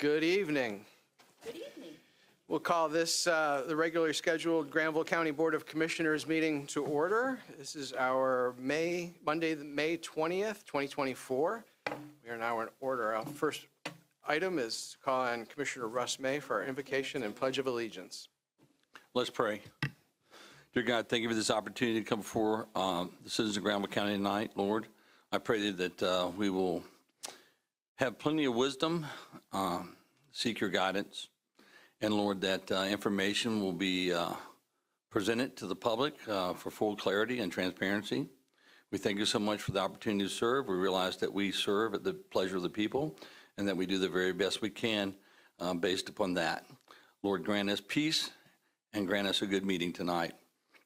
Good evening. Good evening. We'll call this the regularly scheduled Granville County Board of Commissioners meeting to order. This is our Monday, May 20th, 2024. We are now in order. Our first item is to call on Commissioner Russ May for our invocation and pledge of allegiance. Let's pray. Dear God, thank you for this opportunity to come before the citizens of Granville County tonight, Lord. I pray that we will have plenty of wisdom, seek your guidance, and Lord, that information will be presented to the public for full clarity and transparency. We thank you so much for the opportunity to serve. We realize that we serve at the pleasure of the people and that we do the very best we can based upon that. Lord, grant us peace and grant us a good meeting tonight.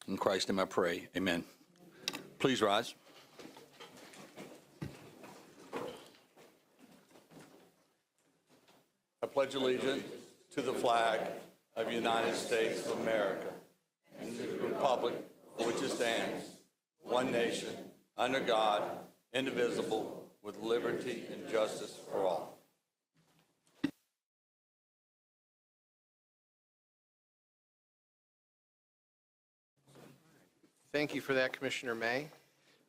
In Christ's name I pray, amen. Please rise. I pledge allegiance to the flag of the United States of America and to the republic for which it stands, one nation, under God, indivisible, with liberty and justice for all. Thank you for that, Commissioner May.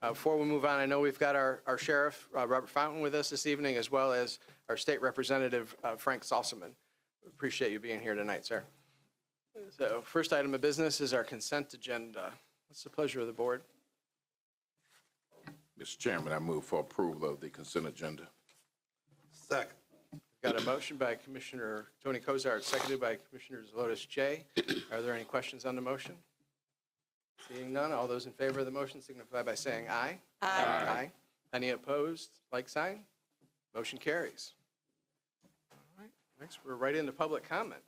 Before we move on, I know we've got our Sheriff, Robert Fountain, with us this evening, as well as our State Representative, Frank Salzman. We appreciate you being here tonight, sir. So first item of business is our consent agenda. What's the pleasure of the board? Mr. Chairman, I move for approval of the consent agenda. Second. Got a motion by Commissioner Tony Cozart, seconded by Commissioner Zelotes J. Are there any questions on the motion? Seeing none, all those in favor of the motion signify by saying aye. Aye. Aye. Any opposed, like sign? Motion carries. All right, next we're right into public comment.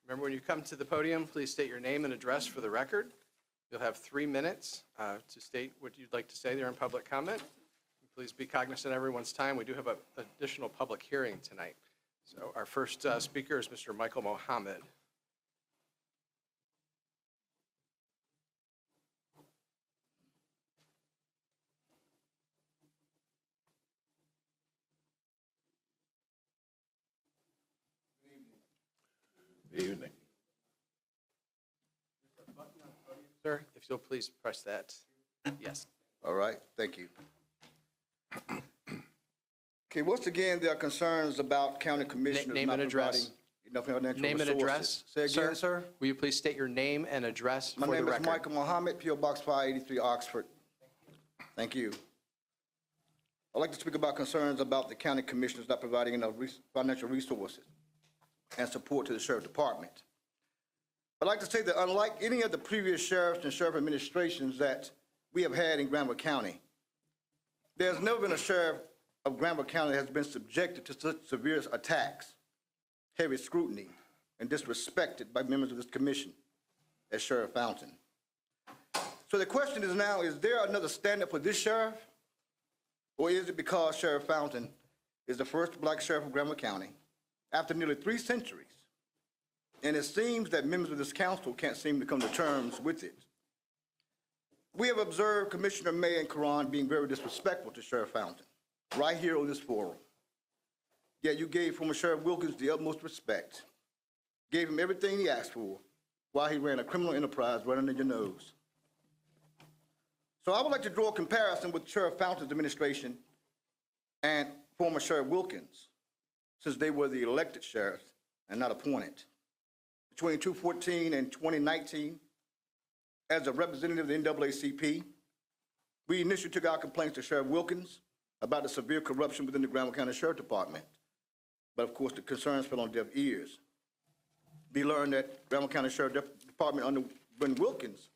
Remember, when you come to the podium, please state your name and address for the record. You'll have 3 minutes to state what you'd like to say there in public comment. Please be cognizant of everyone's time. We do have an additional public hearing tonight. So our first speaker is Mr. Michael Mohammed. Good evening. Sir, if you'll please press that. Yes. All right, thank you. Okay, once again, there are concerns about county commissioners Name not and address. providing enough financial Name and resources. address. Say again, sir? Will you please state your name and address My for the name is record? Michael Mohammed, P.O. Box 583, Oxford. Thank you. I'd like to speak about concerns about the county commissioners not providing enough financial resources and support to the sheriff department. I'd like to say that unlike any of the previous sheriffs and sheriff administrations that we have had in Granville County, there's never been a sheriff of Granville County that has been subjected to such severe attacks, heavy scrutiny, and disrespected by members of this commission as Sheriff Fountain. So the question is now, is there another standard for this sheriff? Or is it because Sheriff Fountain is the first black sheriff of Granville County after nearly 3 centuries? And it seems that members of this council can't seem to come to terms with it. We have observed Commissioner May and Karan being very disrespectful to Sheriff Fountain, right here on this forum. Yet you gave former Sheriff Wilkins the utmost respect, gave him everything he asked for, while he ran a criminal enterprise right under your nose. So I would like to draw a comparison with Sheriff Fountain's administration and former Sheriff Wilkins, since they were the elected sheriffs and not appointed. Between 2014 and 2019, as a representative of the NAACP, we initially took our complaints to Sheriff Wilkins about the severe corruption within the Granville County Sheriff Department. But of course, the concerns fell on deaf ears. We learned that Granville County Sheriff Department under Ben Wilkins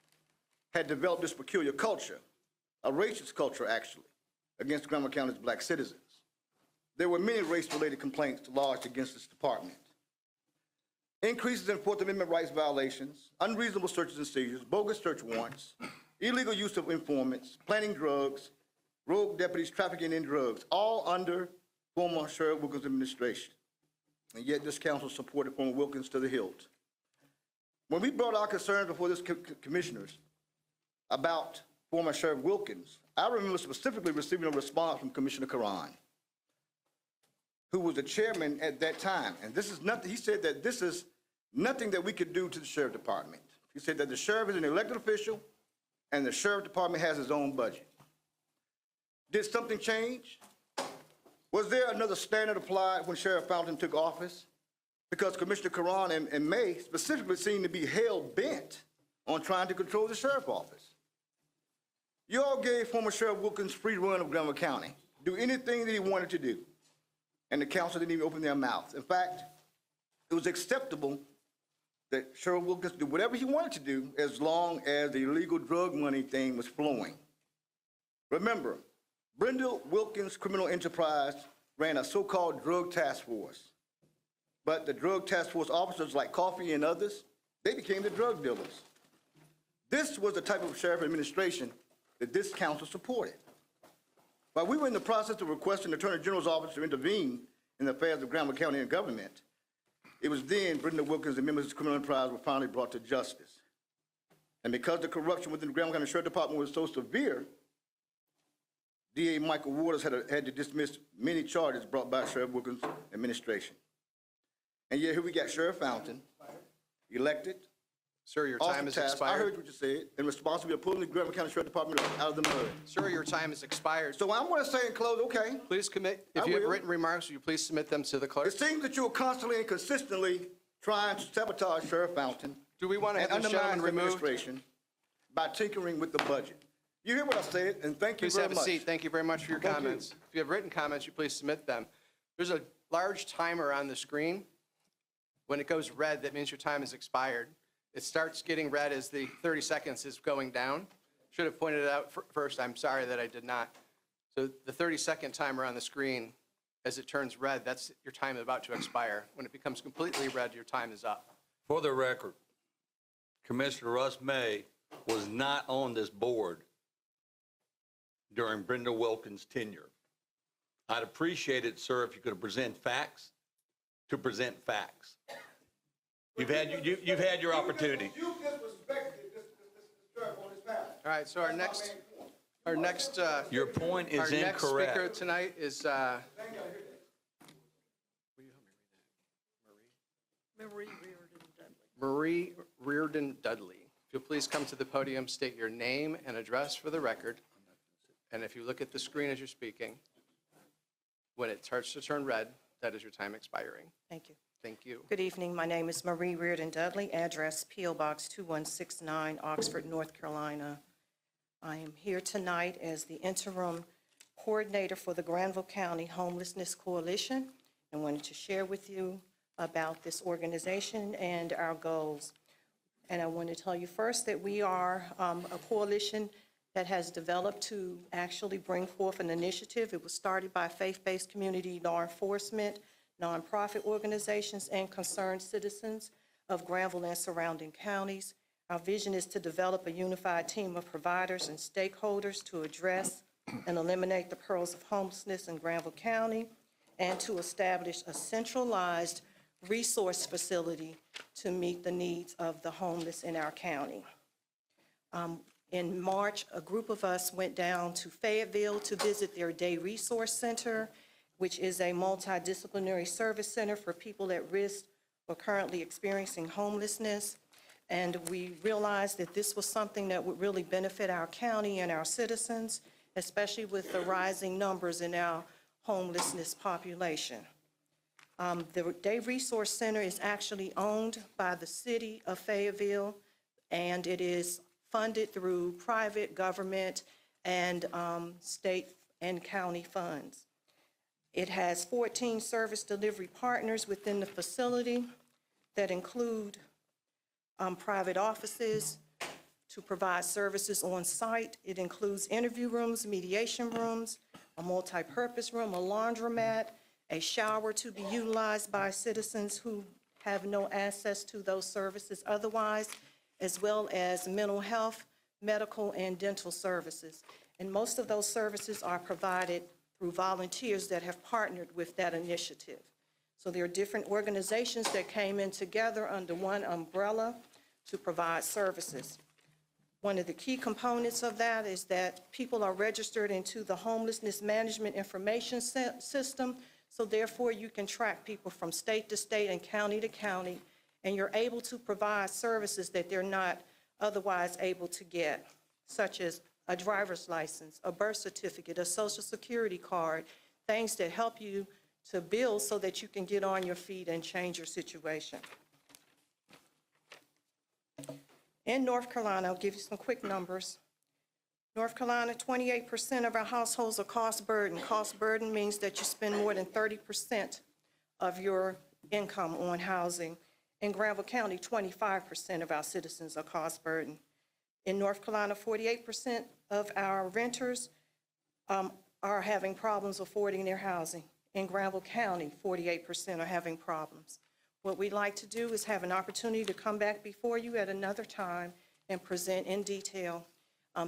had developed this peculiar culture, a racist culture actually, against Granville County's black citizens. There were many race-related complaints lodged against this department. Increases in Fourth Amendment rights violations, unreasonable searches and seizures, bogus search warrants, illegal use of informants, planting drugs, rogue deputies trafficking in drugs, all under former Sheriff Wilkins' administration. And yet this council supported former Wilkins to the hilt. When we brought our concerns before this commissioners about former Sheriff Wilkins, I remember specifically receiving a response from Commissioner Karan, who was the chairman at that time. And this is nothing, he said that this is nothing that we could do to the sheriff department. He said that the sheriff is an elected official and the sheriff department has its own budget. Did something change? Was there another standard applied when Sheriff Fountain took office? Because Commissioner Caron and May specifically seemed to be hell-bent on trying to control the sheriff's office. You all gave former Sheriff Wilkins free run of Granville County, do anything that he wanted to do, and the council didn't even open their mouths. In fact, it was acceptable that Sheriff Wilkins do whatever he wanted to do as long as the illegal drug money thing was flowing. Remember, Brenda Wilkins Criminal Enterprise ran a so-called drug task force. But the drug task force officers like Coffey and others, they became the drug dealers. This was the type of sheriff administration that this council supported. While we were in the process of requesting the Attorney General's office to intervene in the affairs of Granville County and government, it was then Brenda Wilkins and members of the criminal enterprise were finally brought to justice. And because the corruption within the Granville County Sheriff Department was so severe, DA Michael Waters had to dismiss many charges brought by Sheriff Wilkins' administration. And yet here we got Sheriff Fountain, elected. Sir, your off time the has task. I expired. heard what you said, and responsible for pulling the Granville County Sheriff Department out of the mud. Sir, your time has expired. So I'm going to say in close, okay, Please commit, if I you have will. written remarks, will you please submit them to the clerk? it seems that you're constantly and consistently trying to sabotage Sheriff Fountain Do we want to and have this undermine gentleman his removed? administration by tinkering with the budget. You hear what I said, and thank you Please very have a much. seat. Thank you very much for your Thank you. comments. If you have written comments, you please submit them. There's a large timer on the screen. When it goes red, that means your time has expired. It starts getting red as the 30 seconds is going down. Should have pointed it out first. I'm sorry that I did not. So the 30-second timer on the screen, as it turns red, that's your time about to expire. When it becomes completely red, your time is up. For the record, Commissioner Russ May was not on this board during Brenda Wilkins' tenure. I'd appreciate it, sir, if you could present facts to present facts. You've had your opportunity. You disrespected this sheriff on his path. All right, so our next Your point is our next speaker incorrect. tonight is, Marie Reardon Dudley. If you'll please come to the podium, state your name and address for the record. And if you look at the screen as you're speaking, when it starts to turn red, that is your time expiring. Thank you. Thank you. Good evening. My name is Marie Reardon Dudley, address P.O. Box 2169, Oxford, North Carolina. I am here tonight as the interim coordinator for the Granville County Homelessness Coalition and wanted to share with you about this organization and our goals. And I want to tell you first that we are a coalition that has developed to actually bring forth an initiative. It was started by faith-based community law enforcement, nonprofit organizations, and concerned citizens of Granville and surrounding counties. Our vision is to develop a unified team of providers and stakeholders to address and eliminate the perils of homelessness in Granville County, and to establish a centralized resource facility to meet the needs of the homeless in our county. In March, a group of us went down to Fayetteville to visit their Day Resource Center, which is a multidisciplinary service center for people at risk or currently experiencing homelessness. And we realized that this was something that would really benefit our county and our citizens, especially with the rising numbers in our homelessness population. The Day Resource Center is actually owned by the city of Fayetteville, and it is funded through private, government, and state and county funds. It has 14 service delivery partners within the facility that include private offices to provide services on site. It includes interview rooms, mediation rooms, a multi-purpose room, a laundromat, a shower to be utilized by citizens who have no access to those services otherwise, as well as mental health, medical, and dental services. And most of those services are provided through volunteers that have partnered with that initiative. So there are different organizations that came in together under one umbrella to provide services. One of the key components of that is that people are registered into the Homelessness Management Information System So therefore, you can track people from state to state and county to county, and you're able to provide services that they're not otherwise able to get, such as a driver's license, a birth certificate, a social security card, things that help you to build so that you can get on your feet and change your situation. In North Carolina, I'll give you some quick numbers. North Carolina, 28% of our households are cost burden. Cost burden means that you spend more than 30% of your income on housing. In Granville County, 25% of our citizens are cost burden. In North Carolina, 48% of our renters are having problems affording their housing. In Granville County, 48% are having problems. What we'd like to do is have an opportunity to come back before you at another time and present in detail,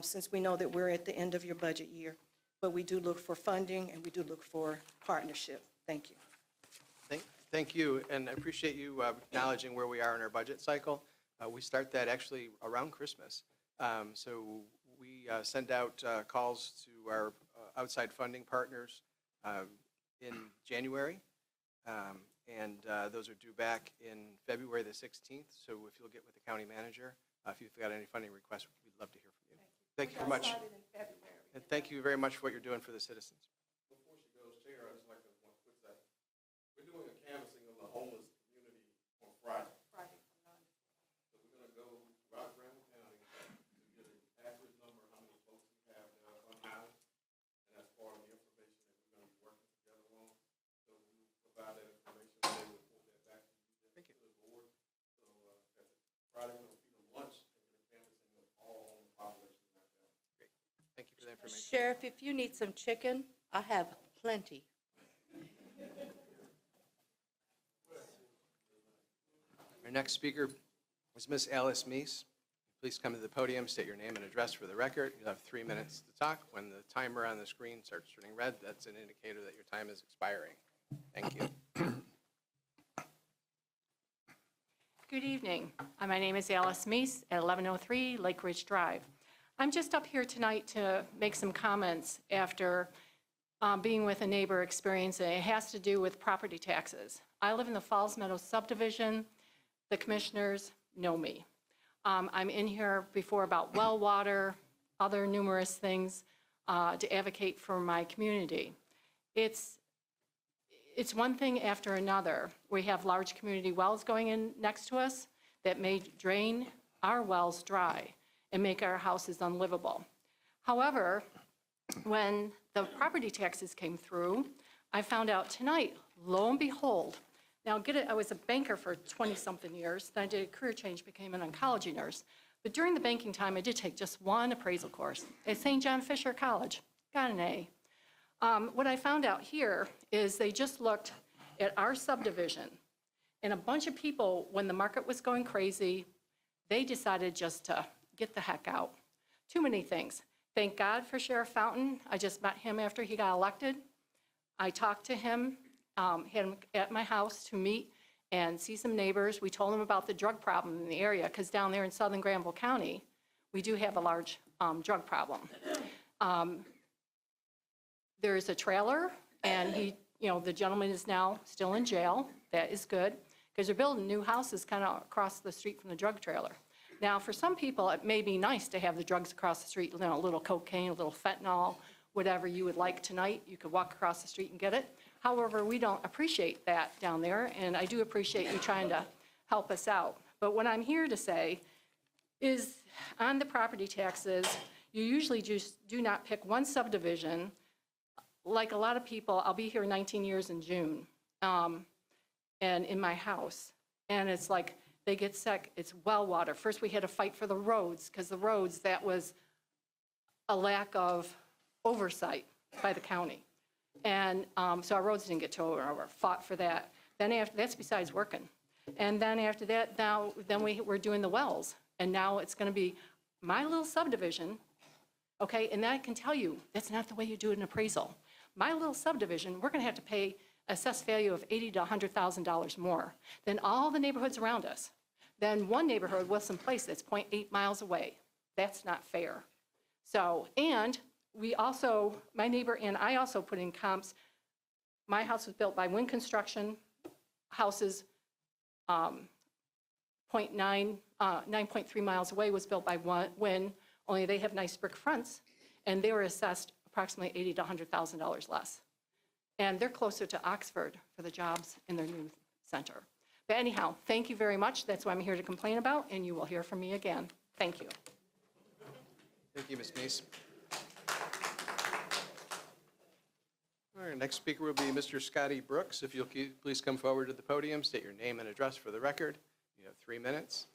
since we know that we're at the end of your budget year. But we do look for funding and we do look for partnership. Thank you. Thank you, and I appreciate you acknowledging where we are in our budget cycle. We start that actually around Christmas. So we send out calls to our outside funding partners in January, and those are due back in February the 16th. So if you'll get with the county manager, if you've got any funding requests, we'd love to hear from you. Thank you very much. And thank you very much for what you're doing for the citizens. Before she goes, Chair, I just like to one quick second. We're doing a canvassing of the homeless community on Friday. So we're gonna go throughout Granville County to get an accurate number of how many folks we have that are unhoused. And that's part of the information that we're gonna be working together on. So we will provide that information, and then we'll report that back to you, to the board. So, that's Friday, we're gonna feed them lunch and get a canvassing of all homeless population in that county. Thank you for the information. Sheriff, if you need some chicken, I have plenty. Our next speaker is Ms. Alice Meese. Please come to the podium, state your name and address for the record. You'll have 3 minutes to talk. When the timer on the screen starts turning red, that's an indicator that your time is expiring. Thank you. Good evening. My name is Alice Meese at 1103 Lake Ridge Drive. I'm just up here tonight to make some comments after being with a neighbor experiencing. It has to do with property taxes. I live in the Falls Meadows subdivision. The commissioners know me. I'm in here before about well water, other numerous things to advocate for my community. It's one thing after another. We have large community wells going in next to us that may drain our wells dry and make our houses unlivable. However, when the property taxes came through, I found out tonight, lo and behold, now get it, I was a banker for 20-something years, then I did a career change, became an oncology nurse. But during the banking time, I did take just one appraisal course at St. John Fisher College, got an A. What I found out here is they just looked at our subdivision, and a bunch of people, when the market was going crazy, they decided just to get the heck out. Too many things. Thank God for Sheriff Fountain. I just met him after he got elected. I talked to him, had him at my house to meet and see some neighbors. We told him about the drug problem in the area, because down there in southern Granville County, we do have a large drug problem. There's a trailer, and the gentleman is now still in jail. That is good, because they're building new houses kind of across the street from the drug trailer. Now, for some people, it may be nice to have the drugs across the street, a little cocaine, a little fentanyl, whatever you would like tonight. You could walk across the street and get it. However, we don't appreciate that down there, and I do appreciate you trying to help us out. But what I'm here to say is, on the property taxes, you usually just do not pick one subdivision. Like a lot of people, I'll be here 19 years in June, and in my house, and it's like, they get sick, it's well water. First, we had to fight for the roads, because the roads, that was a lack of oversight by the county. And so our roads didn't get towed over, fought for that. Then after, that's besides working. And then after that, then we're doing the wells. And now it's gonna be my little subdivision, okay? And I can tell you, that's not the way you do an appraisal. My little subdivision, we're gonna have to pay assessed value of $80,000 to $100,000 more than all the neighborhoods around us. Then one neighborhood, Wilson Place, that's 0.8 miles away. That's not fair. So, and we also, my neighbor and I also put in comps My house was built by Wynn Construction. Houses 9.3 miles away was built by Wynn, only they have nice brick fronts, and they were assessed approximately $80,000 to $100,000 less. And they're closer to Oxford for the jobs in their new center. But anyhow, thank you very much. That's what I'm here to complain about, and you will hear from me again. Thank you. Thank you, Ms. Meese. All right, next speaker will be Mr. Scotty Brooks. If you'll please come forward to the podium, state your name and address for the record. You have 3 minutes.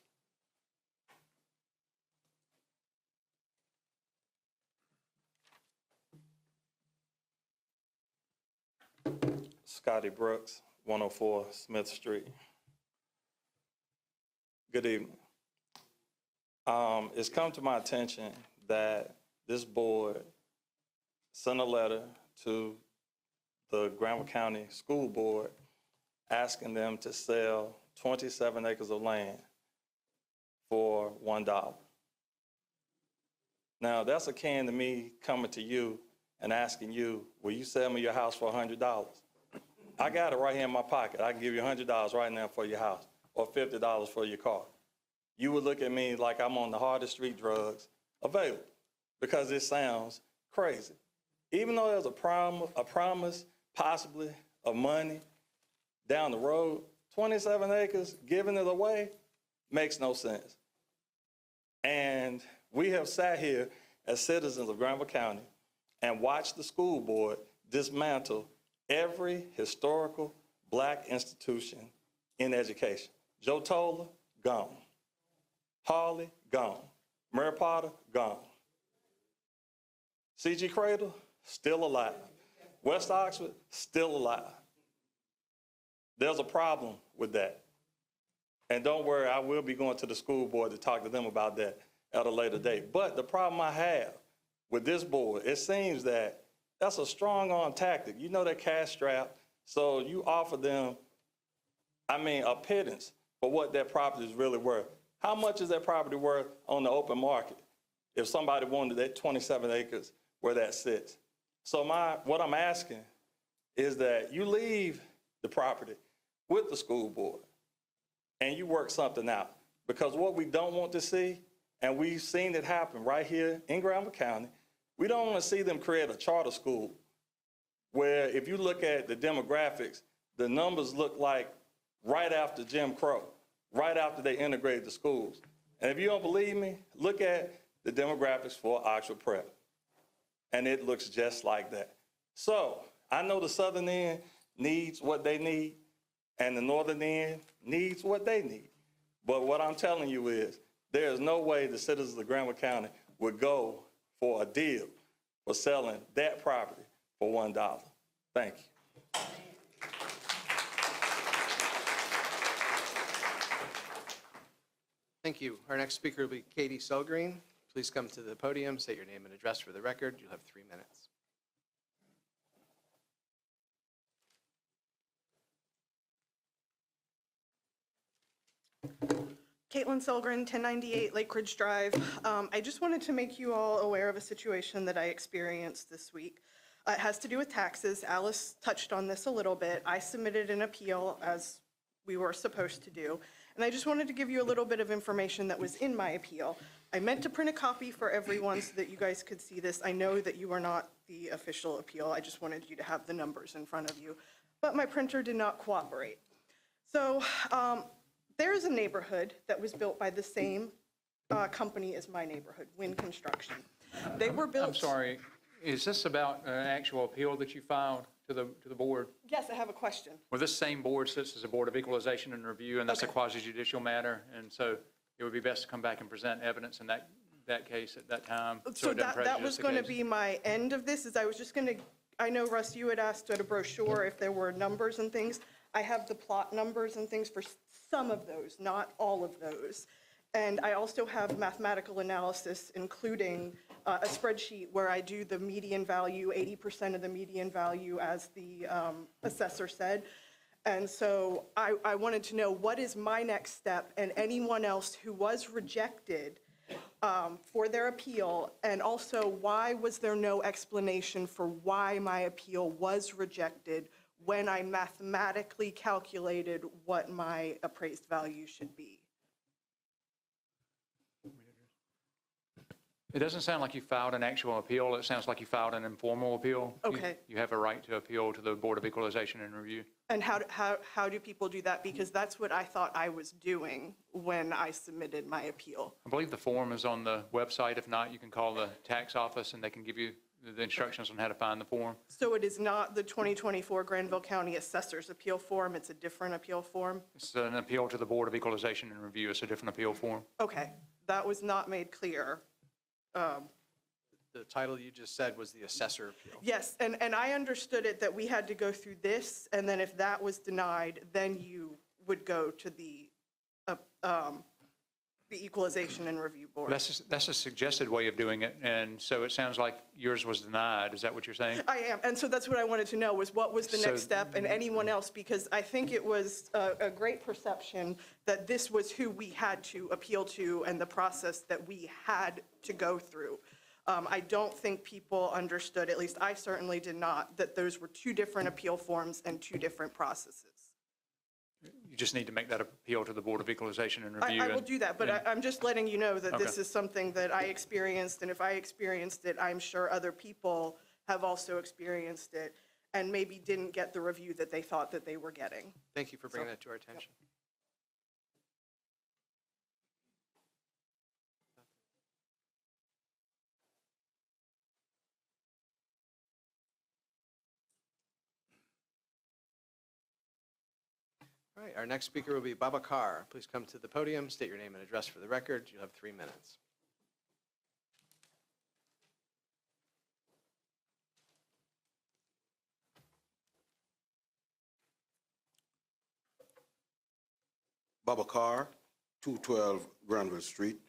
Scotty Brooks, 104 Smith Street. Good evening. It's come to my attention that this board sent a letter to the Granville County School Board asking them to sell 27 acres of land for $1. Now, that's akin to me coming to you and asking you, will you sell me your house for $100? I got it right here in my pocket. I can give you $100 right now for your house or $50 for your car. You would look at me like I'm on the hardest street drugs available because it sounds crazy. Even though there's a promise possibly of money down the road, 27 acres, giving it away makes no sense. And we have sat here as citizens of Granville County and watched the school board dismantle every historical Black institution in education. Joe Toller, gone. Harley, gone. Mary Potter, gone. C.G. Cradle, still alive. West Oxford, still alive. There's a problem with that. And don't worry, I will be going to the school board to talk to them about that at a later date. But the problem I have with this board, it seems that that's a strong arm tactic. You know, they're cash strapped, so you offer them, a pittance for what that property is really worth. How much is that property worth on the open market if somebody wanted that 27 acres where that sits? So what I'm asking is that you leave the property with the school board and you work something out. Because what we don't want to see, and we've seen it happen right here in Granville County, we don't want to see them create a charter school where if you look at the demographics, the numbers look like right after Jim Crow, right after they integrated the schools. And if you don't believe me, look at the demographics for Oxford Prep. And it looks just like that. So I know the southern end needs what they need, and the northern end needs what they need. But what I'm telling you is there is no way the citizens of Granville County would go for a deal for selling that property for $1. Thank you. Thank you. Our next speaker will be Katie Selgreen. Please come to the podium, state your name and address for the record. You'll have 3 minutes. Caitlin Selgren, 1098 Lake Ridge Drive. I just wanted to make you all aware of a situation that I experienced this week. It has to do with taxes. Alice touched on this a little bit. I submitted an appeal as we were supposed to do, and I just wanted to give you a little bit of information that was in my appeal. I meant to print a copy for everyone so that you guys could see this. I know that you are not the official appeal. I just wanted you to have the numbers in front of you, but my printer did not cooperate. So there's a neighborhood that was built by the same company as my neighborhood, Wynn Construction. They were built. I'm sorry, is this about an actual appeal that you filed to the board? Yes, I have a question. Well, this same board sits as a Board of Equalization and Review, and that's a quasi-judicial matter, and so it would be best to come back and present evidence in that case at that time. So it doesn't that was prejudice the going to case. be my end of this, is I was just going to, I know, Russ, you had asked at a brochure if there were numbers and things. I have the plot numbers and things for some of those, not all of those. And I also have mathematical analysis, including a spreadsheet where I do the median value, 80% of the median value, as the assessor said. And so I wanted to know, what is my next step, and anyone else who was rejected for their appeal, and also why was there no explanation for why my appeal was rejected when I mathematically calculated what my appraised value should be. It doesn't sound like you filed an actual appeal. It sounds like you filed an informal appeal. Okay. You have a right to appeal to the Board of Equalization and Review. And how do people do that? Because that's what I thought I was doing when I submitted my appeal. I believe the form is on the website. If not, you can call the tax office and they can give you the instructions on how to find the form. So it is not the 2024 Granville County Assessor's Appeal Form, it's a different appeal form? It's an appeal to the Board of Equalization and Review. It's a different appeal form. Okay, that was not made clear. The title you just said was the assessor appeal. Yes, and I understood it that we had to go through this, and then if that was denied, then you would go to the Equalization and Review Board. That's a suggested way of doing it, and so it sounds like yours was denied. Is that what you're saying? I am, and so that's what I wanted to know, was what was the So- next step, and anyone else, because I think it was a great perception that this was who we had to appeal to and the process that we had to go through. I don't think people understood, at least I certainly did not, that those were two different appeal forms and two different processes. You just need to make that appeal to the Board of Equalization and Review. I will do that, but I'm just letting you know that this Okay. is something that I experienced, and if I experienced it, I'm sure other people have also experienced it and maybe didn't get the review that they thought that they were getting. Thank you for bringing that to our attention. All right, our next speaker will be Baba Carr. Please come to the podium, state your name and address for the record. You'll have 3 minutes. Baba Carr, 212 Granville Street,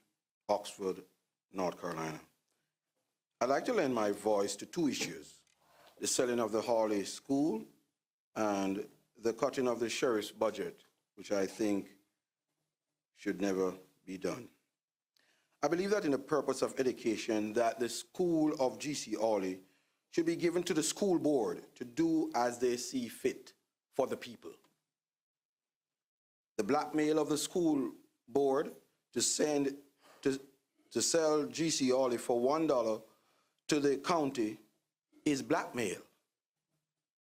Oxford, North Carolina. I'd like to lend my voice to two issues: the selling of the Hawley School and the cutting of the sheriff's budget, which I think should never be done. I believe that in the purpose of education, that the school of G.C. Hawley should be given to the school board to do as they see fit for the people. The blackmail of the school board to sell G.C. Hawley for $1 to the county is blackmail.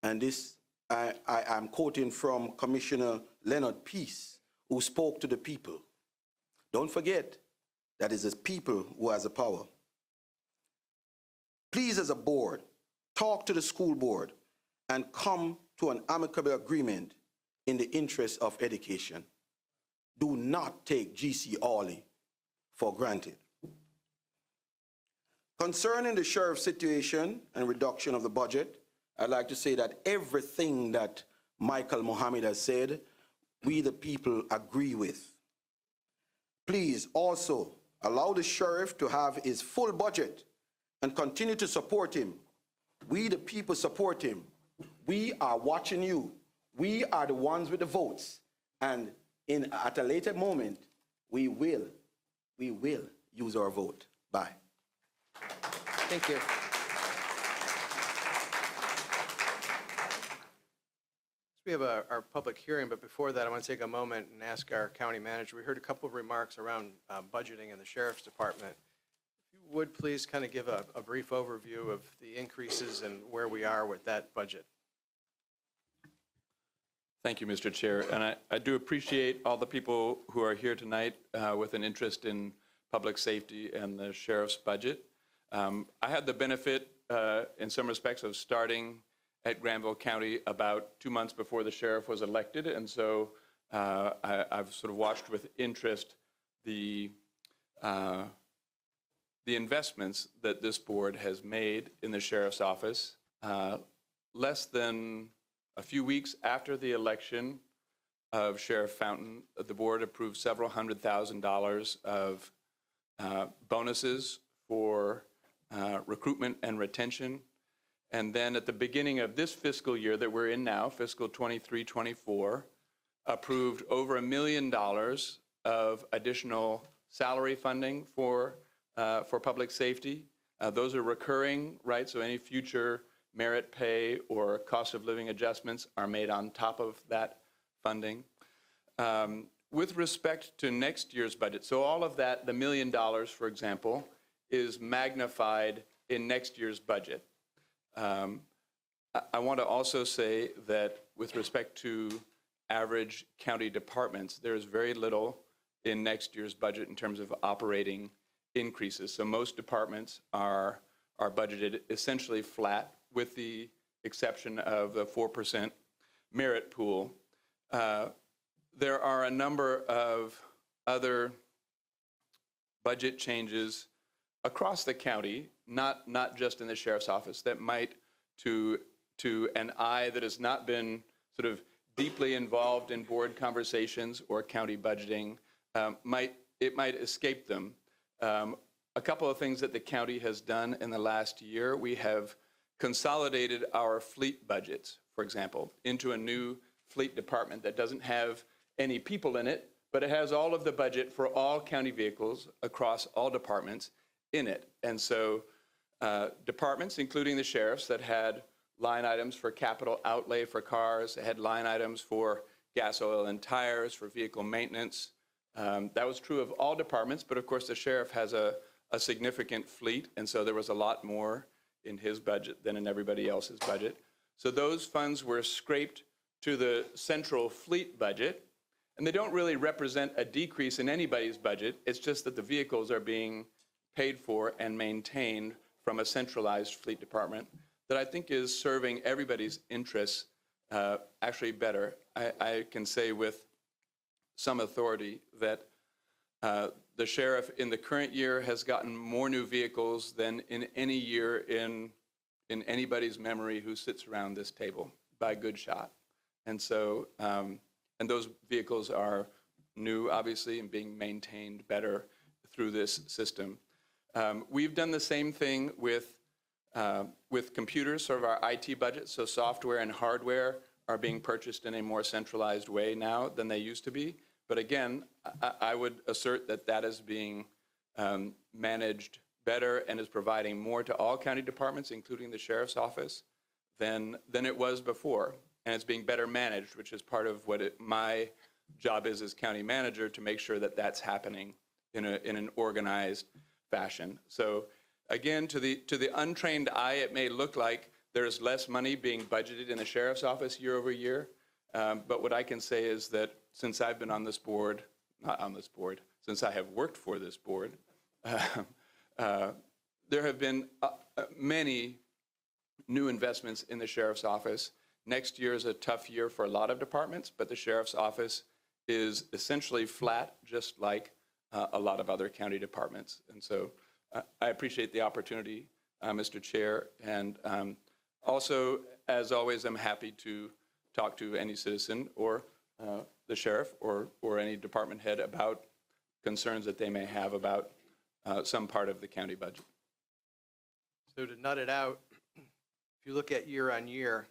And this, I am quoting from Commissioner Leonard Peace, who spoke to the people. Don't forget that it's the people who has the power. Please, as a board, talk to the school board and come to an amicable agreement in the interest of education. Do not take G.C. Hawley for granted. Concerning the sheriff's situation and reduction of the budget, I'd like to say that everything that Michael Mohammed has said, we the people agree with. Please also allow the sheriff to have his full budget and continue to support him. We the people support him. We are watching you. We are the ones with the votes. And at a later moment, we will use our vote. Bye. Thank you. We have our public hearing, but before that, I want to take a moment and ask our county manager. We heard a couple of remarks around budgeting in the sheriff's department. If you would please kind of give a brief overview of the increases and where we are with that budget. Thank you, Mr. Chair. And I do appreciate all the people who are here tonight with an interest in public safety and the sheriff's budget. I had the benefit, in some respects, of starting at Granville County about 2 months before the sheriff was elected. And so I've sort of watched with interest the investments that this board has made in the sheriff's office. Less than a few weeks after the election of Sheriff Fountain, the board approved several $100,000 of bonuses for recruitment and retention. And then at the beginning of this fiscal year that we're in now, fiscal 23-24, approved over $1 million of additional salary funding for public safety. Those are recurring, right? So any future merit pay or cost of living adjustments are made on top of that funding. With respect to next year's budget, so all of that, the $1 million, for example, is magnified in next year's budget. I want to also say that with respect to average county departments, there is very little in next year's budget in terms of operating increases. So most departments are budgeted essentially flat, with the exception of the 4% merit pool. There are a number of other budget changes across the county, not just in the sheriff's office, that might, to an eye that has not been sort of deeply involved in board conversations or county budgeting, it might escape them. A couple of things that the county has done in the last year: we have consolidated our fleet budgets, for example, into a new fleet department that doesn't have any people in it, but it has all of the budget for all county vehicles across all departments in it. And so departments, including the sheriff's, that had line items for capital outlay for cars, had line items for gas, oil, and tires, for vehicle maintenance. That was true of all departments, but of course the sheriff has a significant fleet, and so there was a lot more in his budget than in everybody else's budget. So those funds were scraped to the central fleet budget, and they don't really represent a decrease in anybody's budget. It's just that the vehicles are being paid for and maintained from a centralized fleet department that I think is serving everybody's interests actually better. I can say with some authority that the sheriff in the current year has gotten more new vehicles than in any year in anybody's memory who sits around this table, by a good shot. And so, and those vehicles are new, obviously, and being maintained better through this system. We've done the same thing with computers, sort of our IT budget. So software and hardware are being purchased in a more centralized way now than they used to be. But again, I would assert that that is being managed better and is providing more to all county departments, including the sheriff's office, than it was before. And it's being better managed, which is part of what my job is as county manager, to make sure that that's happening in an organized fashion. So again, to the untrained eye, it may look like there's less money being budgeted in the sheriff's office year over year. But what I can say is that since I've been on this board, not on this board, since I have worked for this board, there have been many new investments in the sheriff's office. Next year is a tough year for a lot of departments, but the sheriff's office is essentially flat, just like a lot of other county departments. And so I appreciate the opportunity, Mr. Chair. And also, as always, I'm happy to talk to any citizen or the sheriff or any department head about concerns that they may have about some part of the county budget. So to nut it out, if you look at year on year,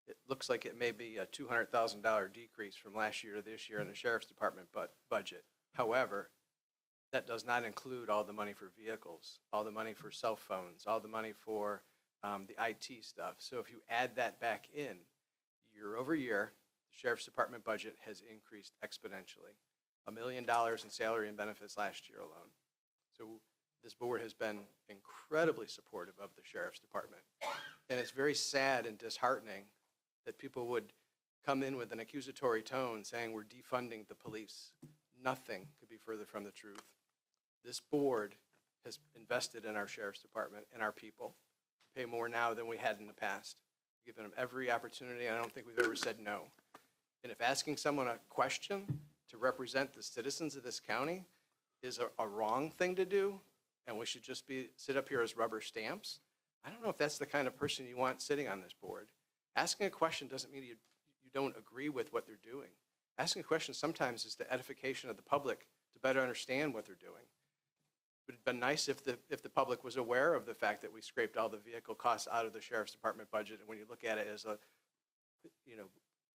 it looks like it may be a $200,000 decrease from last year to this year in the sheriff's department budget. However, that does not include all the money for vehicles, all the money for cell phones, all the money for the IT stuff. So if you add that back in, year over year, the sheriff's department budget has increased exponentially. $1 million in salary and benefits last year alone. So this board has been incredibly supportive of the sheriff's department. And it's very sad and disheartening that people would come in with an accusatory tone saying we're defunding the police. Nothing could be further from the truth. This board has invested in our sheriff's department and our people. We pay more now than we had in the past. We've given them every opportunity, and I don't think we've ever said no. And if asking someone a question to represent the citizens of this county is a wrong thing to do, and we should just sit up here as rubber stamps, I don't know if that's the kind of person you want sitting on this board. Asking a question doesn't mean you don't agree with what they're doing. Asking a question sometimes is the edification of the public to better understand what they're doing. It would have been nice if the public was aware of the fact that we scraped all the vehicle costs out of the sheriff's department budget. And when you look at it as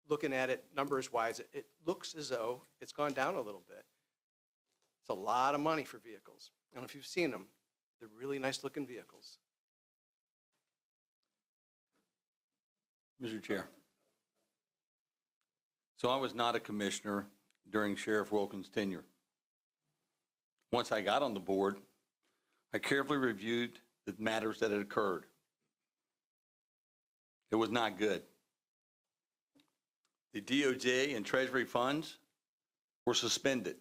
looking at it numbers-wise, it looks as though it's gone down a little bit. It's a lot of money for vehicles. And if you've seen them, they're really nice-looking vehicles. Mr. Chair. So I was not a commissioner during Sheriff Wilkins' tenure. Once I got on the board, I carefully reviewed the matters that had occurred. It was not good. The DOJ and Treasury funds were suspended.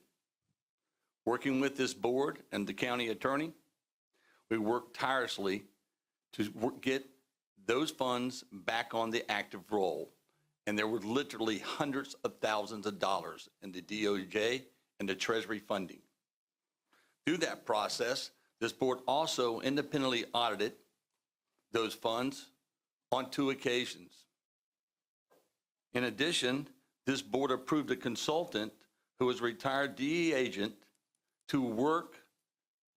Working with this board and the county attorney, we worked tirelessly to get those funds back on the active roll. And there were literally hundreds of thousands of dollars in the DOJ and the Treasury funding. Through that process, this board also independently audited those funds on 2 occasions. In addition, this board approved a consultant who was a retired DE agent to work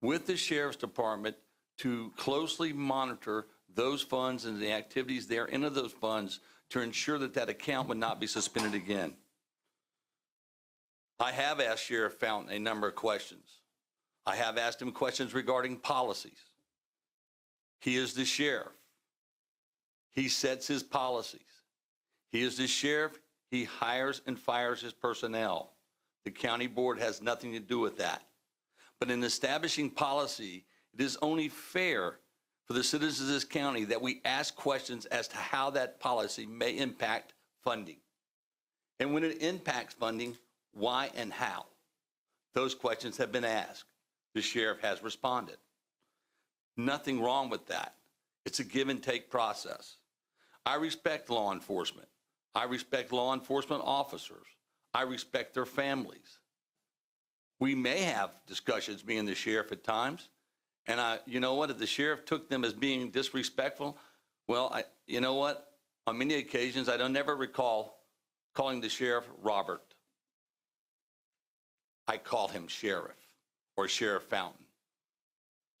with the Sheriff's Department to closely monitor those funds and the activities therein of those funds to ensure that that account would not be suspended again. I have asked Sheriff Fountain a number of questions. I have asked him questions regarding policies. He is the sheriff. He sets his policies. He is the sheriff. He hires and fires his personnel. The county board has nothing to do with that. But in establishing policy, it is only fair for the citizens of this county that we ask questions as to how that policy may impact funding. And when it impacts funding, why and how? Those questions have been asked. The sheriff has responded. Nothing wrong with that. It's a give and take process. I respect law enforcement. I respect law enforcement officers. I respect their families. We may have discussions, me and the sheriff at times, and you know what, if the sheriff took them as being disrespectful, well, you know what, on many occasions, I don't never recall calling the sheriff Robert. I call him Sheriff or Sheriff Fountain.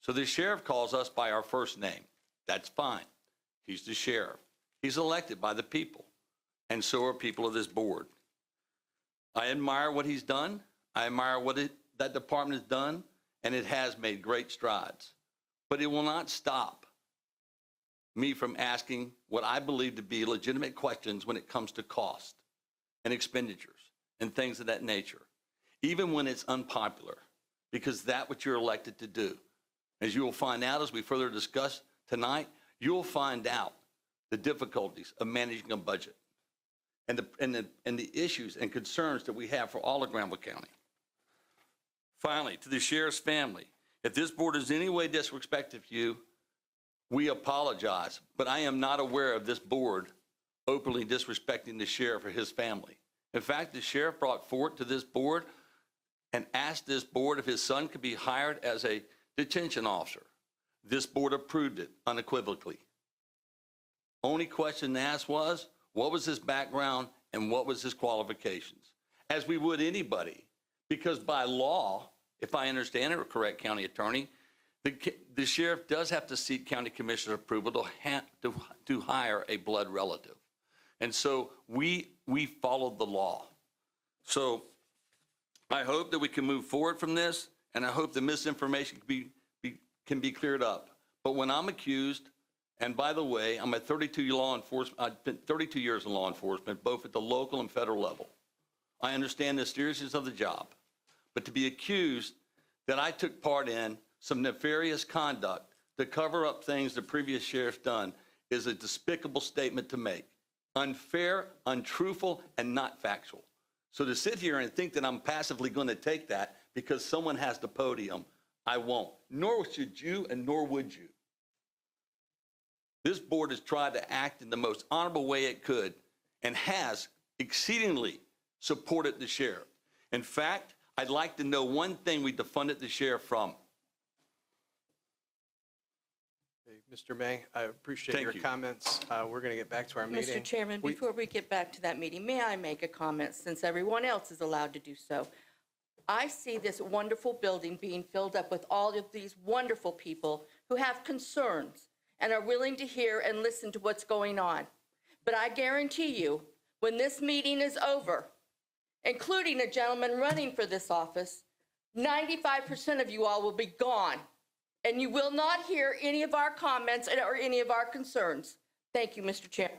So the sheriff calls us by our first name. That's fine. He's the sheriff. He's elected by the people, and so are people of this board. I admire what he's done. I admire what that department has done, and it has made great strides. But it will not stop me from asking what I believe to be legitimate questions when it comes to cost and expenditures and things of that nature, even when it's unpopular, because that's what you're elected to do. As you will find out as we further discuss tonight, you'll find out the difficulties of managing a budget and the issues and concerns that we have for all of Granville County. Finally, to the sheriff's family, if this board is in any way disrespectful to you, we apologize, but I am not aware of this board openly disrespecting the sheriff or his family. In fact, the sheriff brought forward to this board and asked this board if his son could be hired as a detention officer. This board approved it unequivocally. Only question asked was, what was his background and what was his qualifications? As we would anybody, because by law, if I understand it correct, County Attorney, the sheriff does have to seek county commissioner approval to hire a blood relative. And so we followed the law. So I hope that we can move forward from this, and I hope the misinformation can be cleared up. But when I'm accused, and by the way, I'm at 32 law enforcement, I've been 32 years in law enforcement, both at the local and federal level. I understand the seriousness of the job, but to be accused that I took part in some nefarious conduct to cover up things the previous sheriff's done is a despicable statement to make. Unfair, untruthful, and not factual. So to sit here and think that I'm passively going to take that because someone has the podium, I won't. Nor should you, and nor would you. This board has tried to act in the most honorable way it could and has exceedingly supported the sheriff. In fact, I'd like to know one thing we defunded the sheriff from. Mr. May, I appreciate your comments. We're going to get back to our meeting. Mr. Chairman, before we get back to that meeting, may I make a comment since everyone else is allowed to do so? I see this wonderful building being filled up with all of these wonderful people who have concerns and are willing to hear and listen to what's going on. But I guarantee you, when this meeting is over, including a gentleman running for this office, 95% of you all will be gone. And you will not hear any of our comments or any of our concerns. Thank you, Mr. Chairman.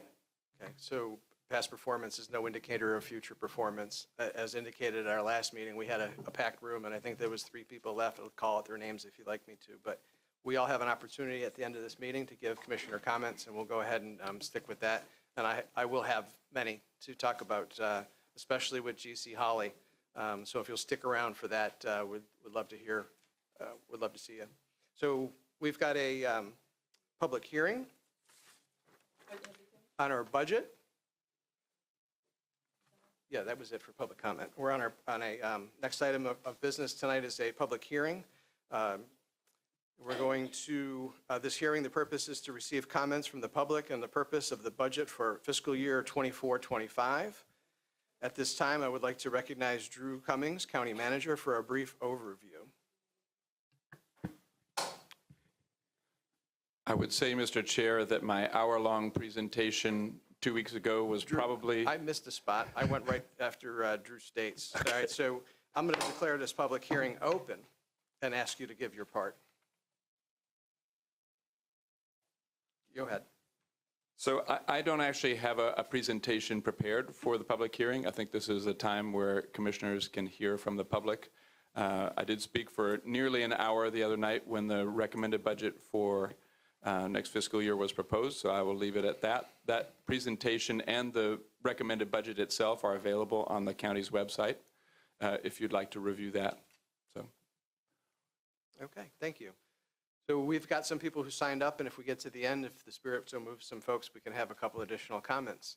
Okay, so past performance is no indicator of future performance. As indicated at our last meeting, we had a packed room, and I think there was 3 people left. I'll call out their names if you'd like me to. But we all have an opportunity at the end of this meeting to give commissioner comments, and we'll go ahead and stick with that. And I will have many to talk about, especially with GC Holly. So if you'll stick around for that, we'd love to hear, would love to see you. So we've got a public hearing on our budget. Yeah, that was it for public comment. We're on a next item of business tonight is a public hearing. We're going to, this hearing, the purpose is to receive comments from the public and the purpose of the budget for fiscal year 24-25. At this time, I would like to recognize Drew Cummings, County Manager, for a brief overview. I would say, Mr. Chair, that my hour-long presentation 2 weeks ago was probably... I missed a spot. I went right after Drew states. All right, so I'm going to declare this public hearing open and ask you to give your part. Go ahead. So I don't actually have a presentation prepared for the public hearing. I think this is a time where commissioners can hear from the public. I did speak for nearly an hour the other night when the recommended budget for next fiscal year was proposed, so I will leave it at that. That presentation and the recommended budget itself are available on the county's website if you'd like to review that. So. Okay, thank you. So we've got some people who signed up, and if we get to the end, if the spirit so moves some folks, we can have a couple additional comments.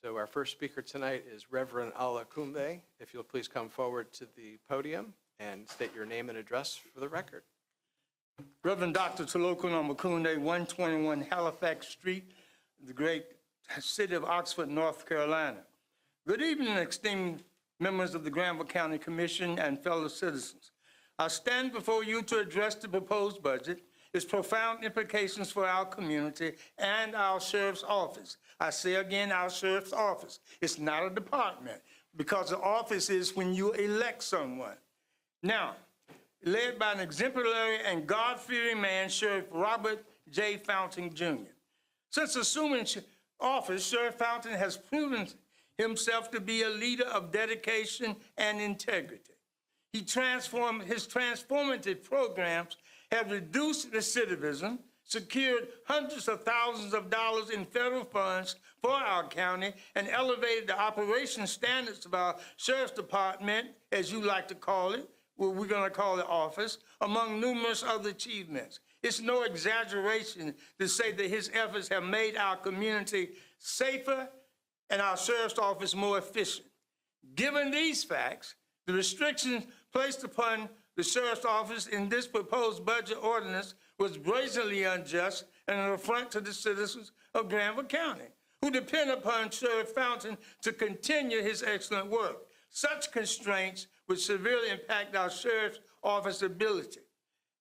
So our first speaker tonight is Reverend Ala Kumbe. If you'll please come forward to the podium and state your name and address for the record. Reverend Dr. Toloku Makunde, 121 Halifax Street, the great city of Oxford, North Carolina. Good evening, esteemed members of the Granville County Commission and fellow citizens. I stand before you to address the proposed budget, its profound implications for our community and our sheriff's office. I say again, our sheriff's office. It's not a department, because the office is when you elect someone. Now, led by an exemplary and God-fearing man, Sheriff Robert J. Fountain, Jr. Since assuming office, Sheriff Fountain has proven himself to be a leader of dedication and integrity. His transformative programs have reduced recidivism, secured hundreds of thousands of dollars in federal funds for our county, and elevated the operation standards of our sheriff's department, as you like to call it, what we're going to call the office, among numerous other achievements. It's no exaggeration to say that his efforts have made our community safer and our sheriff's office more efficient. Given these facts, the restrictions placed upon the sheriff's office in this proposed budget ordinance was brazenly unjust and an affront to the citizens of Granville County, who depend upon Sheriff Fountain to continue his excellent work. Such constraints would severely impact our sheriff's office ability.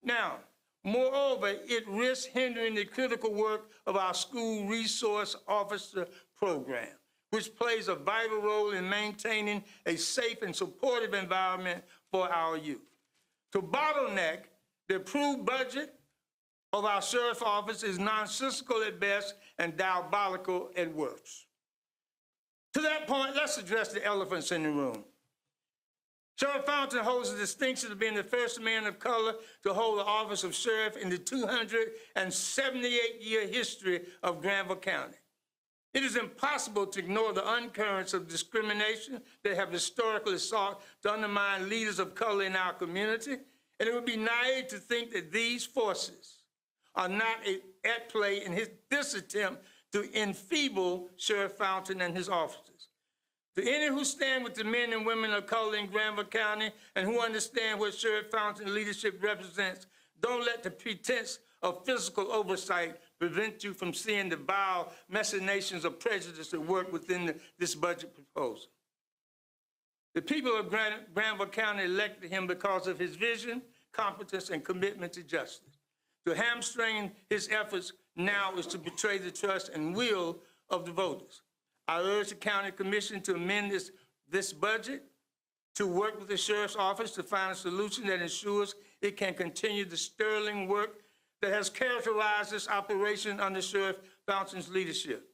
Now, moreover, it risks hindering the critical work of our school resource officer program, which plays a vital role in maintaining a safe and supportive environment for our youth. To bottleneck the approved budget of our sheriff's office is nonsensical at best and diabolical at worst. To that point, let's address the elephants in the room. Sheriff Fountain holds the distinction of being the first man of color to hold the office of sheriff in the 278-year history of Granville County. It is impossible to ignore the undercurrents of discrimination that have historically sought to undermine leaders of color in our community, and it would be naive to think that these forces are not at play in this attempt to enfeeble Sheriff Fountain and his officers. To any who stand with the men and women of color in Granville County and who understand what Sheriff Fountain leadership represents, don't let the pretense of physical oversight prevent you from seeing the vile machinations of prejudice at work within this budget proposal. The people of Granville County elected him because of his vision, competence, and commitment to justice. To hamstring his efforts now is to betray the trust and will of the voters. I urge the County Commission to amend this budget, to work with the Sheriff's Office to find a solution that ensures it can continue the sterling work that has characterized this operation under Sheriff Fountain's leadership.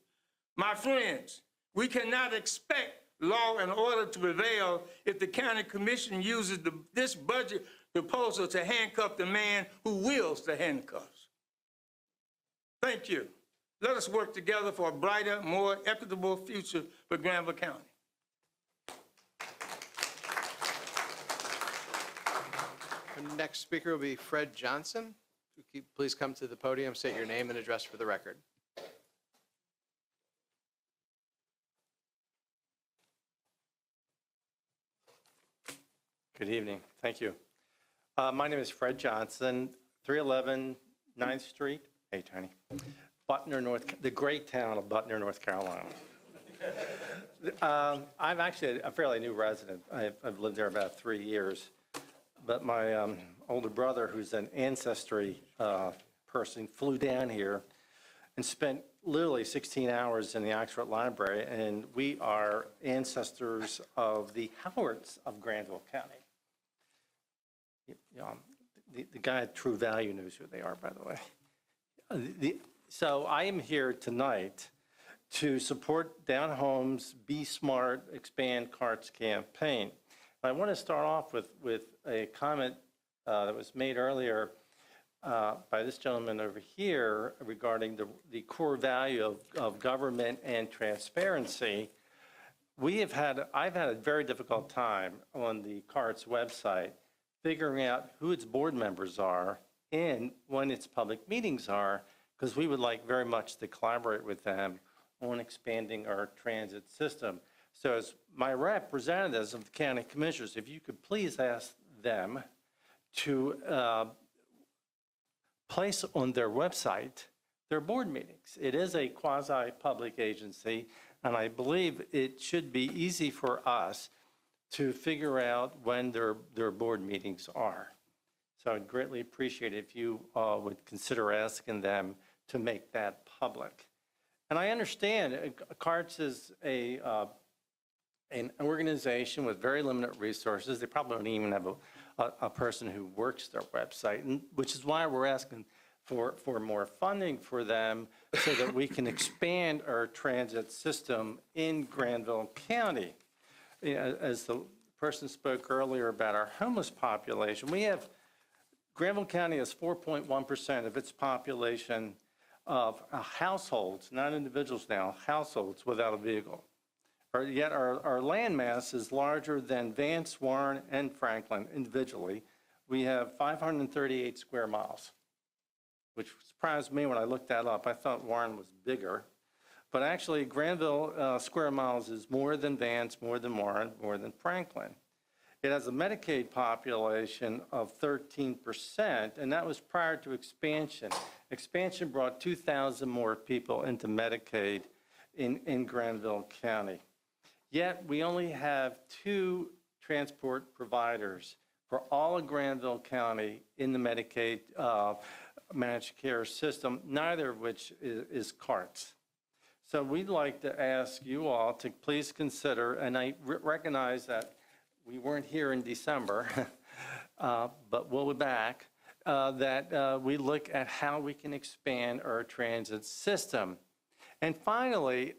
My friends, we cannot expect law and order to prevail if the county commission uses this budget proposal to handcuff the man who wields the handcuffs. Thank you. Let us work together for a brighter, more equitable future for Granville County. Our next speaker will be Fred Johnson. Please come to the podium, state your name and address for the record. Good evening. Thank you. My name is Fred Johnson, 311 9th Street. Hey, Tony. Butner, the great town of Butner, North Carolina. I'm actually a fairly new resident. I've lived there about 3 years. But my older brother, who's an ancestry person, flew down here and spent literally 16 hours in the Oxford Library, and we are ancestors of the Howards of Granville County. The guy at True Value knows who they are, by the way. So I am here tonight to support Down Home's Be Smart, Expand Carts campaign. I want to start off with a comment that was made earlier by this gentleman over here regarding the core value of government and transparency. I've had a very difficult time on the CART's website figuring out who its board members are and when its public meetings are, because we would like very much to collaborate with them on expanding our transit system. So as my representatives of the county commissioners, if you could please ask them to place on their website their board meetings. It is a quasi-public agency, and I believe it should be easy for us to figure out when their board meetings are. So I'd greatly appreciate it if you would consider asking them to make that public. And I understand CARTS is an organization with very limited resources. They probably don't even have a person who works their website, and which is why we're asking for more funding for them so that we can expand our transit system in Granville County. As the person spoke earlier about our homeless population, Granville County has 4.1% of its population of households, not individuals now, households without a vehicle. Yet our land mass is larger than Vance, Warren, and Franklin individually. We have 538 square miles, which surprised me when I looked that up. I thought Warren was bigger. But actually, Granville square miles is more than Vance, more than Warren, more than Franklin. It has a Medicaid population of 13%, and that was prior to expansion. Expansion brought 2,000 more people into Medicaid in Granville County. Yet, we only have 2 transport providers for all of Granville County in the Medicaid managed care system, neither of which is CARTS. So we'd like to ask you all to please consider, and I recognize that we weren't here in December, but we'll be back, that we look at how we can expand our transit system. And finally,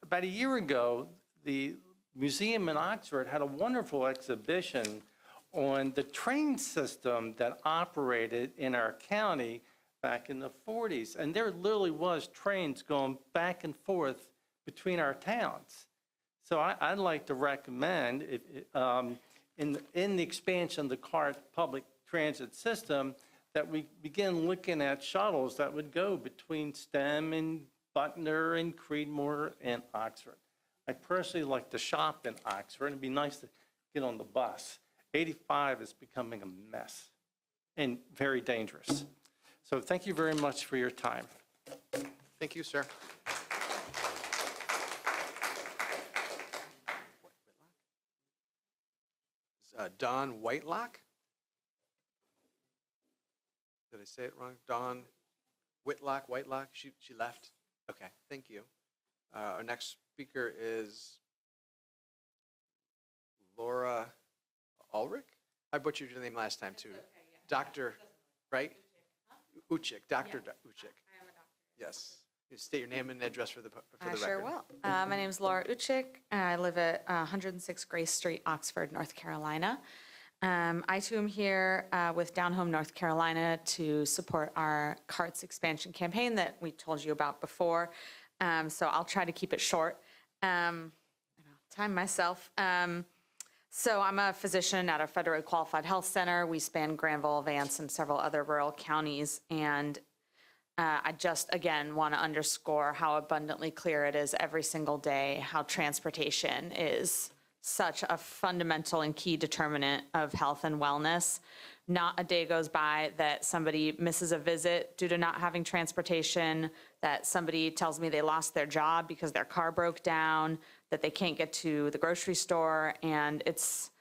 about a year ago, the museum in Oxford had a wonderful exhibition on the train system that operated in our county back in the 40s. And there literally was trains going back and forth between our towns. So I'd like to recommend, in the expansion of the CART public transit system, that we begin looking at shuttles that would go between STEM and Butner and Creedmoor and Oxford. I personally like to shop in Oxford. It'd be nice to get on the bus. 85 is becoming a mess and very dangerous. So thank you very much for your time. Thank you, sir. Dawn Whitelock? Did I say it wrong? Dawn Whitlock, Whitelock? She left? Okay, thank you. Our next speaker is Laura Ulrich? I butchered your name last time, too. Dr., right? Uchik, Dr. Uchik. I am a doctor. Yes, State your name and address for the record. I sure will. My name is Laura Uchik. I live at 106 Grace Street, Oxford, North Carolina. I too am here with Down Home North Carolina to support our CARTS expansion campaign that we told you about before. So I'll try to keep it short. I'll time myself. So I'm a physician at a federally qualified health center. We span Granville, Vance, and several other rural counties. And I just, again, want to underscore how abundantly clear it is every single day how transportation is such a fundamental and key determinant of health and wellness. Not a day goes by that somebody misses a visit due to not having transportation, that somebody tells me they lost their job because their car broke down, that they can't get to the grocery store. And it's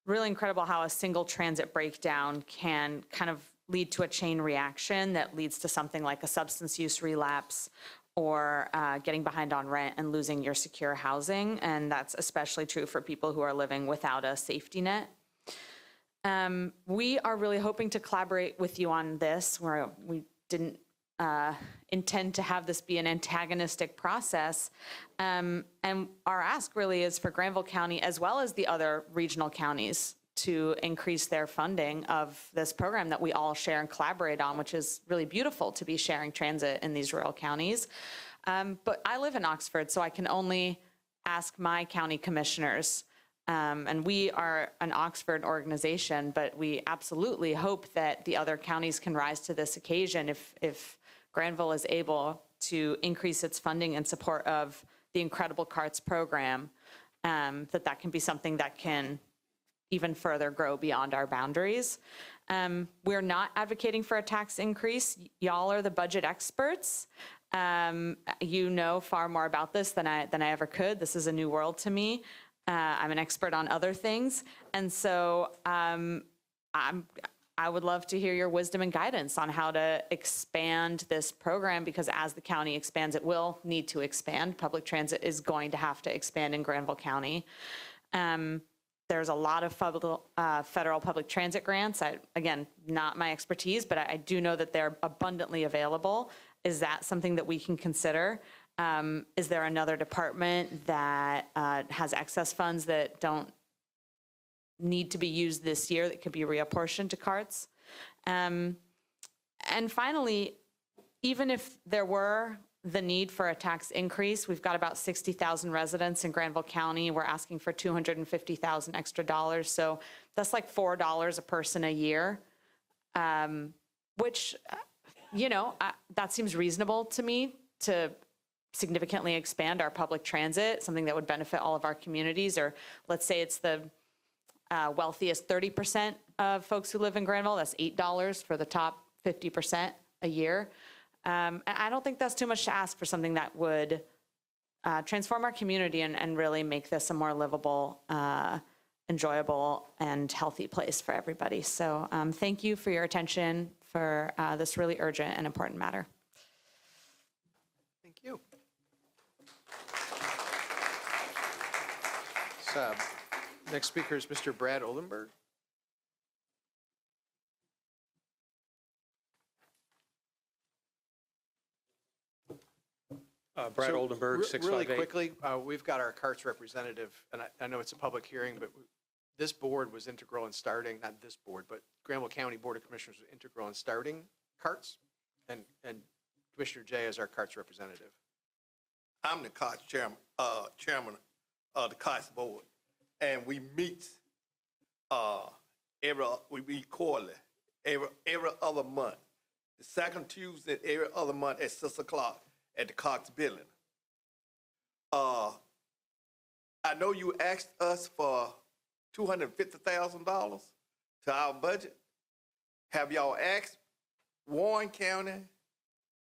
really incredible how a single transit breakdown can kind of lead to a chain reaction that leads to something like a substance use relapse or getting behind on rent and losing your secure housing. And that's especially true for people who are living without a safety net. We are really hoping to collaborate with you on this, where we didn't intend to have this be an antagonistic process. And our ask really is for Granville County, as well as the other regional counties, to increase their funding of this program that we all share and collaborate on, which is really beautiful to be sharing transit in these rural counties. But I live in Oxford, so I can only ask my county commissioners. And we are an Oxford organization, but we absolutely hope that the other counties can rise to this occasion if Granville is able to increase its funding in support of the incredible CARTS program, that can be something that can even further grow beyond our boundaries. We're not advocating for a tax increase. Y'all are the budget experts. You know far more about this than I ever could. This is a new world to me. I'm an expert on other things. And so I would love to hear your wisdom and guidance on how to expand this program, because as the county expands, it will need to expand. Public transit is going to have to expand in Granville County. There's a lot of federal public transit grants. Again, not my expertise, but I do know that they're abundantly available. Is that something that we can consider? Is there another department that has excess funds that don't need to be used this year that could be reapportioned to CARTS? And finally, even if there were the need for a tax increase, we've got about 60,000 residents in Granville County. We're asking for $250,000 extra dollars. So that's like $4 a person a year, which, that seems reasonable to me, to significantly expand our public transit, something that would benefit all of our communities. Or let's say it's the wealthiest 30% of folks who live in Granville. That's $8 for the top 50% a year. And I don't think that's too much to ask for something that would transform our community and really make this a more livable, enjoyable, and healthy place for everybody. So thank you for your attention for this really urgent and important matter. Thank you. So, next speaker is Mr. Brad Oldenburg. Brad So, Oldenburg, Really 658. quickly, we've got our CARTS representative, and I know it's a public hearing, but this board was integral in starting, not this board, but Granville County Board of Commissioners was integral in starting CARTS, and Commissioner Jay is our CARTS representative. I'm the CARTS chairman of the CARTS board, and we meet quarterly, every other month. The second Tuesday every other month at 6 o'clock at the CARTS building. I know you asked us for $250,000 to our budget. Have y'all asked Warren County,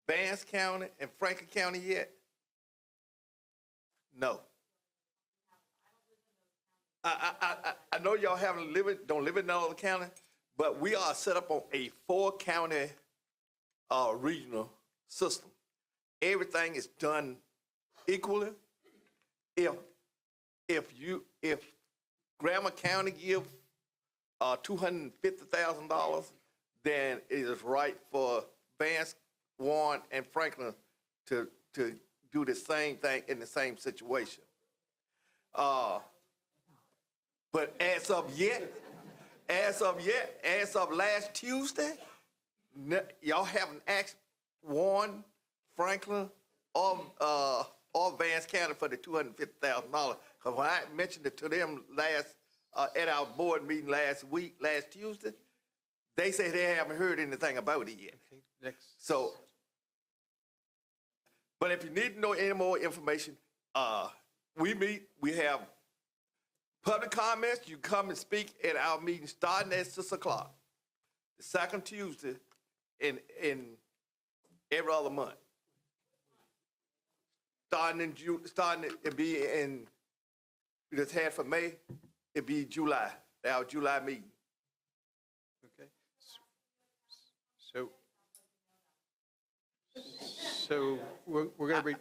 Vance County, and Franklin County yet? No. I know y'all don't live in no other county, but we are set up on a 4-county regional system. Everything is done equally. If Graham County give $250,000, then it is right for Vance, Warren, and Franklin to do the same thing in the same situation. But as of last Tuesday, y'all haven't asked Warren, Franklin, or Vance County for the $250,000. Because when I mentioned it to them at our board meeting last Tuesday, they say they haven't heard anything about it yet. Next. So, but if you need to know any more information, we have public comments. You come and speak at our meeting starting at 6 o'clock, the second Tuesday in every other month. We just had for May, it'd be July, our July meeting. Okay. So we're going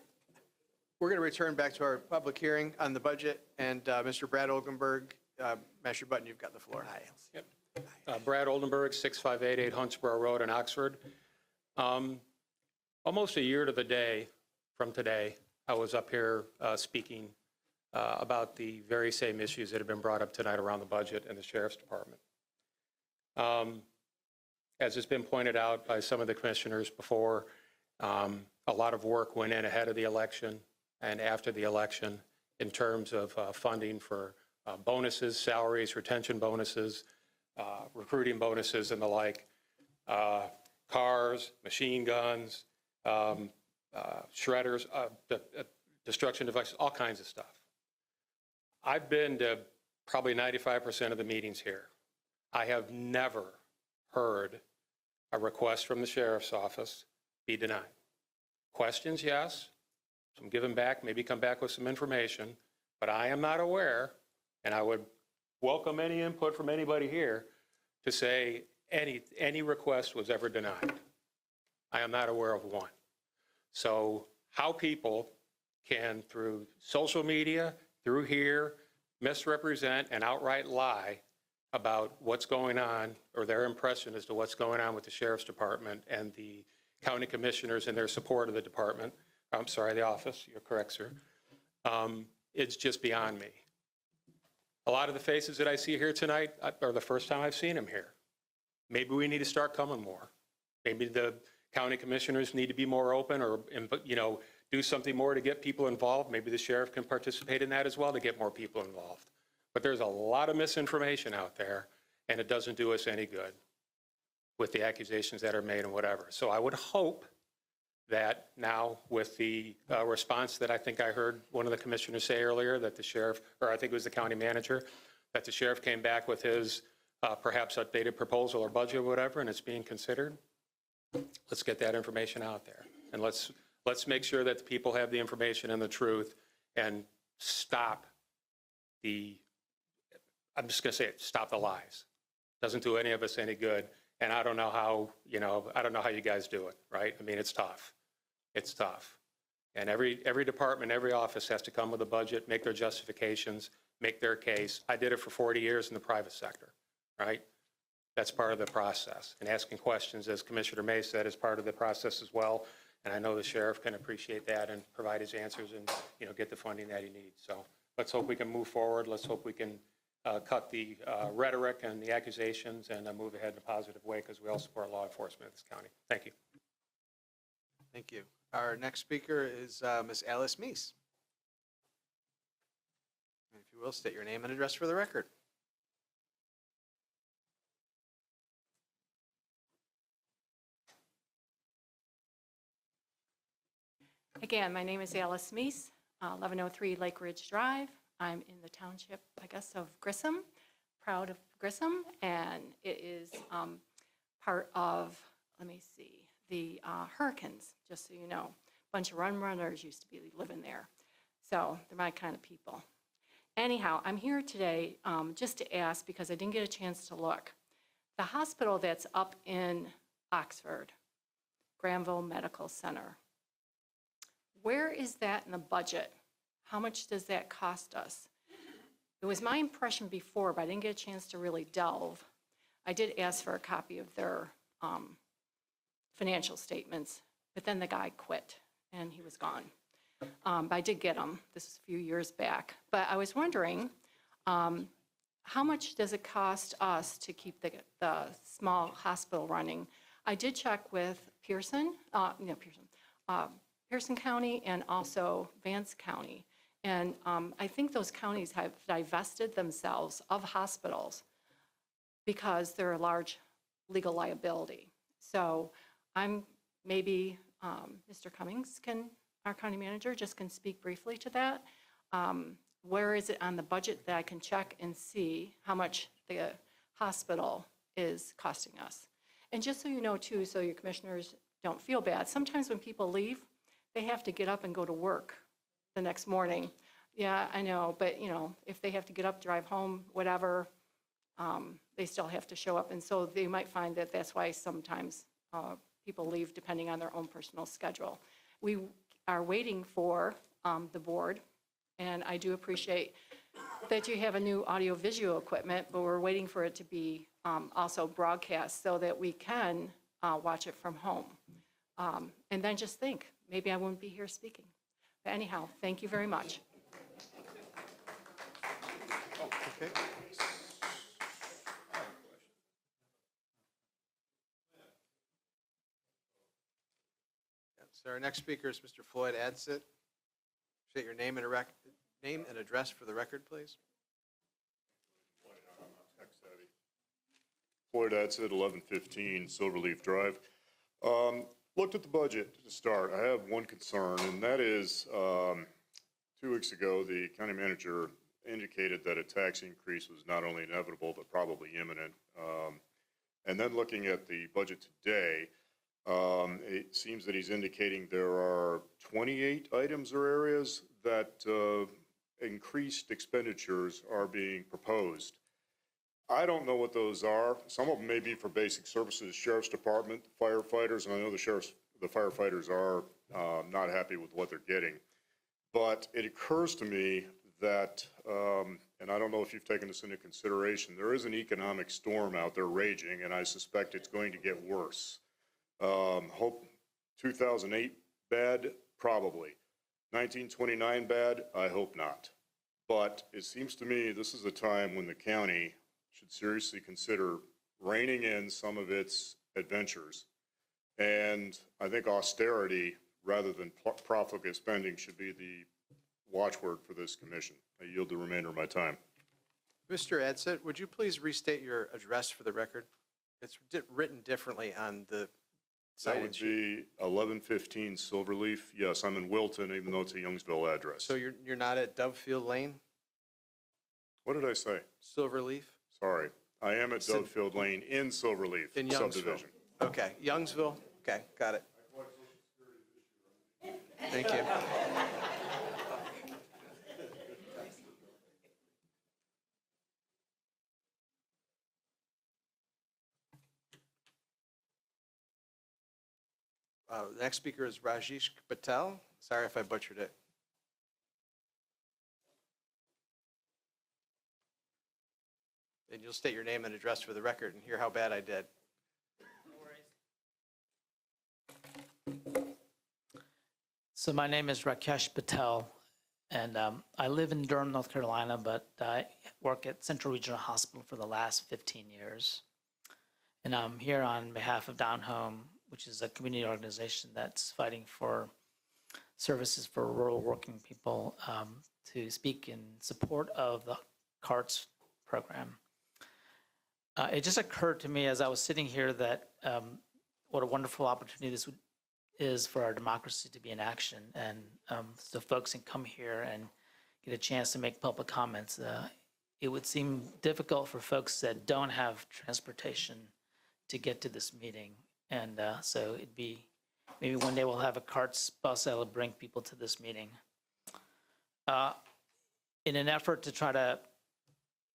to return back to our public hearing on the budget, and Mr. Brad Oldenburg, mash your button, you've got the floor. Brad Oldenburg, 6588 Huntsboro Road in Oxford. Almost a year to the day from today, I was up here speaking about the very same issues that have been brought up tonight around the budget and the Sheriff's Department. As has been pointed out by some of the commissioners before, a lot of work went in ahead of the election and after the election in terms of funding for bonuses, salaries, retention bonuses, recruiting bonuses and the like, cars, machine guns, shredders, destruction devices, all kinds of stuff. I've been to probably 95% of the meetings here. I have never heard a request from the Sheriff's Office be denied. Questions, yes. Some given back, maybe come back with some information, but I am not aware, and I would welcome any input from anybody here to say any request was ever denied. I am not aware of one. So how people can, through social media, through here, misrepresent and outright lie about what's going on, or their impression as to what's going on with the Sheriff's Department and the county commissioners and their support of the department, I'm sorry, the office, you're correct, sir, it's just beyond me. A lot of the faces that I see here tonight are the first time I've seen them here. Maybe we need to start coming more. Maybe the county commissioners need to be more open, or, do something more to get people involved. Maybe the sheriff can participate in that as well to get more people involved. But there's a lot of misinformation out there, and it doesn't do us any good with the accusations that are made and whatever. So I would hope that now with the response that I think I heard one of the commissioners say earlier, that the sheriff, or I think it was the county manager, that the sheriff came back with his perhaps updated proposal or budget or whatever, and it's being considered. Let's get that information out there, and let's make sure that the people have the information and the truth, and stop the, I'm just going to say it, stop the lies. Doesn't do any of us any good, and I don't know how, I don't know how you guys do it, right? I mean, it's tough. It's tough. And every department, every office has to come with a budget, make their justifications, make their case. I did it for 40 years in the private sector, right? That's part of the process. And asking questions, as Commissioner May said, is part of the process as well. And I know the sheriff can appreciate that and provide his answers and, get the funding that he needs. So let's hope we can move forward. Let's hope we can cut the rhetoric and the accusations and move ahead in a positive way, because we all support law enforcement in this county. Thank you. Thank you. Our next speaker is Ms. Alice Meese. If you will, state your name and address for the record. Again, my name is Alice Meese, 1103 Lake Ridge Drive. I'm in the township, I guess, of Grissom, proud of Grissom, and it is part of, let me see, the Hurricanes, just so you know. A bunch of runners used to be living there, so they're my kind of people. Anyhow, I'm here today just to ask, because I didn't get a chance to look. The hospital that's up in Oxford, Granville Medical Center, where is that in the budget? How much does that cost us? It was my impression before, but I didn't get a chance to really delve. I did ask for a copy of their financial statements, but then the guy quit. and he was gone. I did get him. This was a few years back. But I was wondering, how much does it cost us to keep the small hospital running? I did check with Pearson County and also Vance County. And I think those counties have divested themselves of hospitals because they're a large legal liability. So maybe Mr. Cummings our county manager, just can speak briefly to that. Where is it on the budget that I can check and see how much the hospital is costing us? And just so you know too, so your commissioners don't feel bad, sometimes when people leave, they have to get up and go to work the next morning. Yeah, I know, but if they have to get up, drive home, whatever, they still have to show up. And so they might find that that's why sometimes people leave depending on their own personal schedule. We are waiting for the board, and I do appreciate that you have a new audio-visual equipment, but we're waiting for it to be also broadcast so that we can watch it from home. And then just think, maybe I wouldn't be here speaking. But anyhow, thank you very much. Okay. So our next speaker is Mr. Floyd Adsett. State your name and address for the record, please. Floyd Adsett, 1115 Silverleaf Drive. Looked at the budget to start. I have one concern, and that is 2 weeks ago, the county manager indicated that a tax increase was not only inevitable, but probably imminent. And then looking at the budget today, it seems that he's indicating there are 28 items or areas that increased expenditures are being proposed. I don't know what those are. Some of them may be for basic services, Sheriff's Department, firefighters, and I know the firefighters are not happy with what they're getting. But it occurs to me that, and I don't know if you've taken this into consideration, there is an economic storm out there raging, and I suspect it's going to get worse. Hope 2008 bad? Probably. 1929 bad? I hope not. But it seems to me this is a time when the county should seriously consider reining in some of its adventures. And I think austerity rather than profligate spending should be the watchword for this commission. I yield the remainder of my time. Mr. Adsett, would you please restate your address for the record? It's written differently on the That would be 1115 Silverleaf. Yes, I'm in Wilton, even though it's a Youngsville address. So you're not at Dovefield Lane? What did I say? Silverleaf? Sorry. I am at Dovefield Lane in Silverleaf In Youngsville? subdivision. Okay, Youngsville? Okay, got it. Thank you. The next speaker is Rajesh Patel. Sorry if I butchered it. And you'll state your name and address for the record and hear how bad I did. So my name is Rakesh Patel, and I live in Durham, North Carolina, but I work at Central Regional Hospital for the last 15 years. And I'm here on behalf of Down Home, which is a community organization that's fighting for services for rural working people, to speak in support of the CARTS program. It just occurred to me as I was sitting here that what a wonderful opportunity this is for our democracy to be in action, and so folks can come here and get a chance to make public comments. It would seem difficult for folks that don't have transportation to get to this meeting, and so it'd be, maybe one day we'll have a CARTS bus that'll bring people to this meeting. In an effort to try to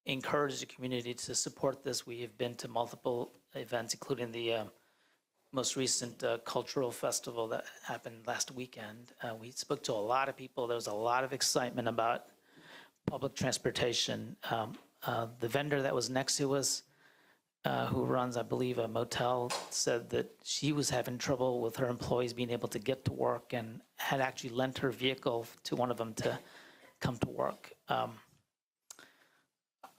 encourage the community to support this, we have been to multiple events, including the most recent cultural festival that happened last weekend. We spoke to a lot of people. There was a lot of excitement about public transportation. The vendor that was next to us who runs, I believe, a motel, said that she was having trouble with her employees being able to get to work and had actually lent her vehicle to one of them to come to work. I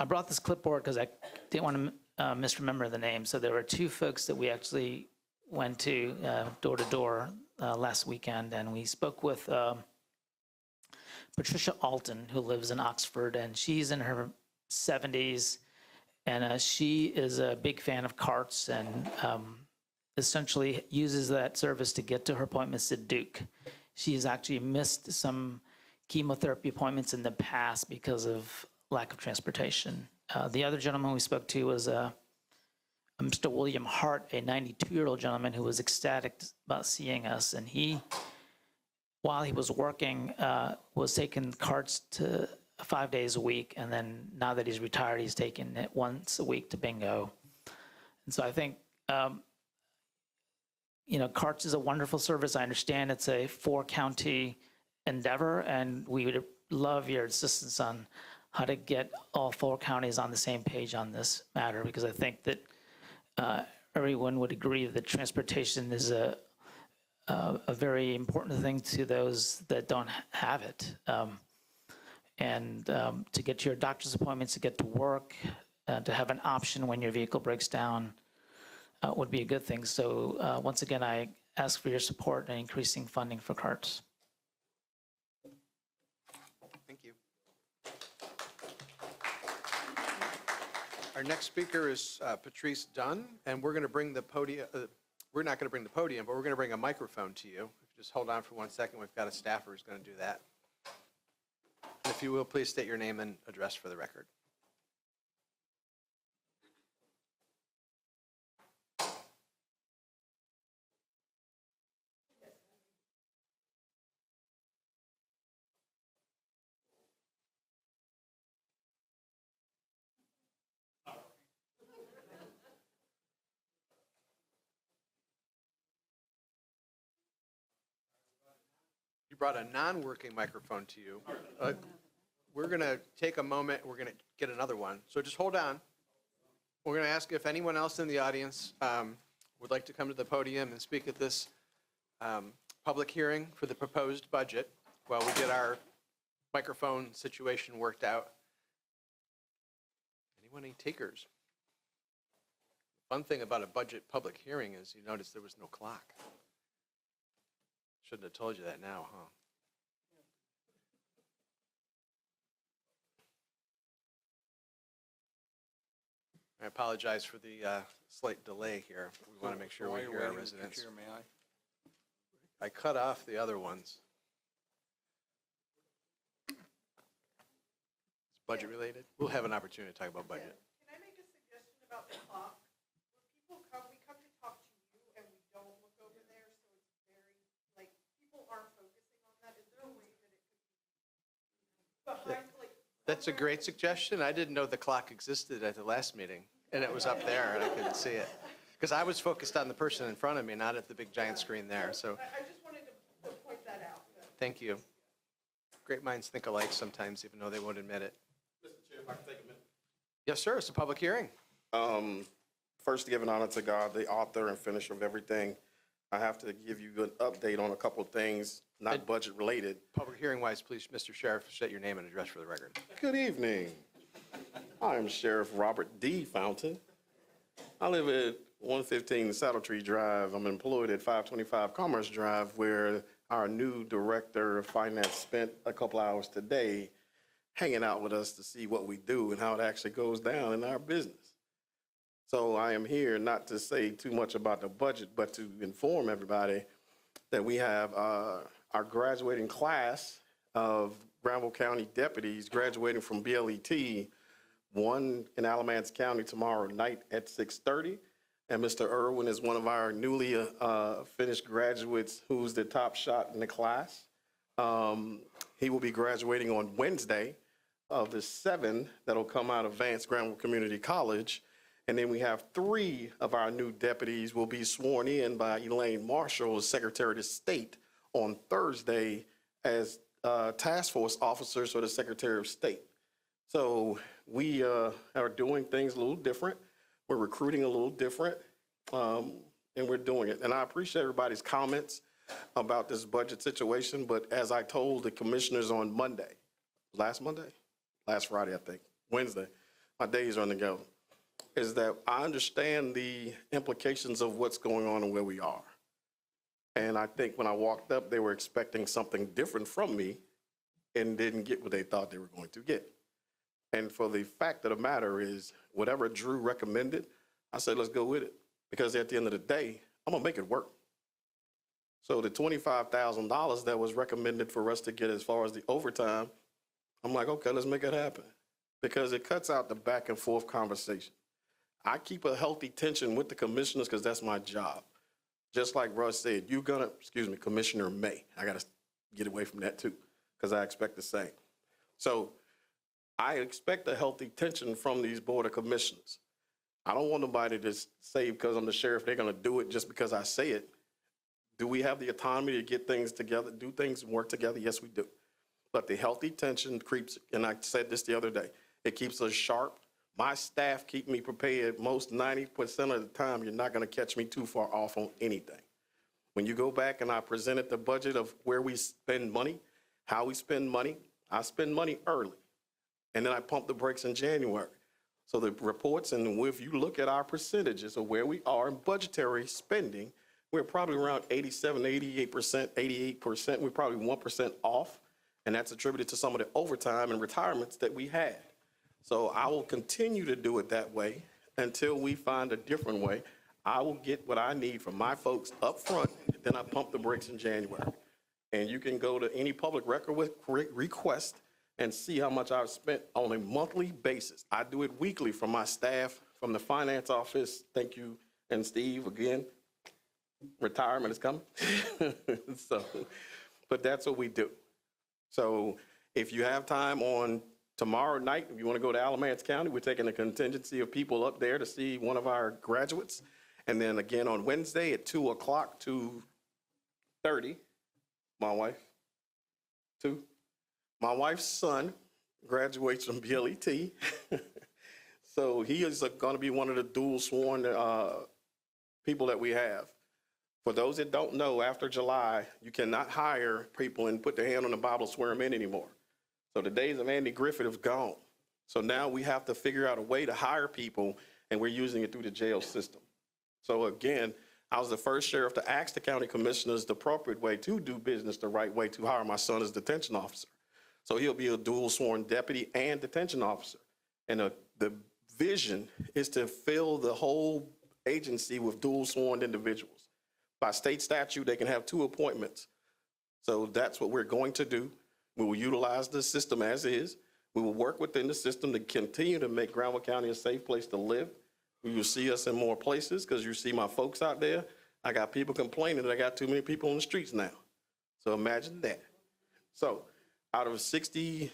brought this clipboard because I didn't want to misremember the name. So there were two folks that we actually went to door to door last weekend, and we spoke with Patricia Alton, who lives in Oxford, and she's in her 70s, and she is a big fan of carts and essentially uses that service to get to her appointments at Duke. She's actually missed some chemotherapy appointments in the past because of lack of transportation. The other gentleman we spoke to was Mr. William Hart, a 92-year-old gentleman who was ecstatic about seeing us, and he, while he was working, was taking carts to 5 days a week, and then now that he's retired, he's taking it once a week to bingo. And so I think, carts is a wonderful service. I understand it's a 4-county endeavor, and we would love your assistance on how to get all 4 counties on the same page on this matter, because I think that everyone would agree that transportation is a very important thing to those that don't have it. To get to your doctor's appointments, to get to work, to have an option when your vehicle breaks down would be a good thing. So once again, I ask for your support in increasing funding for carts. Thank you. Our next speaker is Patrice Dunn, and we're going to bring the podium. We're not going to bring the podium, but we're going to bring a microphone to you. Just hold on for 1 second. We've got a staffer who's going to do that. And if you will, please state your name and address for the record. You brought a non-working microphone to you. We're going to take a moment. We're going to get another one. So just hold on. We're going to ask if anyone else in the audience would like to come to the podium and speak at this public hearing for the proposed budget while we get our microphone situation worked out. Anyone, any takers? Fun thing about a budget public hearing is you notice there was no clock. Shouldn't have told you that now, huh? I apologize for the slight delay here. We want to make sure we hear our residents. I cut off the other ones. It's budget related. We'll have an opportunity to talk about budget. Can I make a suggestion about the clock? When people come, we come to talk to you and we don't look over there, so it's very, like, people aren't focusing on that. Is there a way that it could be behind, like? That's a great suggestion. I didn't know the clock existed at the last meeting, and it was up there, and I couldn't see it. Because I was focused on the person in front of me, not at the big giant screen there, so. I just wanted to point that out. Thank you. Great minds think alike sometimes, even though they won't admit it. Mr. Chair, if I can take a minute. Yes, sir, it's a public hearing. First, giving honor to God, the author and finisher of everything. I have to give you an update on a couple of things, not budget related. Public hearing wise, please, Mr. Sheriff, state your name and address for the record. Good evening. I am Sheriff Robert D. Fountain. I live at 115 Saddle Tree Drive. I'm employed at 525 Commerce Drive, where our new Director of Finance spent a couple hours today hanging out with us to see what we do and how it actually goes down in our business. So I am here not to say too much about the budget, but to inform everybody that we have our graduating class of Granville County deputies graduating from BLET, one in Alamance County tomorrow night at 6:30. And Mr. Irwin is one of our newly finished graduates who's the top shot in the class. He will be graduating on Wednesday of the 7 that'll come out of Vance Granville Community College. And then we have 3 of our new deputies will be sworn in by Elaine Marshall as Secretary of State on Thursday as task force officers for the Secretary of State. So we are doing things a little different. We're recruiting a little different, and we're doing it. And I appreciate everybody's comments about this budget situation, but as I told the commissioners on Monday, last Friday, I think, Wednesday, my days are on the go, is that I understand the implications of what's going on and where we are. And I think when I walked up, they were expecting something different from me and didn't get what they thought they were going to get. And for the fact of the matter is, whatever Drew recommended, I said, let's go with it. Because at the end of the day, I'm gonna make it work. So the $25,000 that was recommended for us to get as far as the overtime, I'm like, okay, let's make it happen. Because it cuts out the back and forth conversation. I keep a healthy tension with the commissioners because that's my job. Just like Russ said, Commissioner May. I gotta get away from that too, because I expect the same. So I expect a healthy tension from these Board of Commissioners. I don't want nobody to say because I'm the sheriff, they're gonna do it just because I say it. Do we have the autonomy to get things together, do things and work together? Yes, we do. But the healthy tension creeps, and I said this the other day, it keeps us sharp. My staff keep me prepared. Most 90% of the time, you're not gonna catch me too far off on anything. When you go back and I presented the budget of where we spend money, how we spend money, I spend money early. And then I pump the brakes in January. So the reports, and if you look at our percentages of where we are in budgetary spending, we're probably around 87, 88%, 88%. We're probably 1% off. And that's attributed to some of the overtime and retirements that we had. So I will continue to do it that way until we find a different way. I will get what I need from my folks up front, then I pump the brakes in January. And you can go to any public record with request and see how much I've spent on a monthly basis. I do it weekly from my staff, from the finance office. Thank you, and Steve, again. Retirement is coming. But that's what we do. So if you have time on tomorrow night, if you want to go to Alamance County, we're taking a contingency of people up there to see one of our graduates. And then again on Wednesday at 2 o'clock to 2:30, my wife, 2. My wife's son graduates from BLET. So he is going to be one of the dual sworn people that we have. For those that don't know, after July, you cannot hire people and put their hand on the Bible, swear them in anymore. So the days of Andy Griffith have gone. So now we have to figure out a way to hire people, and we're using it through the jail system. So again, I was the first sheriff to ask the county commissioners the appropriate way to do business, the right way to hire my son as detention officer. So he'll be a dual sworn deputy and detention officer. And the vision is to fill the whole agency with dual sworn individuals. By state statute, they can have 2 appointments. So that's what we're going to do. We will utilize the system as is. We will work within the system to continue to make Granville County a safe place to live. You will see us in more places because you see my folks out there. I got people complaining that I got too many people on the streets now. So imagine that. So out of 66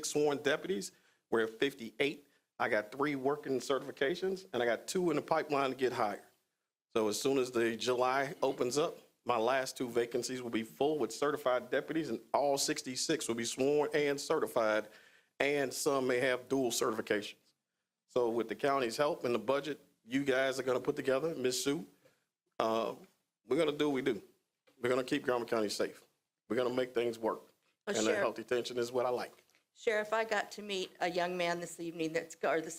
sworn deputies, we're at 58. I got 3 working certifications, and I got 2 in the pipeline to get hired. So as soon as the July opens up, my last 2 vacancies will be full with certified deputies, and all 66 will be sworn and certified, and some may have dual certifications. So with the county's help and the budget you guys are going to put together, Ms. Sue, we're going to do what we do. We're going to keep Granville County safe. We're going to make things work. Well, and a healthy tension is what I like. Sheriff, I got to meet a young man this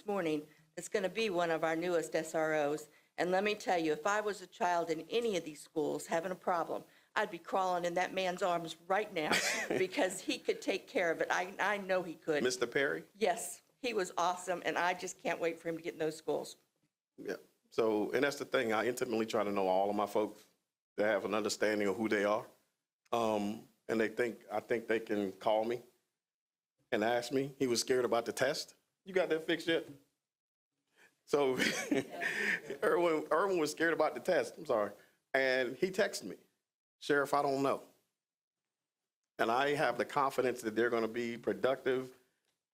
morning that's going to be one of our newest SROs. And let me tell you, if I was a child in any of these schools having a problem, I'd be crawling in that man's arms right now because he could take care of it. I know he could. Mr. Perry? Yes, he was awesome, and I just can't wait for him to get in those schools. Yeah. So, and that's the thing. I intimately try to know all of my folks to have an understanding of who they are. And I think they can call me and ask me. He was scared about the test. You got that fixed yet? So Erwin was scared about the test. I'm sorry. And he texted me, Sheriff, I don't know. And I have the confidence that they're going to be productive.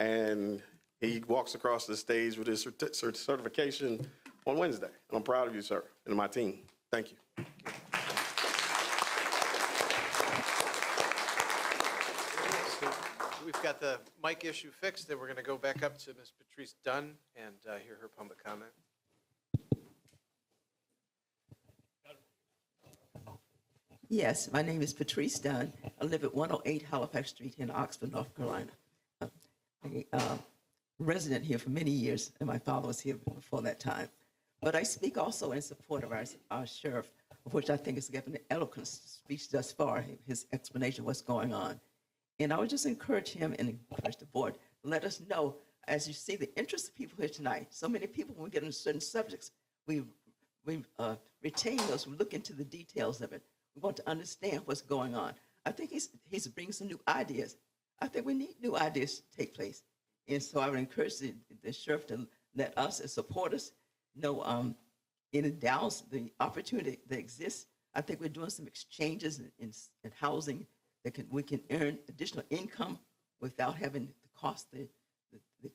And he walks across the stage with his certification on Wednesday. And I'm proud of you, sir, and my team. Thank you. We've got the mic issue fixed, then we're going to go back up to Ms. Patrice Dunn and hear her public comment. Yes, my name is Patrice Dunn. I live at 108 Halifax Street in Oxford, North Carolina. A resident here for many years, and my father was here before that time. But I speak also in support of our sheriff, of which I think has given an eloquent speech thus far, his explanation of what's going on. And I would just encourage him and encourage the board, let us know, as you see the interest of people here tonight, so many people, when we get into certain subjects, we retain those who look into the details of it. We want to understand what's going on. I think he's bringing some new ideas. I think we need new ideas to take place. And so I would encourage the sheriff to let us as supporters know it endows the opportunity that exists. I think we're doing some exchanges in housing that we can earn additional income without having to cost the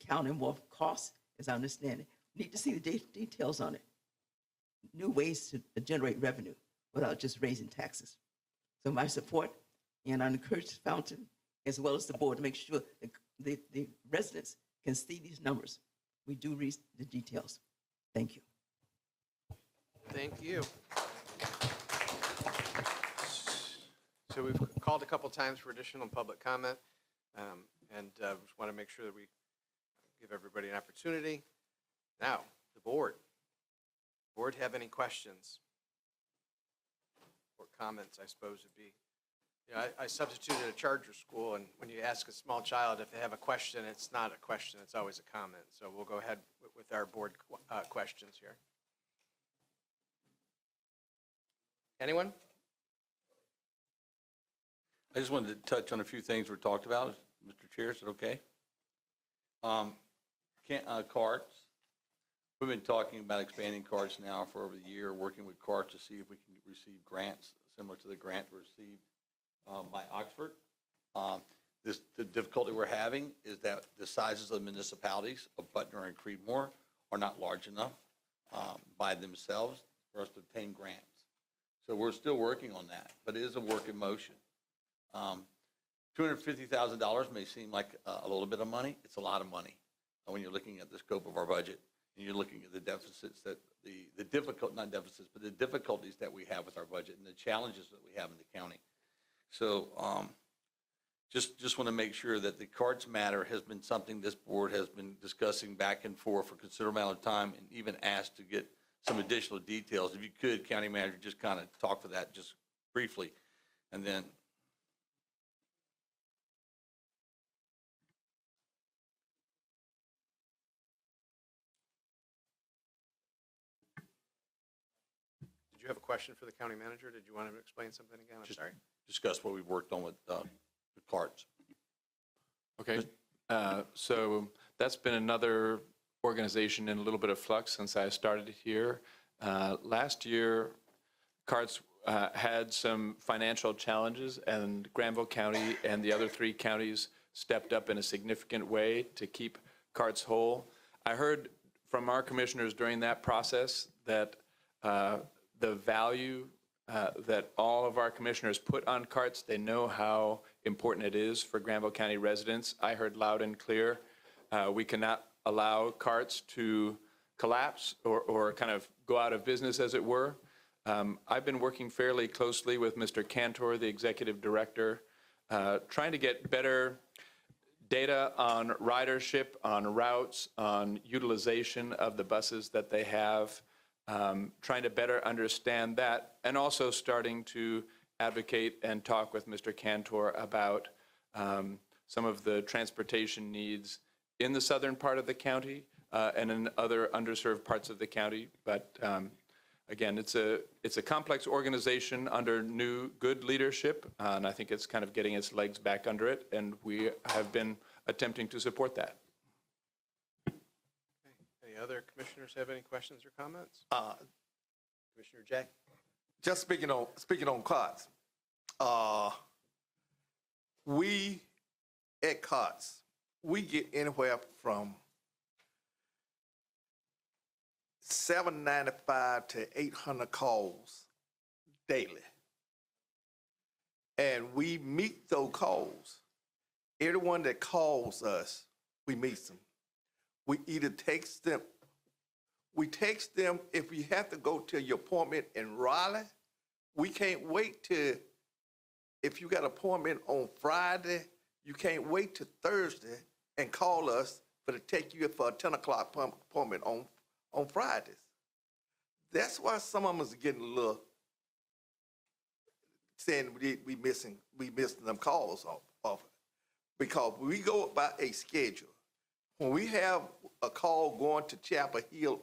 county more costs, as I understand it. We need to see the details on it. New ways to generate revenue without just raising taxes. So my support, and I encourage Fountain as well as the board to make sure the residents can see these numbers. We do read the details. Thank you. Thank you. So we've called a couple times for additional public comment, and just want to make sure that we give everybody an opportunity. Now, the board. Board have any questions or comments, I suppose would be. You know, I substituted a charter school, and when you ask a small child if they have a question, it's not a question, it's always a comment. So we'll go ahead with our board questions here. Anyone? I just wanted to touch on a few things we talked about. Mr. Chair, is it okay? Carts. We've been talking about expanding carts now for over a year, working with carts to see if we can receive grants similar to the grant received by Oxford. The difficulty we're having is that the sizes of municipalities of Butner and Creedmoor are not large enough by themselves for us to obtain grants. So we're still working on that, but it is a work in motion. $250,000 may seem like a little bit of money. It's a lot of money when you're looking at the scope of our budget and you're looking at the deficits that not deficits, but the difficulties that we have with our budget and the challenges that we have in the county. So just want to make sure that the carts matter has been something this board has been discussing back and forth for a considerable amount of time, and even asked to get some additional details. If you could, County Manager, just kind of talk for that just briefly. And then Did you have a question for the county manager? Did you want to explain something again? I'm sorry. Discuss what we've worked on with the carts. Okay, so that's been another organization in a little bit of flux since I started here. Last year, CARTS had some financial challenges, and Granville County and the other 3 counties stepped up in a significant way to keep CARTS whole. I heard from our commissioners during that process that the value that all of our commissioners put on CARTS, they know how important it is for Granville County residents. I heard loud and clear, we cannot allow CARTS to collapse or kind of go out of business, as it were. I've been working fairly closely with Mr. Cantor, the executive director, trying to get better data on ridership, on routes, on utilization of the buses that they have, trying to better understand that, and also starting to advocate and talk with Mr. Cantor about some of the transportation needs in the southern part of the county and in other underserved parts of the county. But again, it's a complex organization under new good leadership, and I think it's kind of getting its legs back under it, and we have been attempting to support that. Any other commissioners have any questions or comments? Commissioner Jay? Just speaking on COTS, we at COTS, we get anywhere from 795 to 800 calls daily. And we meet those calls. Everyone that calls us, we meet them. We either text them, if you have to go to your appointment in Raleigh, we can't wait to, if you got an appointment on Friday, you can't wait till Thursday and call us to take you for a 10 o'clock appointment on Fridays. That's why some of us are getting a little, saying we missing them calls off it. Because we go by a schedule. When we have a call going to Chapel Hill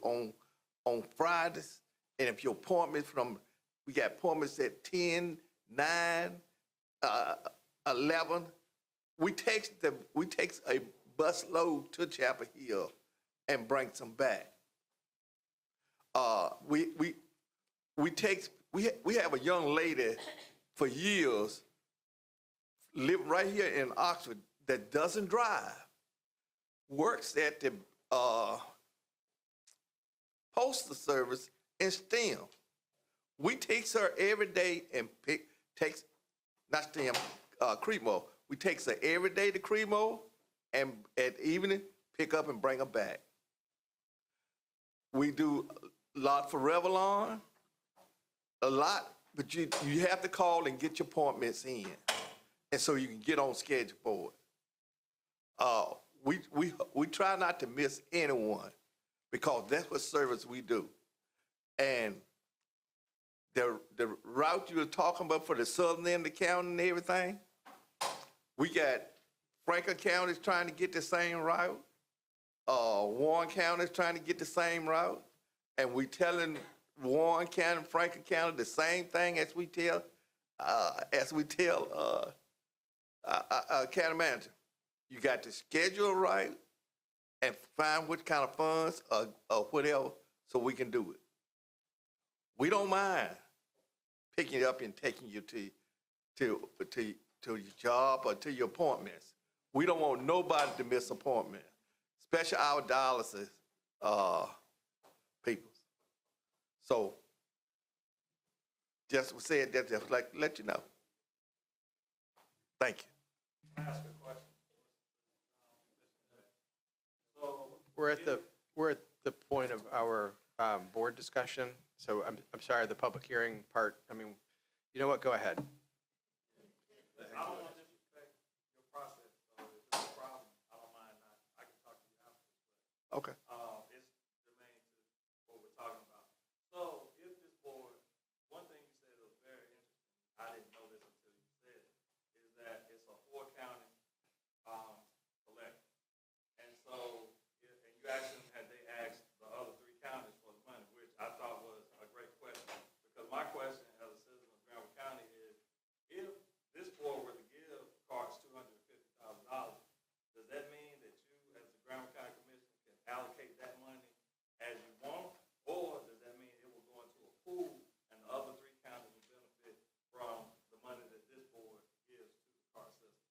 on Fridays, and if your appointment we got appointments at 10, 9, 11, we take a bus load to Chapel Hill and bring some back. We have a young lady for years living right here in Oxford that doesn't drive, works at the postal service in STEM. We takes her every day and not STEM, Cremo. We takes her every day to Cremo and at evening pick up and bring her back. We do a lot for Revlon, a lot, but you have to call and get your appointments in, and so you can get on schedule for it. We try not to miss anyone because that's what service we do. And the route you were talking about for the southern end of the county and everything, we got Franklin County trying to get the same route. Warren County is trying to get the same route. And we telling Warren County, Franklin County the same thing as we tell county manager. You got to schedule right and find what kind of funds or whatever so we can do it. We don't mind picking you up and taking you to your job or to your appointments. We don't want nobody to miss appointment, especially our dialysis people. So just said that just like let you know. Thank you. Can I ask a question? We're at the point of our board discussion. So I'm sorry, the public hearing part. I mean, you know what? Go ahead. I don't want to disrespect your process, so if there's a problem, I don't mind. I can talk to you afterwards. Okay. It's germane to what we're talking about. So if this board, one thing you said was very interesting, I didn't know this until you said it, is that it's a 4-county election. And so, and you asked them, had they asked the other 3 counties for the money, which I thought was a great question. Because my question as a citizen of Granville County is, if this board were to give Carts $250,000, does that mean that you, as the Granville County Commission, can allocate that money as you want? Or does that mean it will go into a pool and the other 3 counties will benefit from the money that this board gives to the CART system?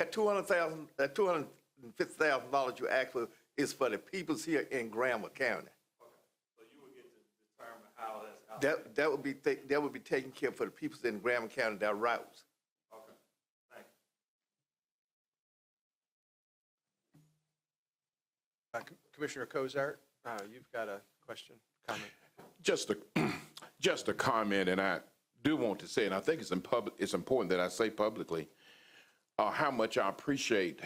That $250,000 you asked for is for the peoples here in Granville County. Okay, so you would get to determine how that's allocated. That would be taken care of for the peoples in Granville County, their routes. Okay, thank you. Commissioner Cozart, you've got a question, comment? Just a comment, and I do want to say, and I think it's important that I say publicly, how much I appreciate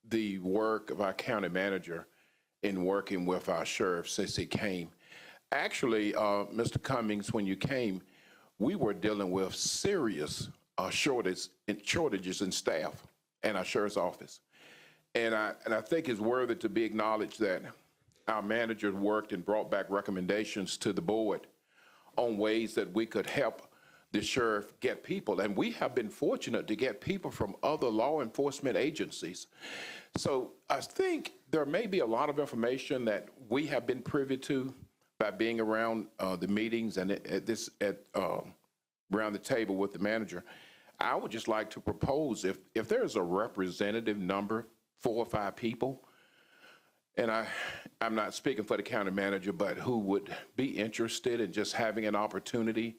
the work of our county manager in working with our sheriff since he came. Actually, Mr. Cummings, when you came, we were dealing with serious shortages in staff in our sheriff's office. And I think it's worthy to be acknowledged that our manager worked and brought back recommendations to the board on ways that we could help the sheriff get people. And we have been fortunate to get people from other law enforcement agencies. So I think there may be a lot of information that we have been privy to by being around the meetings and around the table with the manager. I would just like to propose, if there's a representative number, 4 or 5 people, and I'm not speaking for the county manager, but who would be interested in just having an opportunity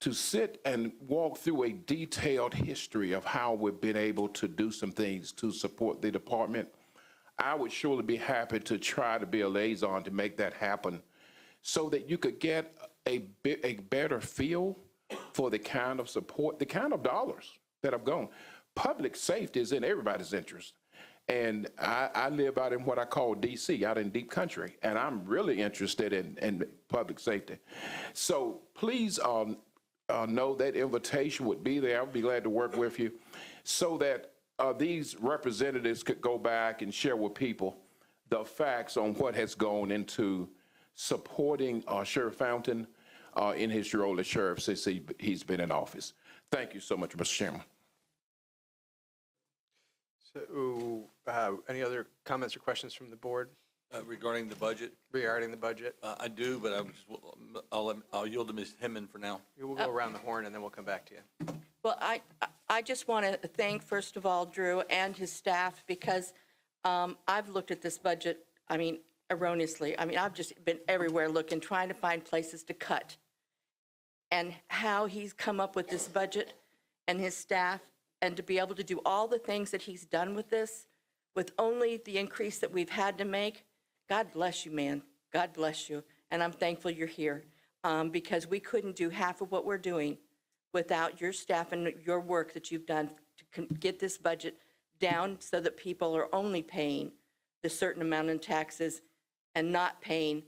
to sit and walk through a detailed history of how we've been able to do some things to support the department, I would surely be happy to try to be a liaison to make that happen so that you could get a better feel for the kind of support, the kind of dollars that have gone. Public safety is in everybody's interest. And I live out in what I call DC, out in deep country, and I'm really interested in public safety. So please know that invitation would be there. I'll be glad to work with you so that these representatives could go back and share with people the facts on what has gone into supporting Sheriff Fountain in his role as sheriff since he's been in office. Thank you so much, Mr. Chairman. So, any other comments or questions from the board Regarding the budget, regarding the budget? I do, but I'll yield to Ms. Hemman for now. We'll go around the horn and then we'll come back to you. Well, I just want to thank, first of all, Drew and his staff, because I've looked at this budget, I mean, erroneously. I mean, I've just been everywhere looking, trying to find places to cut. And how he's come up with this budget and his staff, and to be able to do all the things that he's done with this, with only the increase that we've had to make, God bless you, man. God bless you. And I'm thankful you're here, because we couldn't do half of what we're doing without your staff and your work that you've done to get this budget down so that people are only paying the certain amount in taxes and not paying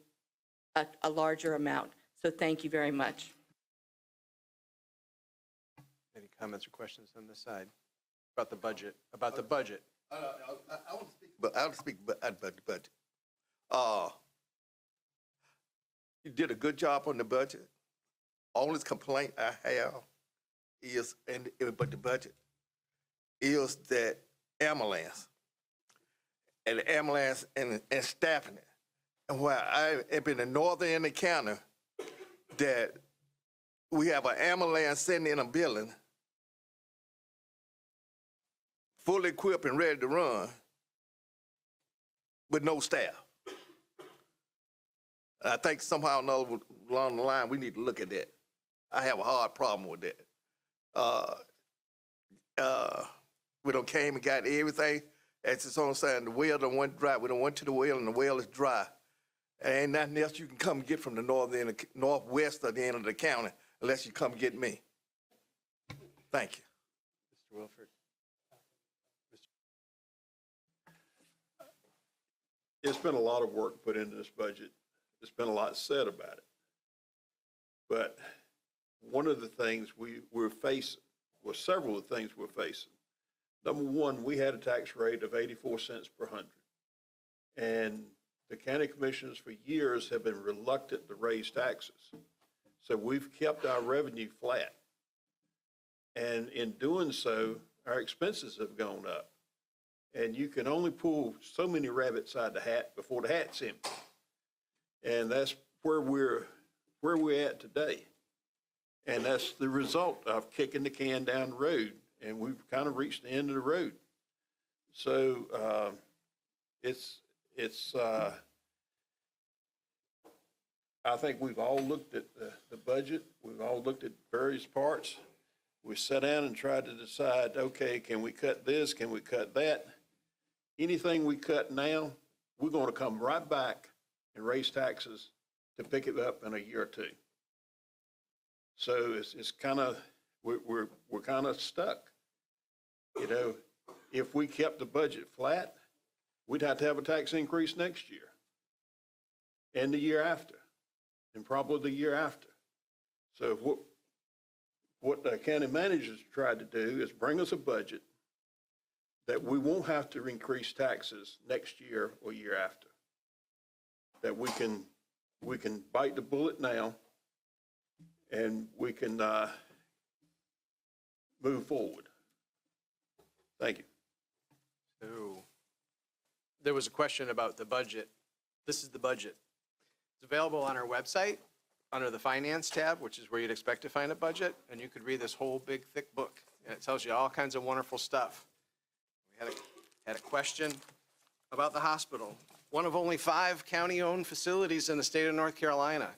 a larger amount. So thank you very much. Any comments or questions on this side about the budget? About the budget? I want to speak, but I'll speak about the budget. You did a good job on the budget. Only complaint I have is, but the budget is that ambulance and the ambulance and staffing it. And while I am in the northern end of the county, that we have an ambulance sitting in a building fully equipped and ready to run, with no staff. I think somehow or another along the line, we need to look at that. I have a hard problem with that. We done came and got everything. As it's on saying, the well done went dry. We done went to the well and the well is dry. And ain't nothing else you can come get from the northwest of the end of the county unless you come get me. Thank you. Mr. Wilford? It's been a lot of work put into this budget. There's been a lot said about it. But one of the things we're facing, well, several of the things we're facing. Number one, we had a tax rate of 84 cents per hundred. And the county commissioners for years have been reluctant to raise taxes. So we've kept our revenue flat. And in doing so, our expenses have gone up. And you can only pull so many rabbits out of the hat before the hat's empty. And that's where we're at today. And that's the result of kicking the can down the road. And we've kind of reached the end of the road. So I think we've all looked at the budget. We've all looked at various parts. We sat down and tried to decide, okay, can we cut this? Can we cut that? Anything we cut now, we're going to come right back and raise taxes to pick it up in a year or two. So it's kind of, we're kind of stuck. You know, if we kept the budget flat, we'd have to have a tax increase next year and the year after and probably the year after. So what the county managers tried to do is bring us a budget that we won't have to increase taxes next year or year after. That we can bite the bullet now and we can move forward. Thank you. So, there was a question about the budget. This is the budget. It's available on our website under the Finance tab, which is where you'd expect to find a budget, and you could read this whole big, thick book, and it tells you all kinds of wonderful stuff. We had a question about the hospital. One of only 5 county-owned facilities in the state of North Carolina.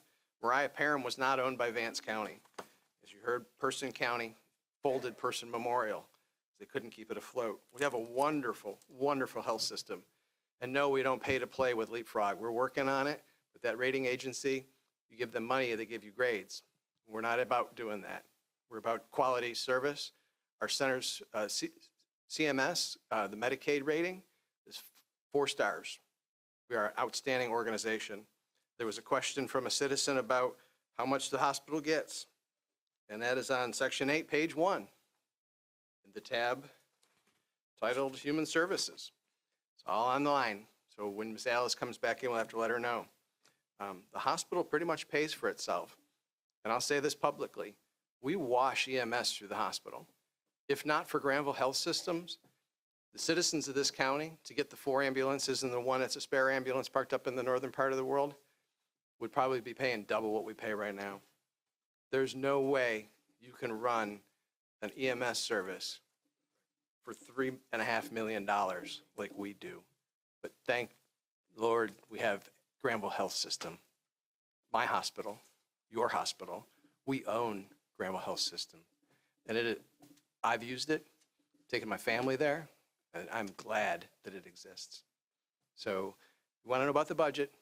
Mariah Parham was not owned by Vance County. As you heard, Person County folded Person Memorial. They couldn't keep it afloat. We have a wonderful, wonderful health system. And no, we don't pay to play with Leapfrog. We're working on it, but that rating agency, you give them money, they give you grades. We're not about doing that. We're about quality service. Our center's CMS, the Medicaid rating, is 4 stars. We are an outstanding organization. There was a question from a citizen about how much the hospital gets, and that is on Section 8, page 1, in the tab titled Human Services. It's all online, so when Ms. Alice comes back in, we'll have to let her know. The hospital pretty much pays for itself, and I'll say this publicly. We wash EMS through the hospital. If not for Granville Health Systems, the citizens of this county, to get the 4 ambulances and the one that's a spare ambulance parked up in the northern part of the world, would probably be paying double what we pay right now. There's no way you can run an EMS service for $3.5 million like we do. But thank Lord we have Granville Health System, my hospital, your hospital. We own Granville Health System. And I've used it, taken my family there, and I'm glad that it exists. So you want to know about the budget,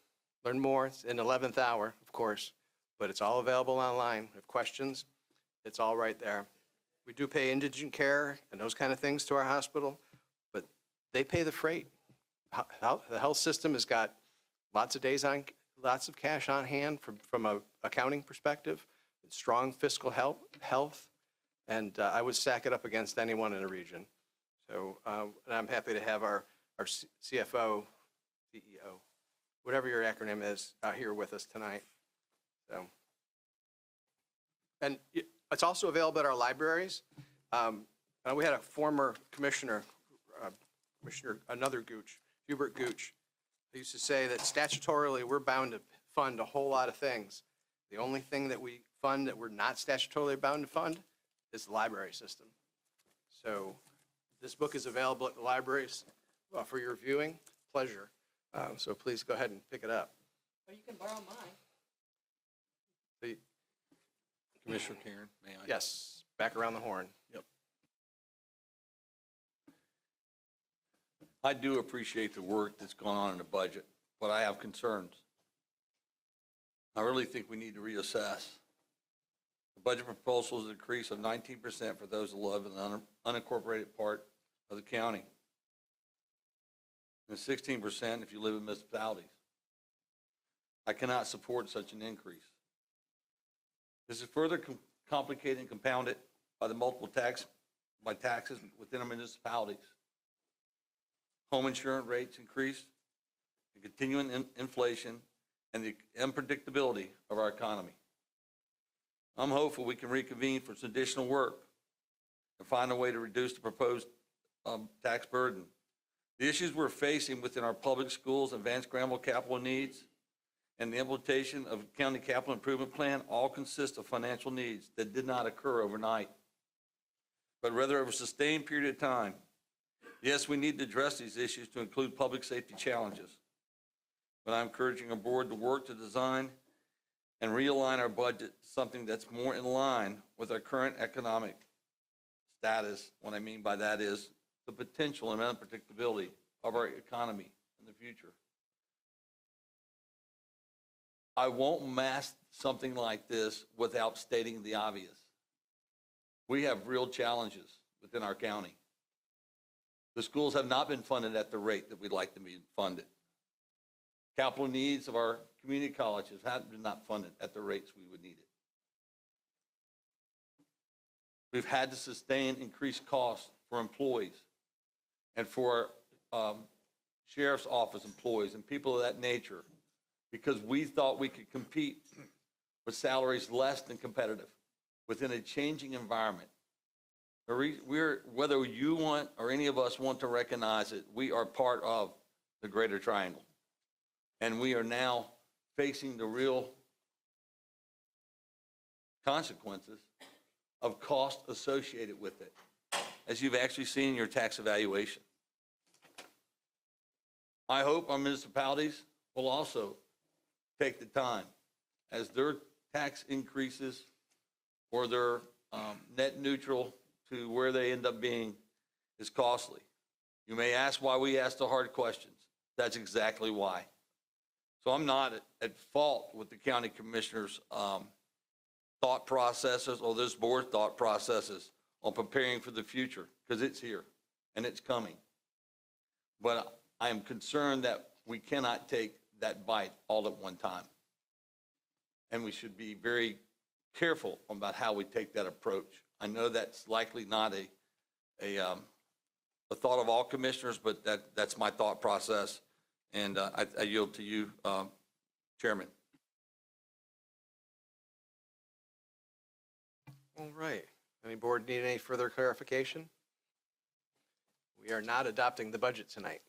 learn more. It's in 11th hour, of course, but it's all available online. If you have questions, it's all right there. We do pay indigent care and those kind of things to our hospital, but they pay the freight. The health system has got lots of cash on hand from an accounting perspective, strong fiscal health, and I would stack it up against anyone in the region. So and I'm happy to have our CFO, CEO, whatever your acronym is, here with us tonight. So, and it's also available at our libraries. We had a former commissioner, another Gooch, Hubert Gooch, who used to say that statutorily we're bound to fund a whole lot of things. The only thing that we fund that we're not statutorily bound to fund is the library system. So this book is available at the libraries for your viewing pleasure. So please go ahead and pick it up. Or you can borrow mine. Commissioner Karen, may I? Yes, back around the horn. Yep. I do appreciate the work that's gone on in the budget, but I have concerns. I really think we need to reassess. The budget proposal is an increase of 19% for those that live in the unincorporated part of the county, and 16% if you live in municipalities. I cannot support such an increase. This is further complicated and compounded by the multiple taxes within our municipalities. Home insurance rates increase, the continuing inflation, and the unpredictability of our economy. I'm hopeful we can reconvene for some additional work and find a way to reduce the proposed tax burden. The issues we're facing within our public schools, advanced Granville capital needs, and the implementation of a county capital improvement plan all consist of financial needs that did not occur overnight, but rather over a sustained period of time. Yes, we need to address these issues to include public safety challenges, but I'm encouraging our board to work to design and realign our budget to something that's more in line with our current economic status. What I mean by that is the potential and unpredictability of our economy in the future. I won't mask something like this without stating the obvious. We have real challenges within our county. The schools have not been funded at the rate that we'd like them to be funded. Capital needs of our community colleges have been not funded at the rates we would need it. We've had to sustain increased costs for employees and for sheriff's office employees and people of that nature, because we thought we could compete with salaries less than competitive within a changing environment. Whether you want or any of us want to recognize it, we are part of the Greater Triangle. And we are now facing the real consequences of cost associated with it, as you've actually seen in your tax evaluation. I hope our municipalities will also take the time as their tax increases or their net neutral to where they end up being is costly. You may ask why we ask the hard questions. That's exactly why. So I'm not at fault with the county commissioners' thought processes or this board's thought processes on preparing for the future, because it's here and it's coming. But I am concerned that we cannot take that bite all at one time. And we should be very careful about how we take that approach. I know that's likely not a thought of all commissioners, but that's my thought process. And I yield to you, Chairman. All right. Any board need any further clarification? We are not adopting the budget tonight.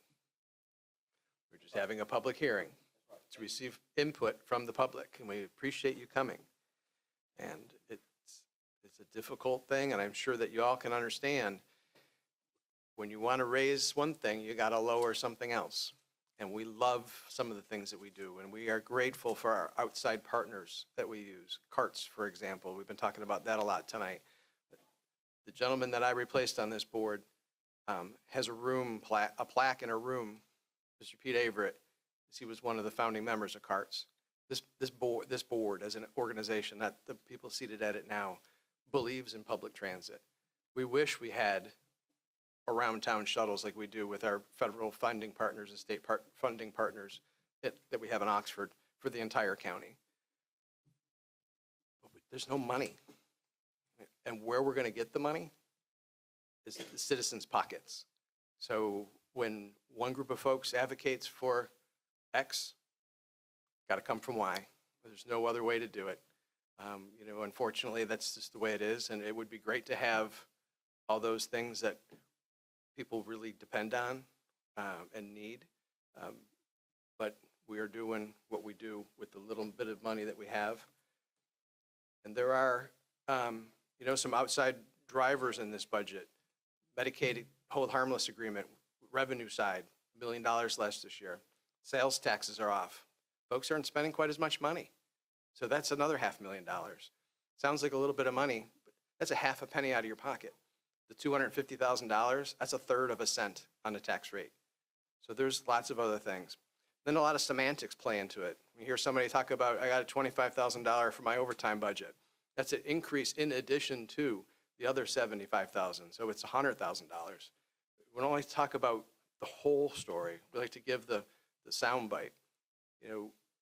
We're just having a public hearing to receive input from the public, and we appreciate you coming. And it's a difficult thing, and I'm sure that you all can understand when you want to raise one thing, you got to lower something else. And we love some of the things that we do, and we are grateful for our outside partners that we use. CARTS, for example, we've been talking about that a lot tonight. The gentleman that I replaced on this board has a plaque in a room, Mr. Pete Averett, he was one of the founding members of CARTS. This board as an organization, not the people seated at it now, believes in public transit. We wish we had around town shuttles like we do with our federal funding partners and state funding partners that we have in Oxford for the entire county. But there's no money. And where we're going to get the money is the citizens' pockets. So when one group of folks advocates for X, got to come from Y. There's no other way to do it. Unfortunately, that's just the way it is. And it would be great to have all those things that people really depend on and need. But we are doing what we do with the little bit of money that we have. And there are, some outside drivers in this budget. Medicaid hold harmless agreement, revenue side, $1 million less this year. Sales taxes are off. Folks aren't spending quite as much money. So that's another $500,000. Sounds like a little bit of money, but that's a half a penny out of your pocket. The $250,000, that's 1/3 of a cent on the tax rate. So there's lots of other things. Then a lot of semantics play into it. You hear somebody talk about, I got a $25,000 for my overtime budget. That's an increase in addition to the other $75,000. So it's $100,000. We don't like to talk about the whole story. We like to give the sound bite.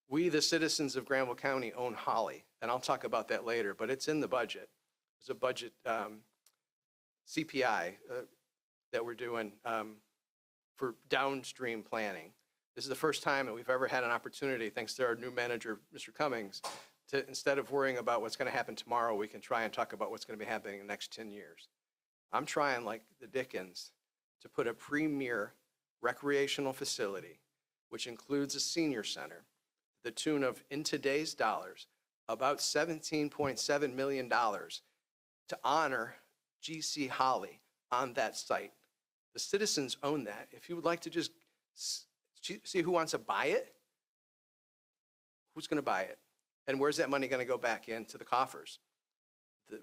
We, the citizens of Granville County, own Holly, and I'll talk about that later, but it's in the budget. There's a budget CPI that we're doing for downstream planning. This is the first time that we've ever had an opportunity, thanks to our new manager, Mr. Cummings, to instead of worrying about what's going to happen tomorrow, we can try and talk about what's going to be happening in the next 10 years. I'm trying, like the Dickens, to put a premier recreational facility, which includes a senior center, the tune of, in today's dollars, about $17.7 million to honor GC Holly on that site. The citizens own that. If you would like to just see who wants to buy it, who's going to buy it? And where's that money going to go back into the coffers? The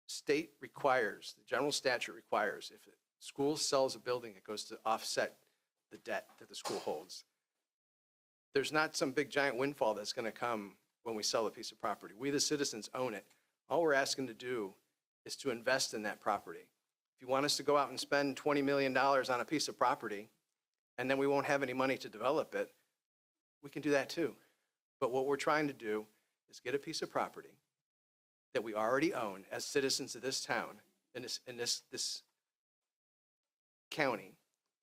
state requires, the general statute requires, if a school sells a building, it goes to offset the debt that the school holds. There's not some big giant windfall that's going to come when we sell a piece of property. We, the citizens, own it. All we're asking to do is to invest in that property. If you want us to go out and spend $20 million on a piece of property, and then we won't have any money to develop it, we can do that too. But what we're trying to do is get a piece of property that we already own as citizens of this town, in this county,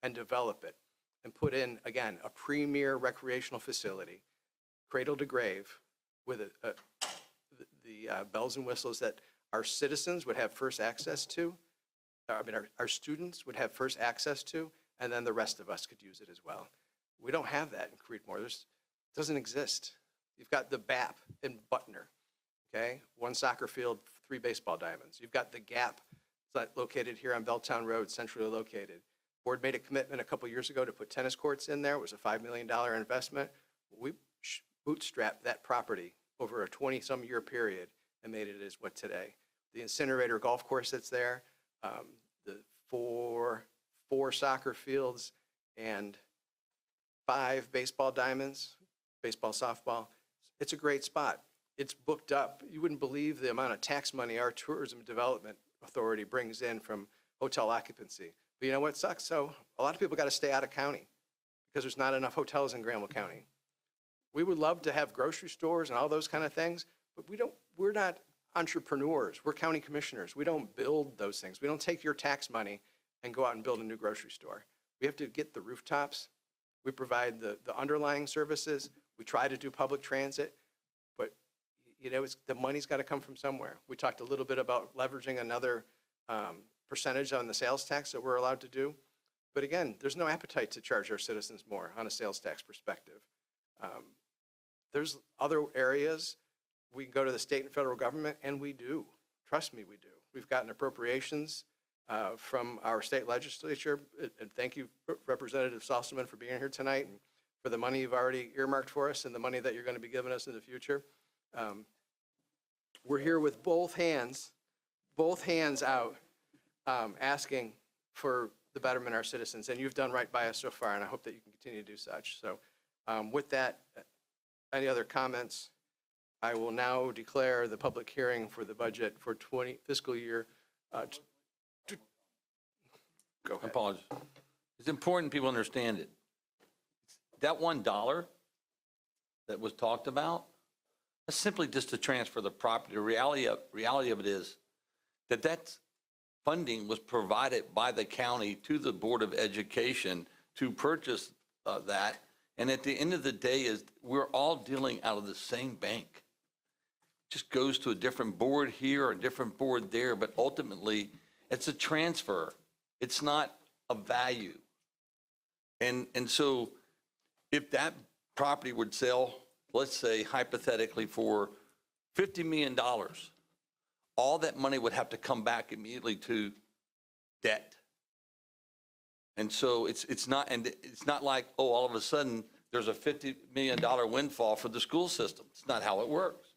and develop it and put in, again, a premier recreational facility, cradle to grave, with the bells and whistles that our citizens would have first access to, our students would have first access to, and then the rest of us could use it as well. We don't have that in Creedmoor. It doesn't exist. You've got the BAP in Butner, okay? 1 soccer field, 3 baseball diamonds. You've got the GAP located here on Belltown Road, centrally located. Board made a commitment a couple years ago to put tennis courts in there. It was a $5 million investment. We bootstrapped that property over a 20-some year period and made it as what today. The incinerator golf course that's there, the four soccer fields and 5 baseball diamonds, baseball, softball. It's a great spot. It's booked up. You wouldn't believe the amount of tax money our Tourism Development Authority brings in from hotel occupancy. But you know what sucks? So a lot of people got to stay out of county because there's not enough hotels in Granville County. We would love to have grocery stores and all those kind of things, but we're not entrepreneurs. We're county commissioners. We don't build those things. We don't take your tax money and go out and build a new grocery store. We have to get the rooftops. We provide the underlying services. We try to do public transit, but the money's got to come from somewhere. We talked a little bit about leveraging another percentage on the sales tax that we're allowed to do. But again, there's no appetite to charge our citizens more on a sales tax perspective. There's other areas we can go to the state and federal government, and we do. Trust me, we do. We've gotten appropriations from our state legislature, and thank you, Representative Salzman, for being here tonight and for the money you've already earmarked for us and the money that you're going to be giving us in the future. We're here with both hands out, asking for the betterment of our citizens, and you've done right by us so far, and I hope that you can continue to do such. So with that, any other comments? I will now declare the public hearing for the budget for fiscal year. Go ahead. Apologies. It's important people understand it. That $1 that was talked about, that's simply just to transfer the property. The reality of it is that funding was provided by the county to the Board of Education to purchase that. And at the end of the day, we're all dealing out of the same bank. Just goes to a different board here or a different board there, but ultimately it's a transfer. It's not a value. And so if that property would sell, let's say hypothetically for $50 million, all that money would have to come back immediately to debt. And so it's not like, oh, all of a sudden there's a $50 million windfall for the school system. It's not how it works.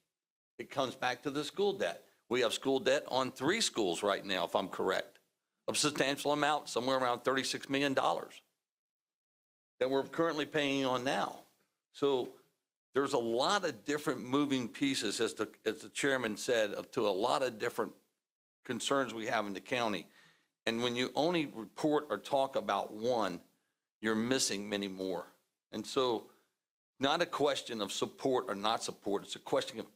It comes back to the school debt. We have school debt on 3 schools right now, if I'm correct, of substantial amount, somewhere around $36 million that we're currently paying on now. So there's a lot of different moving pieces, as the chairman said, to a lot of different concerns we have in the county. And when you only report or talk about one, you're missing many more. And so not a question of support or not support, it's a question of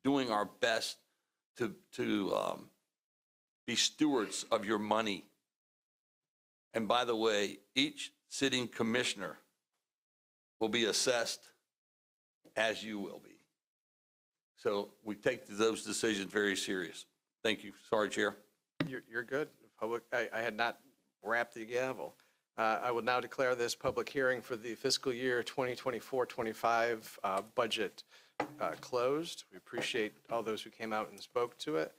doing our best to be stewards of your money. And by the way, each sitting commissioner will be assessed as you will be. So we take those decisions very serious. Thank you. Sorry, Chair. You're good. I had not wrapped the gavel. I will now declare this public hearing for the fiscal year 2024-25 budget closed. We appreciate all those who came out and spoke to it.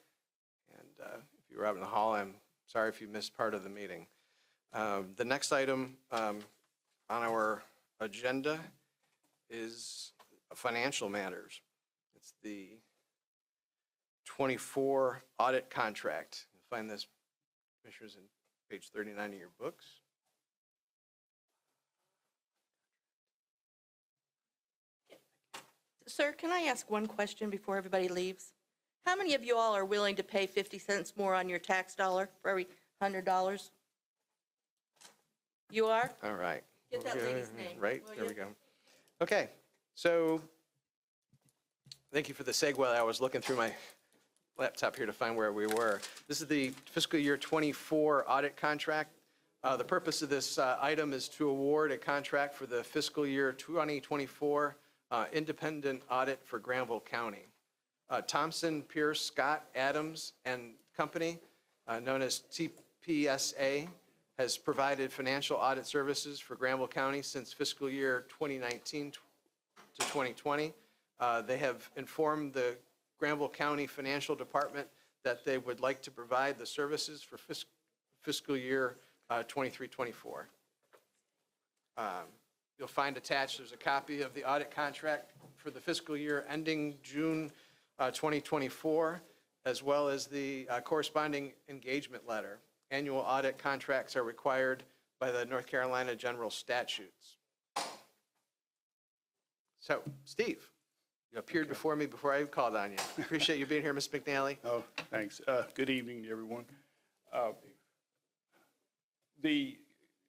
And if you were out in the hall, I'm sorry if you missed part of the meeting. The next item on our agenda is financial matters. It's the 24 audit contract. You'll find this, Commissioners, in page 39 of your books. Sir, can I ask one question before everybody leaves? How many of you all are willing to pay 50 cents more on your tax dollar for every $100? You are? All right. Get that lady's name. Right, will there you? we go. Okay, so thank you for the segue. I was looking through my laptop here to find where we were. This is the fiscal year 24 audit contract. The purpose of this item is to award a contract for the fiscal year 2024 independent audit for Granville County. Thompson, Pierce, Scott, Adams, and Company, known as TPSA, has provided financial audit services for Granville County since fiscal year 2019 to 2020. They have informed the Granville County Financial Department that they would like to provide the services for fiscal year 23-24. You'll find attached, there's a copy of the audit contract for the fiscal year ending June 2024, as well as the corresponding engagement letter. Annual audit contracts are required by the North Carolina General Statutes. So, Steve, you appeared before me before I called on you. Appreciate you being here, Ms. McNally. Oh, thanks. Good evening, everyone. The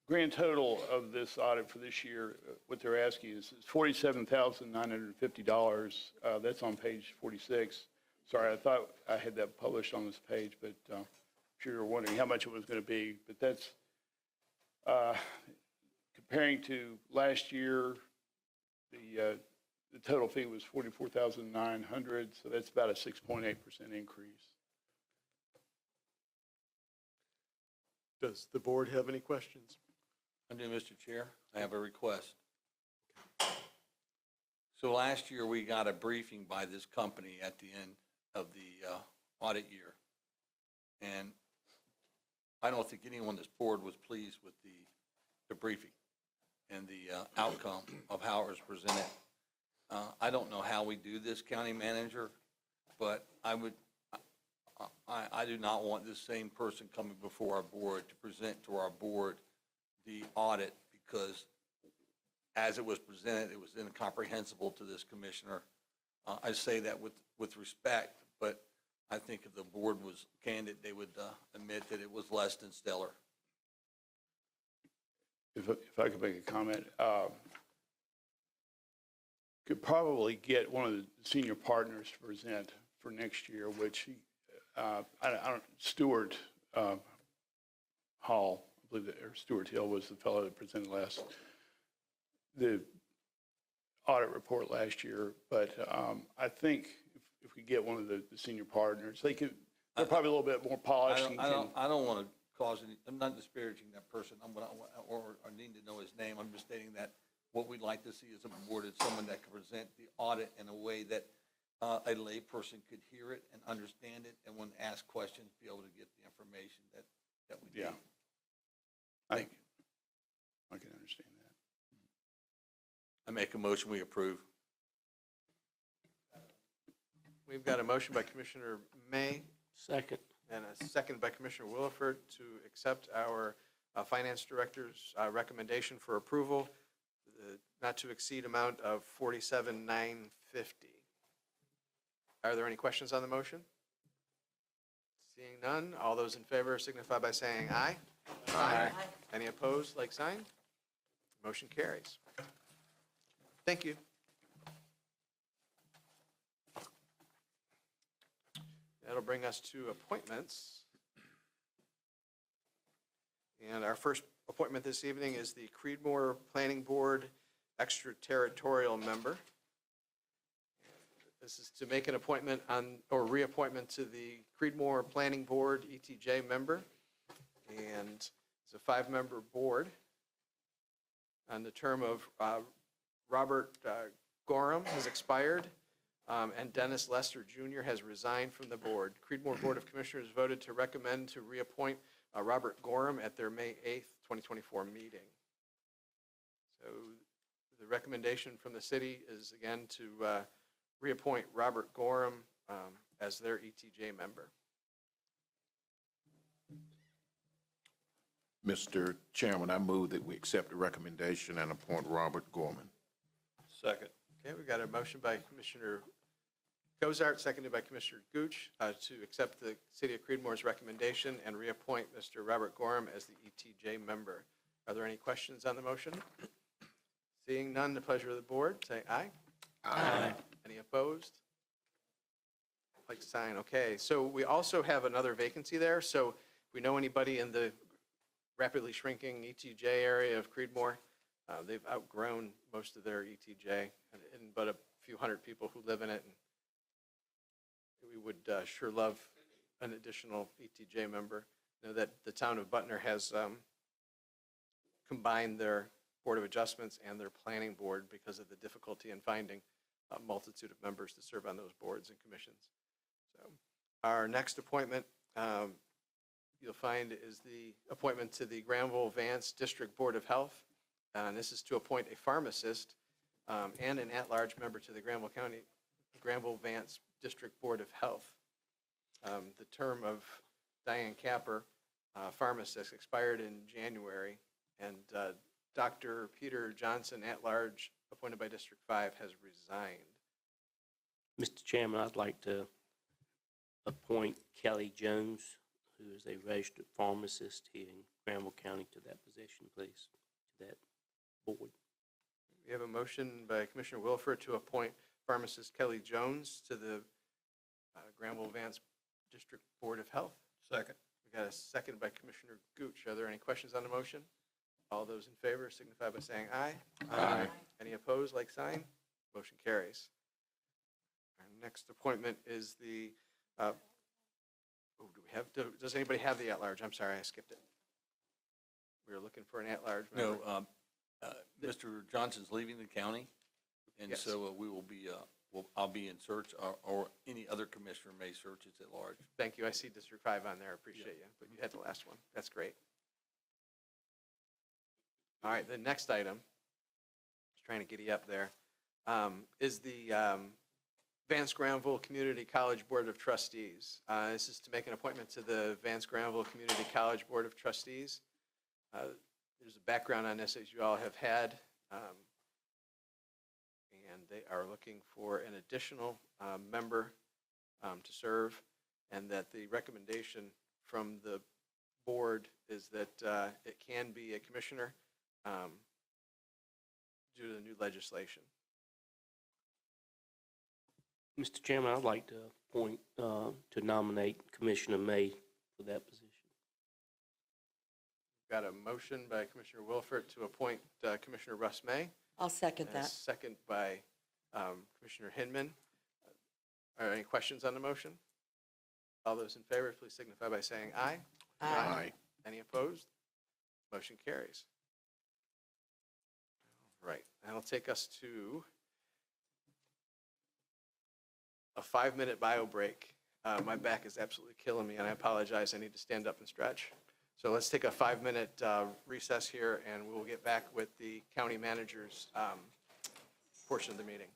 grand total of this audit for this year, what they're asking is $47,950. That's on page 46. Sorry, I thought I had that published on this page, but I'm sure you're wondering how much it was going to be. But that's comparing to last year, the total fee was $44,900, so that's about a 6.8% increase. Does the board have any questions? I do, Mr. Chair. I have a request. So last year, we got a briefing by this company at the end of the audit year. And I don't think anyone on this board was pleased with the briefing and the outcome of how it was presented. I don't know how we do this, County Manager, but I do not want this same person coming before our board to present to our board the audit, because as it was presented, it was incomprehensible to this commissioner. I say that with respect, but I think if the board was candid, they would admit that it was less than stellar. If I could make a comment, could probably get one of the senior partners to present for next year, which Stuart Hall, I believe that, or Stuart Hill was the fellow that presented the audit report last year. But I think if we get one of the senior partners, they're probably a little bit more polished. I don't want to cause any, I'm not disparaging that person, or need to know his name. I'm just stating that what we'd like to see as a board is someone that can present the audit in a way that a layperson could hear it and understand it, and when asked questions, be able to get the information that we need. Yeah. I can understand that. I make a motion, we approve. We've got a motion by Commissioner May. Second. And a second by Commissioner Williford to accept our Finance Director's recommendation for approval, the not to exceed amount of $47,950. Are there any questions on the motion? Seeing none, all those in favor signify by saying aye. Aye. Any opposed, like sign? Motion carries. Thank you. That'll bring us to appointments. And our first appointment this evening is the Creedmoor Planning Board Extraterritorial Member. This is to make an appointment or reappointment to the Creedmoor Planning Board ETJ member. And it's a 5-member board. And the term of Robert Gorham has expired. And Dennis Lester Jr. has resigned from the board. Creedmoor Board of Commissioners voted to recommend to reappoint Robert Gorham at their May 8th, 2024 meeting. So the recommendation from the city is, again, to reappoint Robert Gorham as their ETJ member. Mr. Chairman, I move that we accept the recommendation and appoint Robert Gorman. Second. Okay, we've got a motion by Commissioner Cozart, seconded by Commissioner Gooch, to accept the City of Creedmoor's recommendation and reappoint Mr. Robert Gorham as the ETJ member. Are there any questions on the motion? Seeing none, the pleasure of the board, say aye. Aye. Any opposed? Like sign, okay. So we also have another vacancy there, so if we know anybody in the rapidly shrinking ETJ area of Creedmoor, they've outgrown most of their ETJ, and but a few hundred people who live in it. And we would sure love an additional ETJ member. You know that the town of Butner has combined their Board of Adjustments and their planning board because of the difficulty in finding a multitude of members to serve on those boards and commissions. So our next appointment you'll find is the appointment to the Granville-Vance District Board of Health. And this is to appoint a pharmacist and an at-large member to the Granville-Vance District Board of Health. The term of Diane Capper, pharmacist, expired in January, and Dr. Peter Johnson, at-large appointed by District 5, has resigned. Mr. Chairman, I'd like to appoint Kelly Jones, who is a registered pharmacist here in Granville County, to that position, please, to that board. We have a motion by Commissioner Wilford to appoint pharmacist Kelly Jones to the Granville-Vance District Board of Health. Second. We got a second by Commissioner Gooch. Are there any questions on the motion? All those in favor signify by saying aye. Aye. Any opposed, like sign? Motion carries. Our next appointment is the, does anybody have the at-large? I'm sorry, I skipped it. We were looking for an at-large member. No, Mr. Johnson's leaving the county, and Yes. so we will be, I'll be in search, or any other commissioner may search as at large. Thank you. I see District 5 on there. I appreciate you. But you had the last one. That's great. All right, the next item, just trying to giddy up there, is the Vance Granville Community College Board of Trustees. This is to make an appointment to the Vance Granville Community College Board of Trustees. There's a background on this, as you all have had, and they are looking for an additional member to serve, and that the recommendation from the board is that it can be a commissioner due to the new legislation. Mr. Chairman, I'd like to appoint, to nominate Commissioner May for that position. Got a motion by Commissioner Wilford to appoint Commissioner Russ May. I'll second And a that. second by Commissioner Hinman. Are there any questions on the motion? All those in favor, please signify by saying aye. Aye. Any opposed? Motion carries. All right, that'll take us to a 5-minute bio break. My back is absolutely killing me, and I apologize. I need to stand up and stretch. So let's take a 5-minute recess here, and we'll get back with the county manager's portion of the meeting.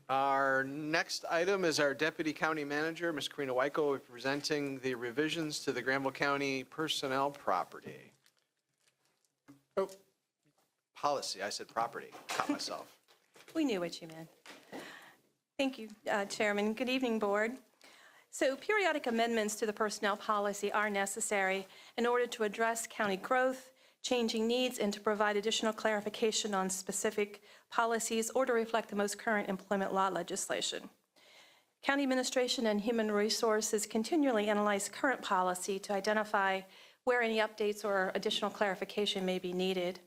Our next item is our Deputy County Manager, Ms. Karina Weichel, will be presenting the revisions to the Granville County personnel property. Oh, policy, I said property, caught myself. We knew what you meant. Thank you, Chairman. Good evening, Board. So periodic amendments to the personnel policy are necessary in order to address county growth, changing needs, and to provide additional clarification on specific policies or to reflect the most current employment law legislation. County Administration and Human Resources continually analyze current policy to identify where any updates or additional clarification may be needed.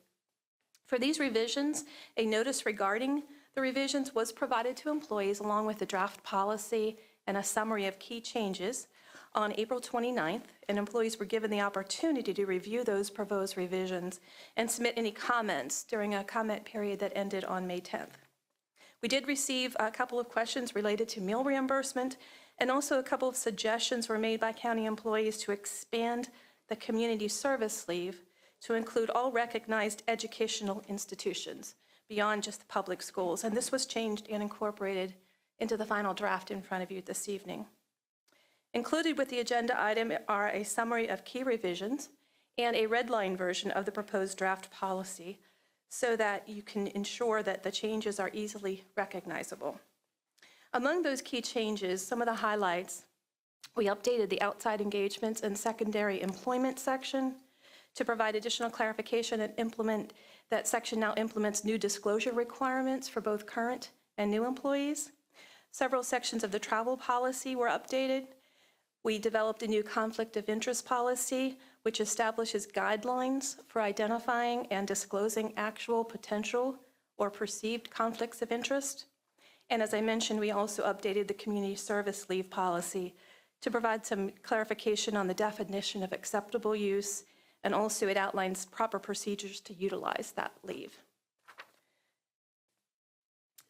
For these revisions, a notice regarding the revisions was provided to employees along with the draft policy and a summary of key changes on April 29th, and employees were given the opportunity to review those proposed revisions and submit any comments during a comment period that ended on May 10th. We did receive a couple of questions related to meal reimbursement, and also a couple of suggestions were made by county employees to expand the community service leave to include all recognized educational institutions beyond just the public schools. And this was changed and incorporated into the final draft in front of you this evening. Included with the agenda item are a summary of key revisions and a red line version of the proposed draft policy so that you can ensure that the changes are easily recognizable. Among those key changes, some of the highlights, we updated the outside engagements and secondary employment section to provide additional clarification and implement. That section now implements new disclosure requirements for both current and new employees. Several sections of the travel policy were updated. We developed a new conflict of interest policy, which establishes guidelines for identifying and disclosing actual, potential, or perceived conflicts of interest. And as I mentioned, we also updated the community service leave policy to provide some clarification on the definition of acceptable use, and also it outlines proper procedures to utilize that leave.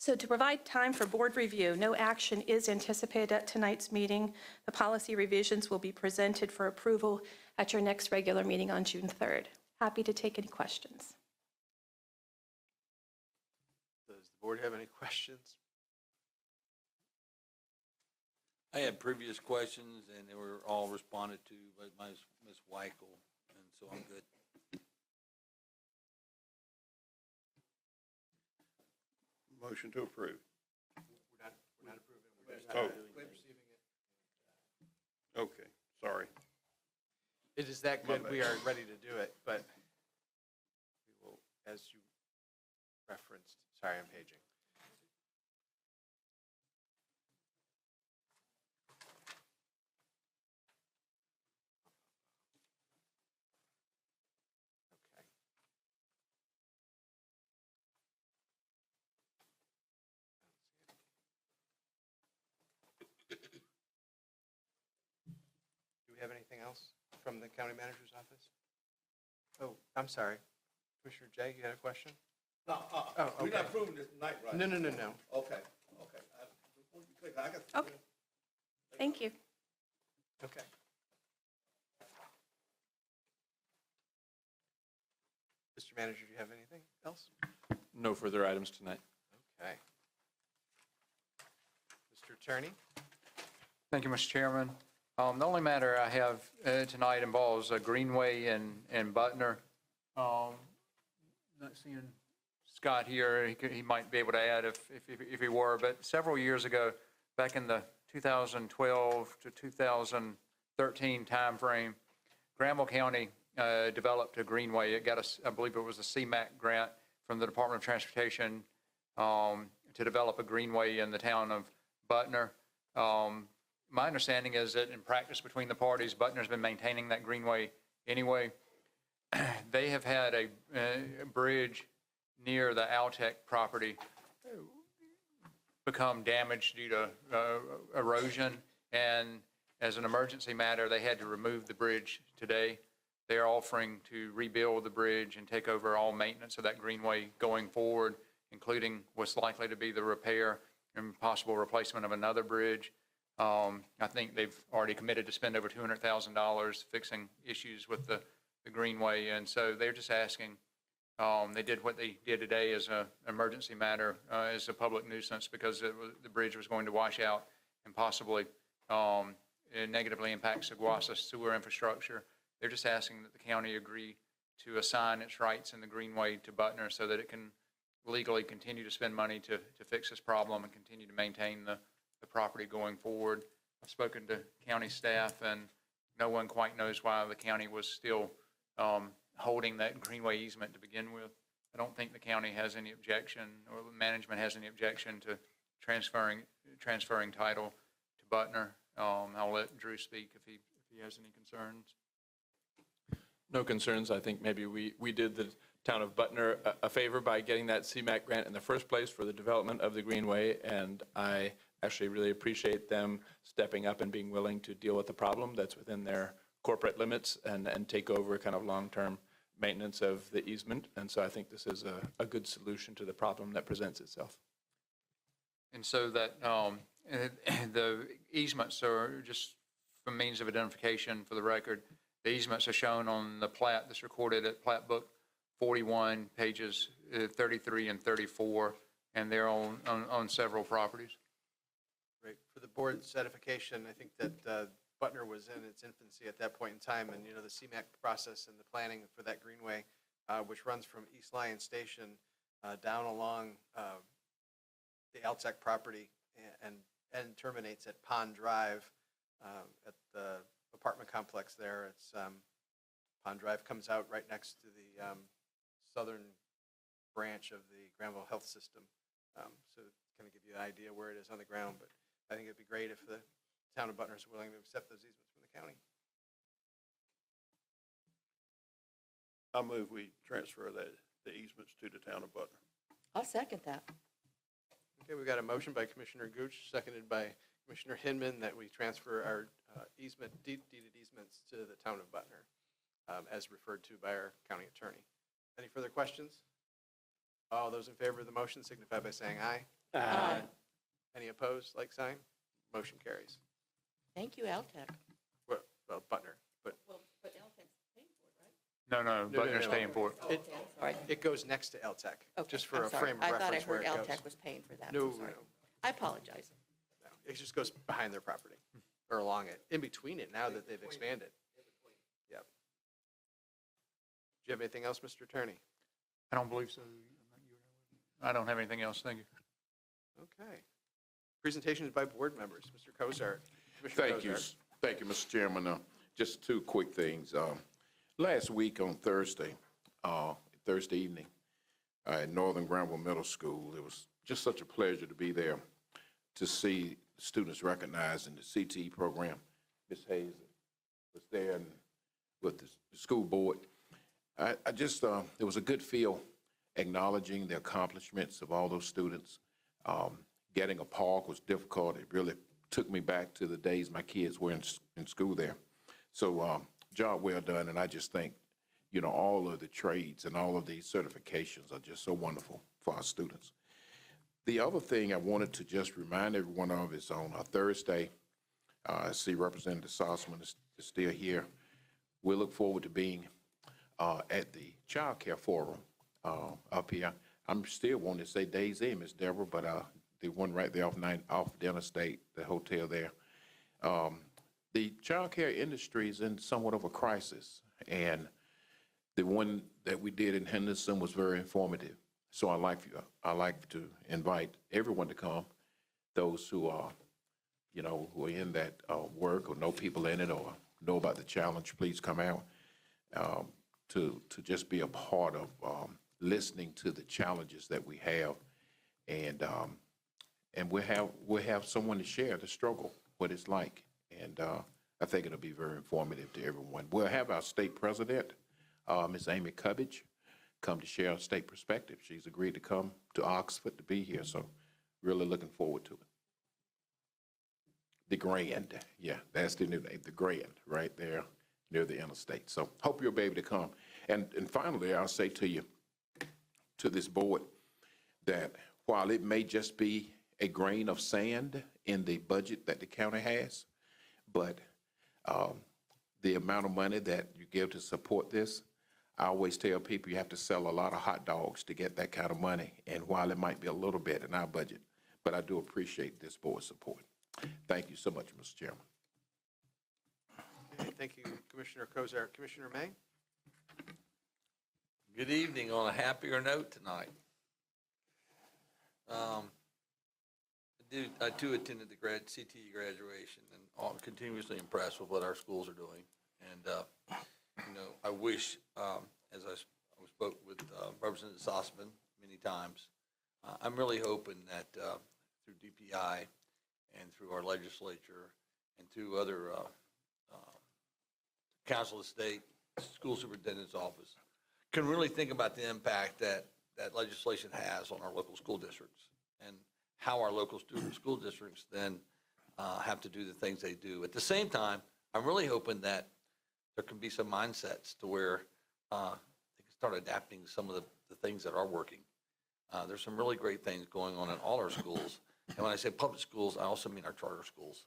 So to provide time for board review, no action is anticipated at tonight's meeting. The policy revisions will be presented for approval at your next regular meeting on June 3rd. Happy to take any questions. Does the board have any questions? I had previous questions, and they were all responded to by Ms. Weichel, and so I'm good. Motion to approve. We're not approving. We're just Oh. receiving it. Okay, sorry. It is that My good, bad. we are ready to do it, but we will, as you referenced, sorry, I'm paging. Okay. Do we have anything else from the county manager's office? Oh, I'm sorry. Commissioner Jay, you had a question? No, Oh, we're okay. not approving this tonight, right? No. Okay, okay. I got. Okay. Thank you. Okay. Mr. Manager, do you have anything else? No further items tonight. Okay. Mr. Attorney? Thank you, Mr. Chairman. The only matter I have tonight involves Greenway and Butner. Not seeing Scott here, he might be able to add if he were, but several years ago, back in the 2012 to 2013 timeframe, Granville County developed a greenway. It got I believe it was a CMAQ grant from the Department of Transportation to develop a greenway in the town of Butner. My understanding is that in practice between the parties, Butner's been maintaining that greenway anyway. They have had a bridge near the Altec property become damaged due to erosion, and as an emergency matter, they had to remove the bridge today. They are offering to rebuild the bridge and take over all maintenance of that greenway going forward, including what's likely to be the repair and possible replacement of another bridge. I think they've already committed to spend over $200,000 fixing issues with the greenway, and so they're just asking. They did what they did today as an emergency matter, as a public nuisance, because the bridge was going to wash out and possibly negatively impact Saguasa sewer infrastructure. They're just asking that the county agree to assign its rights in the greenway to Butner so that it can legally continue to spend money to fix this problem and continue to maintain the property going forward. I've spoken to county staff, and no one quite knows why the county was still holding that greenway easement to begin with. I don't think the county has any objection, or management has any objection to transferring title to Butner. I'll let Drew speak if he has any concerns. No concerns. I think maybe we did the town of Butner a favor by getting that CMAQ grant in the first place for the development of the Greenway, and I actually really appreciate them stepping up and being willing to deal with the problem that's within their corporate limits and take over kind of long-term maintenance of the easement. And so I think this is a good solution to the problem that presents itself. And so that the easements are, just for means of identification for the record, the easements are shown on the plat that's recorded at Plat Book 41, pages 33 and 34, and they're on several properties. Right. For the board's edification, I think that Butner was in its infancy at that point in time, and, you know, the CMAQ process and the planning for that greenway, which runs from East Lyon Station down along the Altec property and terminates at Pond Drive at the apartment complex there. It's Pond Drive comes out right next to the southern branch of the Granville Health System. So kind of give you an idea where it is on the ground, but I think it'd be great if the town of Butner is willing to accept those easements from the county. I move we transfer the easements to the town of Butner. I'll second that. Okay, we got a motion by Commissioner Gooch, seconded by Commissioner Hinman, that we transfer our deeded easements to the town of Butner, as referred to by our county attorney. Any further questions? All those in favor of the motion signify by saying aye. Aye. Any opposed, like sign? Motion carries. Thank you, LTEC. Well, Butner, but. But LTEC's paying for it, right? No, no, Butner's paying for it. It, Sorry. it goes next to LTEC, Okay, just for I'm a sorry. frame of reference where it I thought I goes. heard LTEC was paying for that. No, I'm sorry. no, I apologize. no. It just goes behind their property, or along it, in between it, now that they've expanded. Yep. Do you have anything else, Mr. Attorney? I don't believe so. I don't have anything else. Thank you. Okay. Presentations by board members. Mr. Cozart. Commissioner Thank you. Cozart. Thank you, Mr. Chairman. Just two quick things. Last week on Thursday evening, at Northern Granville Middle School, it was just such a pleasure to be there to see students recognized in the CTE program. Ms. Hayes was there and with the school board. I just, it was a good feel acknowledging the accomplishments of all those students. Getting a park was difficult. It really took me back to the days my kids were in school there. So job well done, and I just think, you know, all of the trades and all of these certifications are just so wonderful for our students. The other thing I wanted to just remind everyone of is on a Thursday, I see Representative Sossaman is still here. We look forward to being at the Child Care Forum up here. I'm still wanting to say Days Inn, Ms. Deborah, but the one right there off Denner State, the hotel there. The child care industry is in somewhat of a crisis, and the one that we did in Henderson was very informative. So I like to invite everyone to come, those who are, you know, who are in that work or know people in it or know about the challenge, please come out to just be a part of listening to the challenges that we have, and we'll have someone to share the struggle, what it's like, and I think it'll be very informative to everyone. We'll have our state president, Ms. Amy Cubbage, come to share a state perspective. She's agreed to come to Oxford to be here, so really looking forward to it. The Grand, yeah, that's the new name, the Grand, right there near the interstate. So hope you'll be able to come. And finally, I'll say to you, to this board, that while it may just be a grain of sand in the budget that the county has, but the amount of money that you give to support this, I always tell people you have to sell a lot of hot dogs to get that kind of money. And while it might be a little bit in our budget, but I do appreciate this board's support. Thank you so much, Mr. Chairman. Okay, thank you, Commissioner Cozart. Commissioner May? Good evening on a happier note tonight. I too attended the CTE graduation and I'm continuously impressed with what our schools are doing. And, you know, I wish, as I spoke with Representative Sossaman many times, I'm really hoping that through DPI and through our legislature and through other Council of State, School Superintendent's Office, can really think about the impact that legislation has on our local school districts and how our local school districts then have to do the things they do. At the same time, I'm really hoping that there can be some mindsets to where they can start adapting some of the things that are working. There's some really great things going on in all our schools. And when I say public schools, I also mean our charter schools.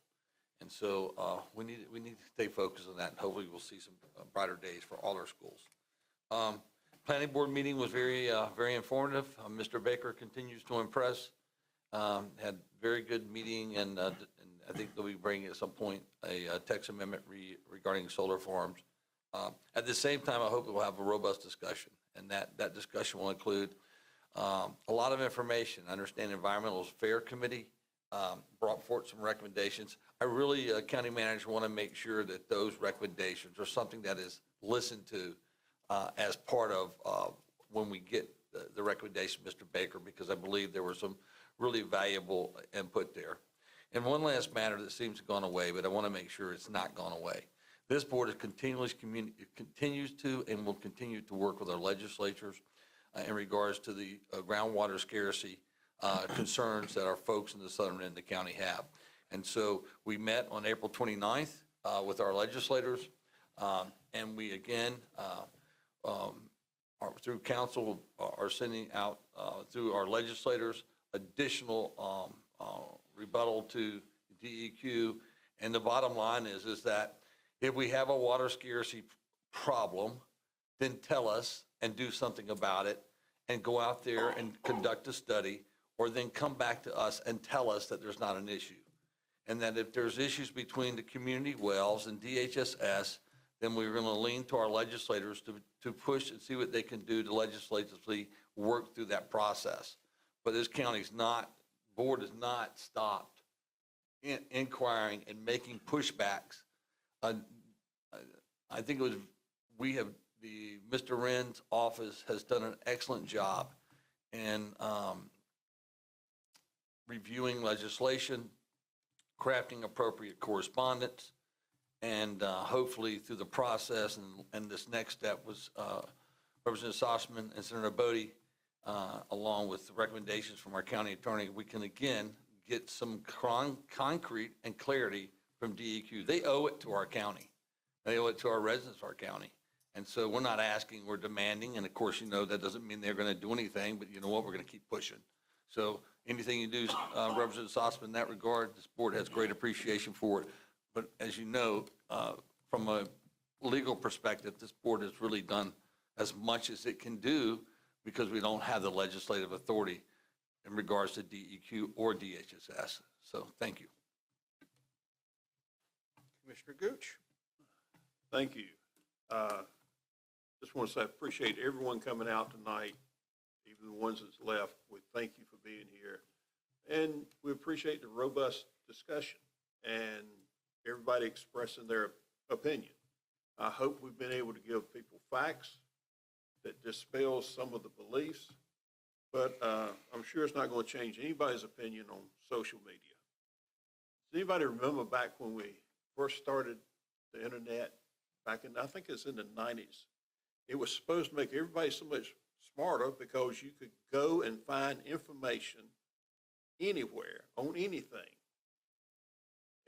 And so we need to stay focused on that, and hopefully we'll see some brighter days for all our schools. Planning board meeting was very informative. Mr. Baker continues to impress. Had very good meeting, and I think they'll be bringing at some point a text amendment regarding solar farms. At the same time, I hope we'll have a robust discussion, and that discussion will include a lot of information. I understand Environmental Affairs Committee brought forth some recommendations. I really, county manager, want to make sure that those recommendations are something that is listened to as part of when we get the recommendation, Mr. Baker, because I believe there were some really valuable input there. And one last matter that seems to have gone away, but I want to make sure it's not gone away. This board is continues to and will continue to work with our legislatures in regards to the groundwater scarcity concerns that our folks in the southern end of the county have. And so we met on April 29th with our legislators, and we again, through council, are sending out through our legislators additional rebuttal to DEQ. And the bottom line is that if we have a water scarcity problem, then tell us and do something about it and go out there and conduct a study, or then come back to us and tell us that there's not an issue. And that if there's issues between the community wells and DHSS, then we're going to lean to our legislators to push and see what they can do to legislatively work through that process. But this board has not stopped inquiring and making pushbacks. I think Mr. Wren's office has done an excellent job in reviewing legislation, crafting appropriate correspondence, and hopefully through the process and this next step was Representative Sossman and Senator Bodie, along with the recommendations from our county attorney, we can again get some concrete and clarity from DEQ. They owe it to our county. They owe it to our residents of our county. And so we're not asking, we're demanding. And of course, that doesn't mean they're going to do anything, but you know what, we're going to keep pushing. So anything you do, Representative Sossman, in that regard, this board has great appreciation for it. But as you know, from a legal perspective, this board has really done as much as it can do because we don't have the legislative authority in regards to DEQ or DHSS. So thank you. Commissioner Gooch. Thank you. Just want to say I appreciate everyone coming out tonight, even the ones that's left. We thank you for being here. And we appreciate the robust discussion and everybody expressing their opinion. I hope we've been able to give people facts that dispels some of the beliefs, but I'm sure it's not going to change anybody's opinion on social media. Does anybody remember back when we first started the internet, back in, I think it's in the 90s? It was supposed to make everybody so much smarter because you could go and find information anywhere on anything.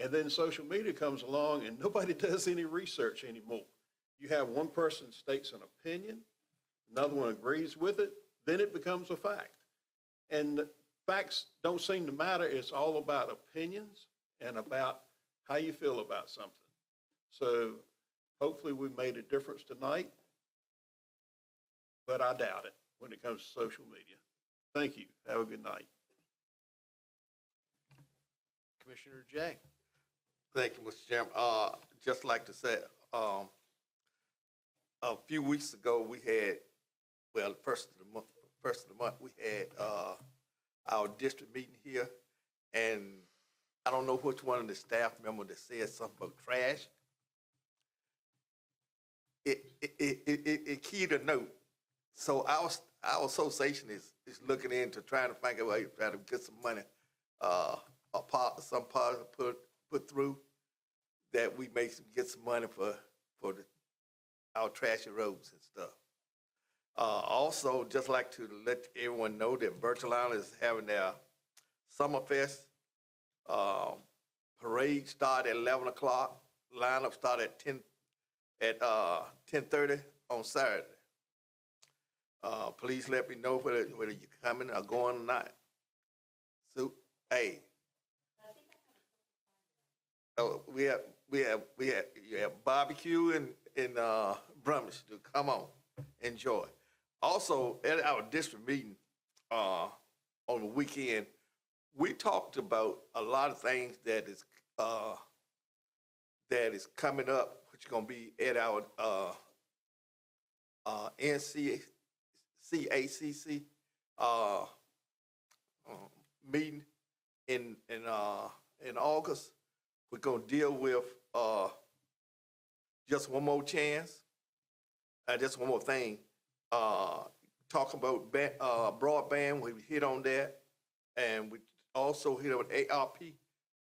And then social media comes along and nobody does any research anymore. You have one person states an opinion, another one agrees with it, then it becomes a fact. And facts don't seem to matter. It's all about opinions and about how you feel about something. So hopefully we made a difference tonight, but I doubt it when it comes to social media. Thank you. Have a good night. Commissioner Jay. Thank you, Mr. Chairman. Just like to say, a few weeks ago, we had, well, the first of the month, we had our district meeting here, and I don't know which one of the staff members that said something about trash. It key to note. So our association is looking into trying to find a way to try to get some money, some part put through that we may get some money for our trashy roads and stuff. Also, just like to let everyone know that Virtual Island is having their Summerfest parade start at 11 o'clock. Lineup start at 10:30 on Saturday. Please let me know whether you're coming or going or not. So, hey. Oh, you have barbecue in Brummage. Come on, enjoy. Also, at our district meeting on the weekend, we talked about a lot of things that is coming up, which is going to be at our NCACC meeting in August. We're going to deal with just one more chance, just one more thing. Talk about broadband, we hit on that. And we also hit on ARP,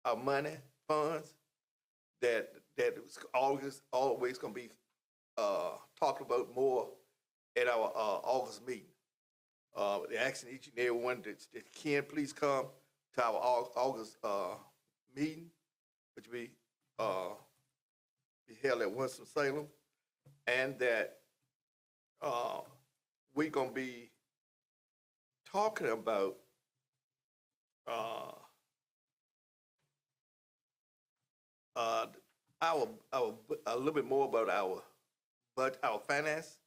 our money funds, that is always going to be talked about more at our August meeting. Asking each and every one that can please come to our August meeting, which will be held at Winston-Salem, and that we're going to be talking about a little bit more about our finance,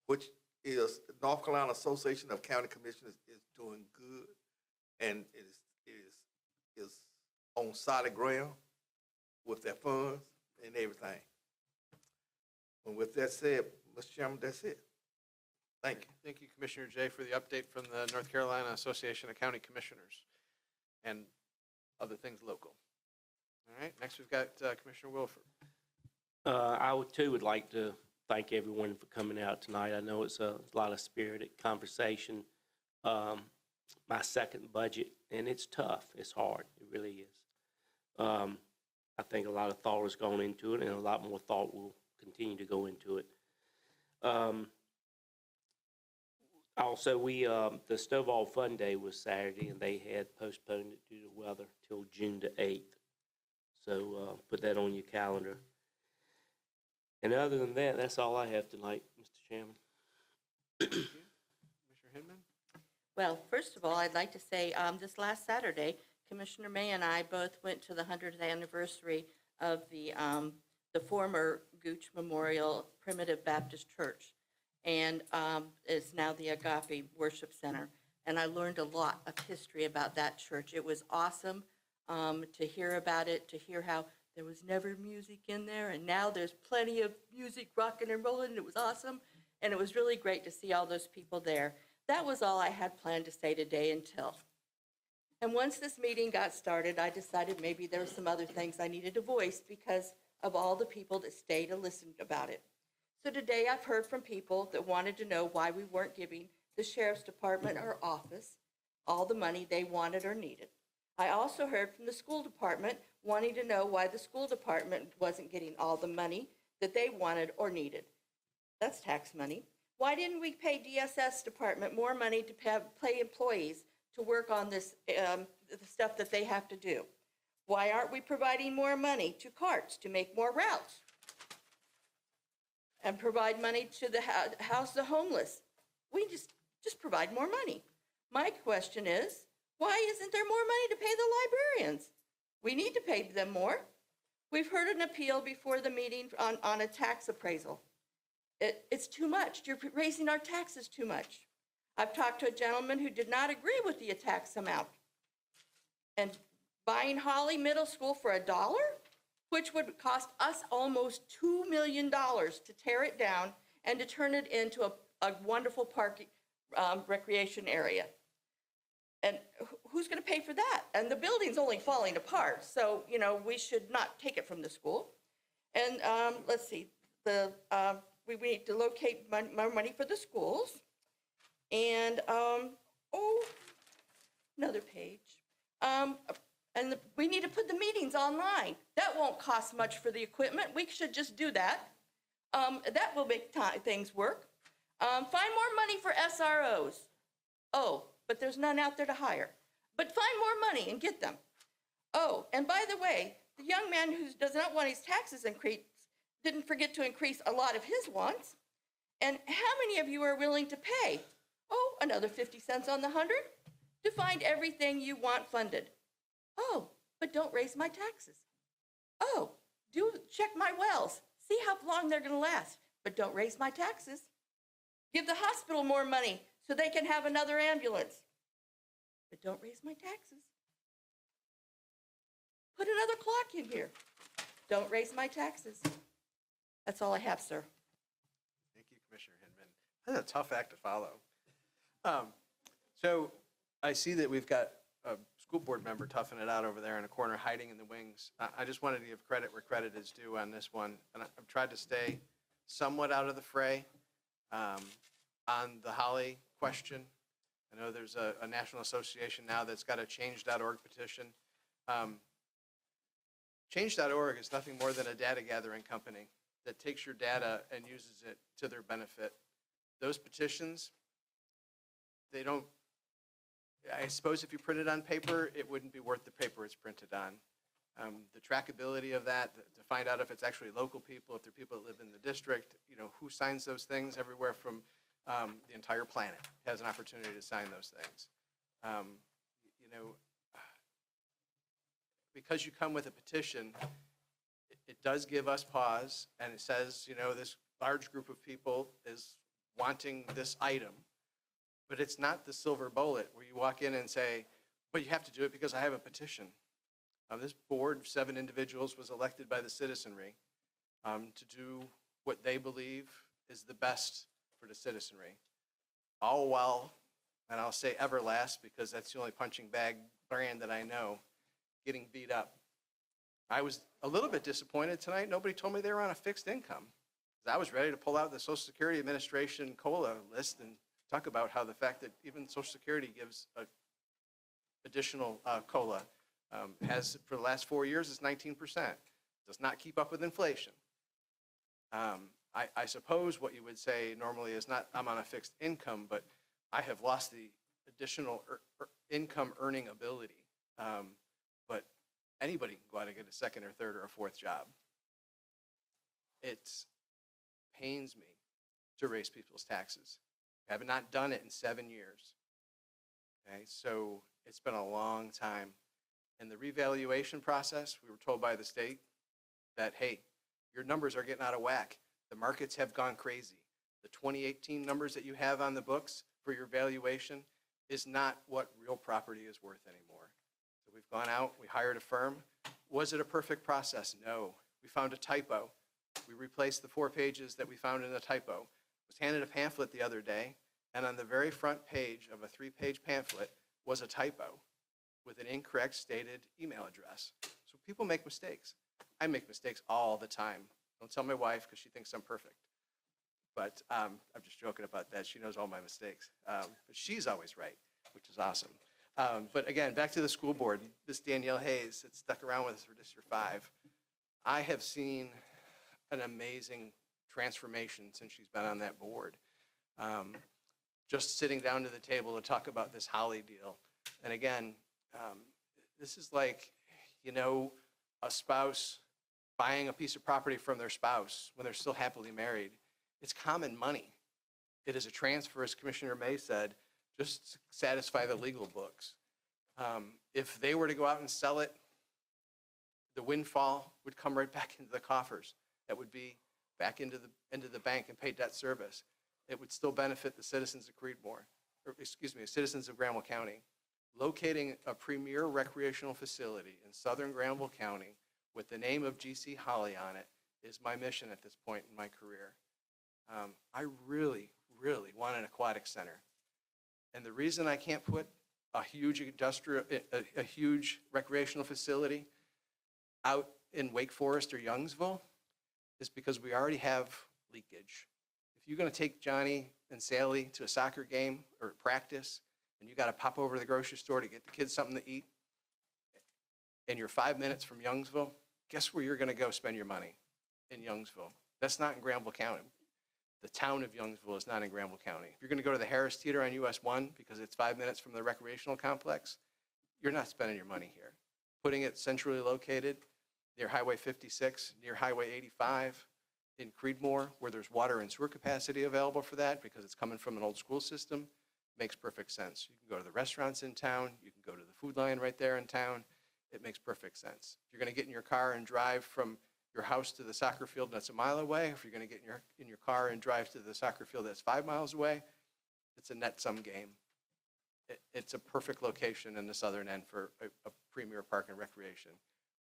which is North Carolina Association of County Commissioners is doing good, and is on solid ground with their funds and everything. And with that said, Mr. Chairman, that's it. Thank you. Thank you, Commissioner Jay, for the update from the North Carolina Association of County Commissioners and other things local. All right, next we've got Commissioner Wilford. I would like to thank everyone for coming out tonight. I know it's a lot of spirited conversation. My second budget, and it's tough. It's hard. It really is. I think a lot of thought has gone into it, and a lot more thought will continue to go into it. Also, the Stovall Fun Day was Saturday, and they had postponed it due to weather till June the 8th. So put that on your calendar. And other than that, that's all I have tonight, Mr. Chairman. Commissioner Hinman? Well, first of all, I'd like to say this last Saturday, Commissioner May and I both went to the 100th anniversary of the former Gooch Memorial Primitive Baptist Church, and it's now the Agape Worship Center. And I learned a lot of history about that church. It was awesome to hear about it, to hear how there was never music in there, and now there's plenty of music rocking and rolling, and it was awesome. And it was really great to see all those people there. That was all I had planned to say today until. And once this meeting got started, I decided maybe there were some other things I needed to voice because of all the people that stayed and listened about it. So today I've heard from people that wanted to know why we weren't giving the Sheriff's Department or office all the money they wanted or needed. I also heard from the school department wanting to know why the school department wasn't getting all the money that they wanted or needed. That's tax money. Why didn't we pay DSS department more money to pay employees to work on this, the stuff that they have to do? Why aren't we providing more money to carts to make more routes? And provide money to the house the homeless? We just provide more money. My question is, why isn't there more money to pay the librarians? We need to pay them more. We've heard an appeal before the meeting on a tax appraisal. It's too much. You're raising our taxes too much. I've talked to a gentleman who did not agree with the tax amount. And buying Holly Middle School for $1, which would cost us almost $2 million to tear it down and to turn it into a wonderful park recreation area. And who's going to pay for that? And the building's only falling apart, so, we should not take it from the school. And let's see, we need to locate more money for the schools. And, another page. And we need to put the meetings online. That won't cost much for the equipment. We should just do that. That will make things work. Find more money for SROs. Oh, but there's none out there to hire. But find more money and get them. Oh, and by the way, the young man who does not want his taxes increased didn't forget to increase a lot of his wants. And how many of you are willing to pay? Oh, another 50 cents on the 100 to find everything you want funded. Oh, but don't raise my taxes. Oh, check my wells. See how long they're going to last, but don't raise my taxes. Give the hospital more money so they can have another ambulance, but don't raise my taxes. Put another clock in here. Don't raise my taxes. That's all I have, sir. Thank you, Commissioner Hinman. That's a tough act to follow. So I see that we've got a school board member toughing it out over there in a corner, hiding in the wings. I just wanted to give credit where credit is due on this one. And I've tried to stay somewhat out of the fray on the Holly question. I know there's a national association now that's got a change.org petition. Change.org is nothing more than a data gathering company that takes your data and uses it to their benefit. Those petitions, they don't, I suppose if you print it on paper, it wouldn't be worth the paper it's printed on. The trackability of that, to find out if it's actually local people, if they're people that live in the district, who signs those things, everywhere from the entire planet has an opportunity to sign those things. because you come with a petition, it does give us pause, and it says, you know, this large group of people is wanting this item. But it's not the silver bullet where you walk in and say, but you have to do it because I have a petition. This board of 7 individuals was elected by the citizenry to do what they believe is the best for the citizenry. All while, and I'll say Everlast because that's the only punching bag brand that I know, getting beat up. I was a little bit disappointed tonight. Nobody told me they were on a fixed income. I was ready to pull out the Social Security Administration COLA list and talk about how the fact that even Social Security gives additional COLA has, for the last 4 years, is 19%. Does not keep up with inflation. I suppose what you would say normally is not I'm on a fixed income, but I have lost the additional income earning ability. But anybody can go out and get a second or third or a fourth job. It pains me to raise people's taxes. I have not done it in 7 years. Okay, so it's been a long time. In the revaluation process, we were told by the state that, hey, your numbers are getting out of whack. The markets have gone crazy. The 2018 numbers that you have on the books for your valuation is not what real property is worth anymore. So we've gone out, we hired a firm. Was it a perfect process? No. We found a typo. We replaced the 4 pages that we found in the typo. I was handed a pamphlet the other day, and on the very front page of a 3-page pamphlet was a typo with an incorrect stated email address. So people make mistakes. I make mistakes all the time. Don't tell my wife because she thinks I'm perfect. But I'm just joking about that. She knows all my mistakes. But she's always right, which is awesome. But again, back to the school board. This Danielle Hayes that stuck around with us for District 5. I have seen an amazing transformation since she's been on that board. Just sitting down to the table to talk about this Holly deal. And again, this is like, you know, a spouse buying a piece of property from their spouse when they're still happily married. It's common money. It is a transfer, as Commissioner May said, just to satisfy the legal books. If they were to go out and sell it, the windfall would come right back into the coffers. That would be back into the bank and pay debt service. It would still benefit the citizens of Creedmoor, or excuse me, citizens of Granville County. Locating a premier recreational facility in southern Granville County with the name of GC Holly on it is my mission at this point in my career. I really, really want an aquatic center. And the reason I can't put a huge industrial, a huge recreational facility out in Wake Forest or Youngsville is because we already have leakage. If you're going to take Johnny and Sally to a soccer game or practice, and you got to pop over to the grocery store to get the kids something to eat, and you're 5 minutes from Youngsville, guess where you're going to go spend your money? In Youngsville. That's not in Granville County. The town of Youngsville is not in Granville County. If you're going to go to the Harris Theater on US 1 because it's 5 minutes from the recreational complex, you're not spending your money here. Putting it centrally located near Highway 56, near Highway 85, in Creedmoor, where there's water and sewer capacity available for that because it's coming from an old school system, makes perfect sense. You can go to the restaurants in town. You can go to the Food Lion right there in town. It makes perfect sense. If you're going to get in your car and drive from your house to the soccer field that's a mile away, if you're going to get in your car and drive to the soccer field that's 5 miles away, it's a net sum game. It's a perfect location in the southern end for a premier park and recreation.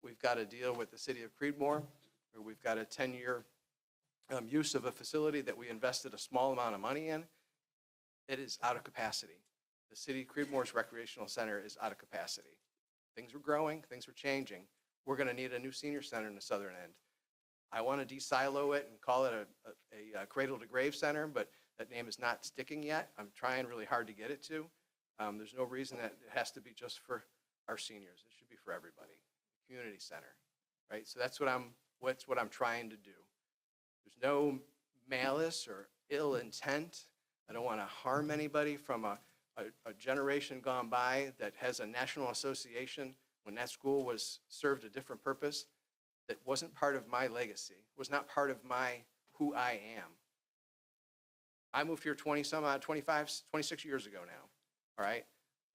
We've got a deal with the city of Creedmoor where we've got a 10-year use of a facility that we invested a small amount of money in. It is out of capacity. The city of Creedmoor's recreational center is out of capacity. Things are growing, things are changing. We're going to need a new senior center in the southern end. I want to de-silo it and call it a cradle to grave center, but that name is not sticking yet. I'm trying really hard to get it to. There's no reason that it has to be just for our seniors. It should be for everybody. Community center, right? So that's what I'm trying to do. There's no malice or ill intent. I don't want to harm anybody from a generation gone by that has a national association when that school was served a different purpose that wasn't part of my legacy, was not part of my who I am. I moved here 26 years ago now, all right?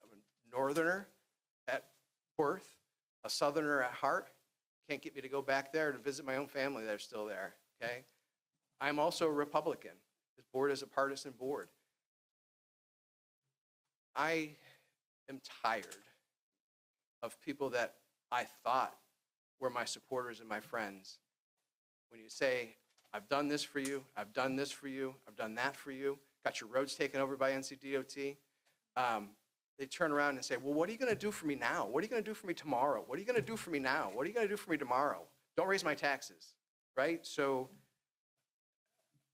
I'm a northerner at birth, a Southerner at heart. Can't get me to go back there to visit my own family that are still there, okay? I'm also a Republican. This board is a partisan board. I am tired of people that I thought were my supporters and my friends. When you say, I've done this for you, I've done this for you, I've done that for you, got your roads taken over by NCDOT, they turn around and say, well, what are you going to do for me now? What are you going to do for me tomorrow? What are you going to do for me now? What are you going to do for me tomorrow? Don't raise my taxes, right? So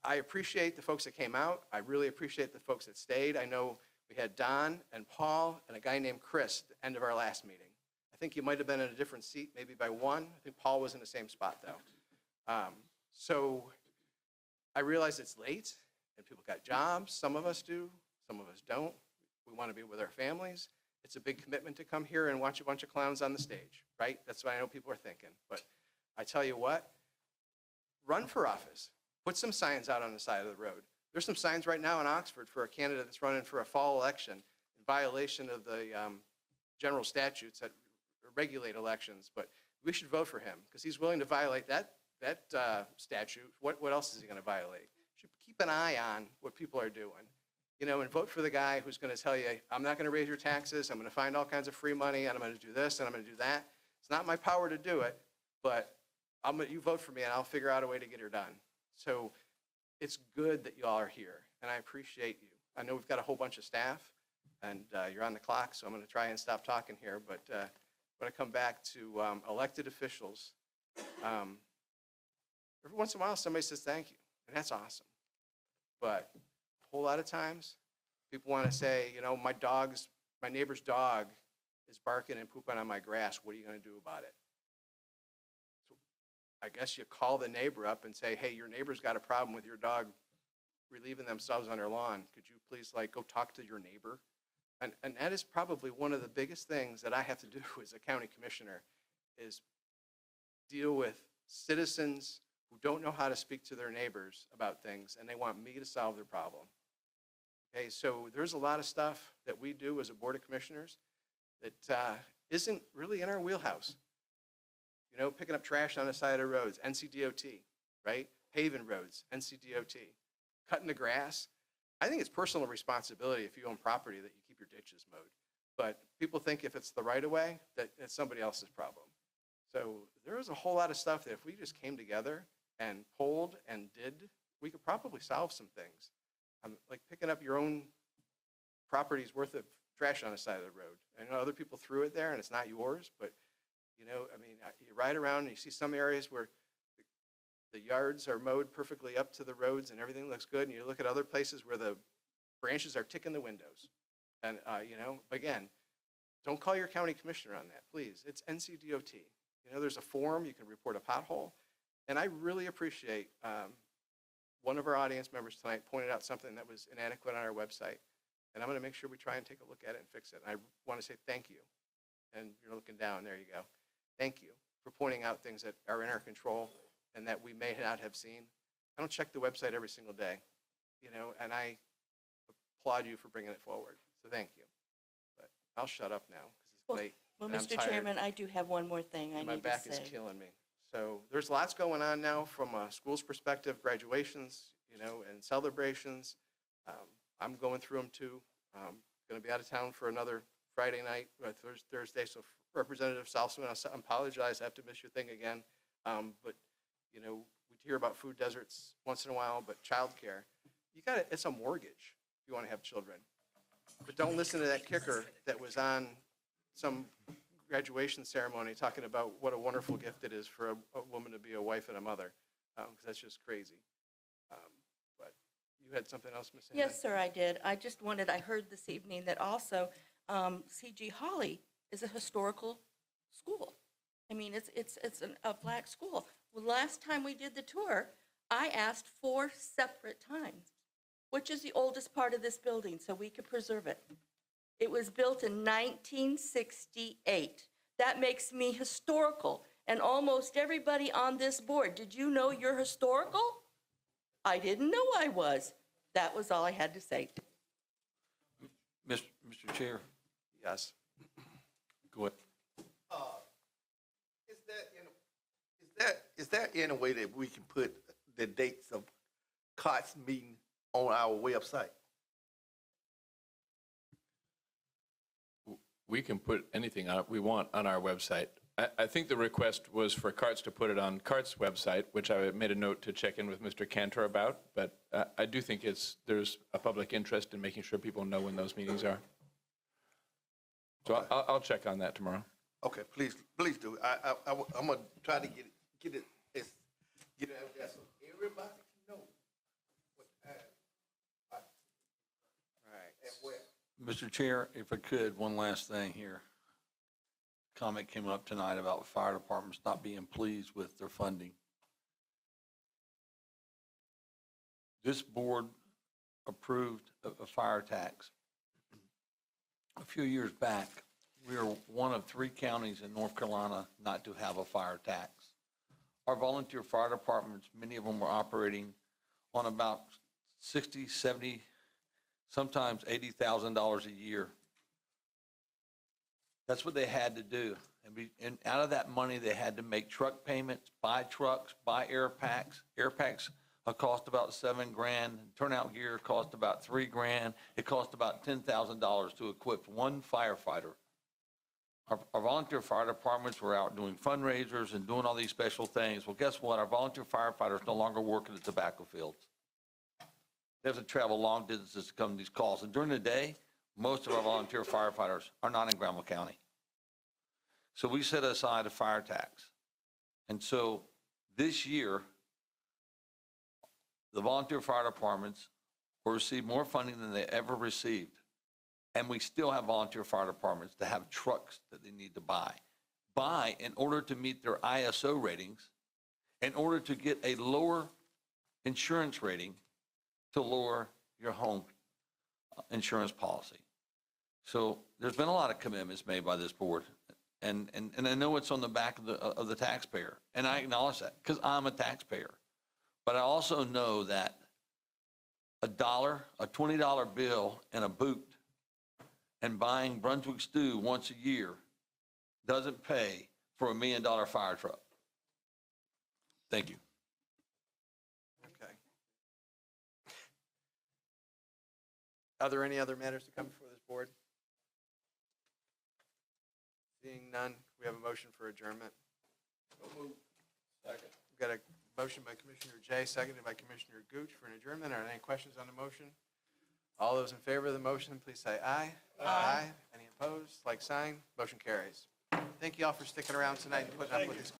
I appreciate the folks that came out. I really appreciate the folks that stayed. I know we had Don and Paul and a guy named Chris at the end of our last meeting. I think you might have been in a different seat, maybe by one. I think Paul was in the same spot, though. So I realize it's late, and people got jobs. Some of us do, some of us don't. We want to be with our families. It's a big commitment to come here and watch a bunch of clowns on the stage, right? That's what I know people are thinking. But I tell you what, run for office. Put some signs out on the side of the road. There's some signs right now in Oxford for a candidate that's running for a fall election in violation of the general statutes that regulate elections. But we should vote for him because he's willing to violate that statute. What else is he going to violate? Should keep an eye on what people are doing. You know, and vote for the guy who's going to tell you, I'm not going to raise your taxes, I'm going to find all kinds of free money, and I'm going to do this, and I'm going to do that. It's not my power to do it, but you vote for me, and I'll figure out a way to get her done. So it's good that you all are here, and I appreciate you. I know we've got a whole bunch of staff, and you're on the clock, so I'm going to try and stop talking here, but I want to come back to elected officials. Every once in a while, somebody says thank you, and that's awesome. But a whole lot of times, people want to say, you know, my neighbor's dog is barking and pooping on my grass. What are you going to do about it? So I guess you call the neighbor up and say, hey, your neighbor's got a problem with your dog relieving themselves on their lawn. Could you please, like, go talk to your neighbor? And that is probably one of the biggest things that I have to do as a county commissioner is deal with citizens who don't know how to speak to their neighbors about things, and they want me to solve their problem. Okay, so there's a lot of stuff that we do as a board of commissioners that isn't really in our wheelhouse. You know, picking up trash on the side of roads, NCDOT, right? Paving roads, NCDOT. Cutting the grass. I think it's personal responsibility if you own property that you keep your ditches mowed. But people think if it's the right of way, that it's somebody else's problem. So there is a whole lot of stuff that if we just came together and pulled and did, we could probably solve some things. Like picking up your own property's worth of trash on the side of the road. I know other people threw it there and it's not yours, but you know, I mean, you ride around and you see some areas where the yards are mowed perfectly up to the roads and everything looks good, and you look at other places where the branches are ticking the windows. And, you know, again, don't call your county commissioner on that, please. It's NCDOT. You know, there's a form, you can report a pothole. And I really appreciate one of our audience members tonight pointed out something that was inadequate on our website. And I'm going to make sure we try and take a look at it and fix it. And I want to say thank you. And you're looking down, there you go. Thank you for pointing out things that are in our control and that we may not have seen. I don't check the website every single day, you know, and I applaud you for bringing it forward. So thank you. But I'll shut up now because it's late. Well, and I'm Mr. tired. Chairman, I do have one more thing I My need to back say. is killing me. So there's lots going on now from a school's perspective, graduations, you know, and celebrations. I'm going through them too. Going to be out of town for another Friday night, Thursday. So Representative Salzman, I apologize. I have to miss your thing again. But you know, we hear about food deserts once in a while, but childcare, it's a mortgage if you want to have children. But don't listen to that kicker that was on some graduation ceremony talking about what a wonderful gift it is for a woman to be a wife and a mother, because that's just crazy. But you had something else, Ms. Sanders? Yes, sir, I did. I heard this evening that also C.G. Holly is a historical school. I mean, it's a black school. Well, last time we did the tour, I asked 4 separate times, which is the oldest part of this building, so we could preserve it. It was built in 1968. That makes me historical, and almost everybody on this board. Did you know you're historical? I didn't know I was. That was all I had to say. Mr. Chair? Yes. Go ahead. is there any way that we can put the dates of COTS meeting on our website? We can put anything we want on our website. I think the request was for CARTS to put it on CARTS' website, which I made a note to check in with Mr. Cantor about, but I do think there's a public interest in making sure people know when those meetings are. So I'll check on that tomorrow. Okay, please do. I'm gonna try to get it out there so everybody can know what time. Right. And where. Mr. Chair, if I could, one last thing here. Comment came up tonight about fire departments not being pleased with their funding. This board approved a fire tax a few years back. We are one of 3 counties in North Carolina not to have a fire tax. Our volunteer fire departments, many of them were operating on about 60, 70, sometimes $80,000 a year. That's what they had to do. And out of that money, they had to make truck payments, buy trucks, buy air packs. Air packs cost about $7,000. Turnout gear cost about $3,000. It cost about $10,000 to equip one firefighter. Our volunteer fire departments were out doing fundraisers and doing all these special things. Well, guess what? Our volunteer firefighters no longer work in the tobacco fields. They have to travel long distances to come to these calls. And during the day, most of our volunteer firefighters are not in Granville County. So we set aside a fire tax. And so this year, the volunteer fire departments will receive more funding than they ever received. And we still have volunteer fire departments that have trucks that they need to buy in order to meet their ISO ratings, in order to get a lower insurance rating to lower your home insurance policy. So there's been a lot of commitments made by this board. And I know it's on the back of the taxpayer. And I acknowledge that because I'm a taxpayer. But I also know that a $20 bill and a boot and buying Brunswick stew once a year doesn't pay for a $1 million fire truck. Thank you. Okay. Are there any other matters to come before this board? Seeing none, we have a motion for adjournment. Second. We've got a motion by Commissioner Jay, seconded by Commissioner Gooch for an adjournment. Are there any questions on the motion? All those in favor of the motion, please say aye. Aye. Any opposed? Like sign. Motion carries. Thank you all for sticking around tonight and putting up with this.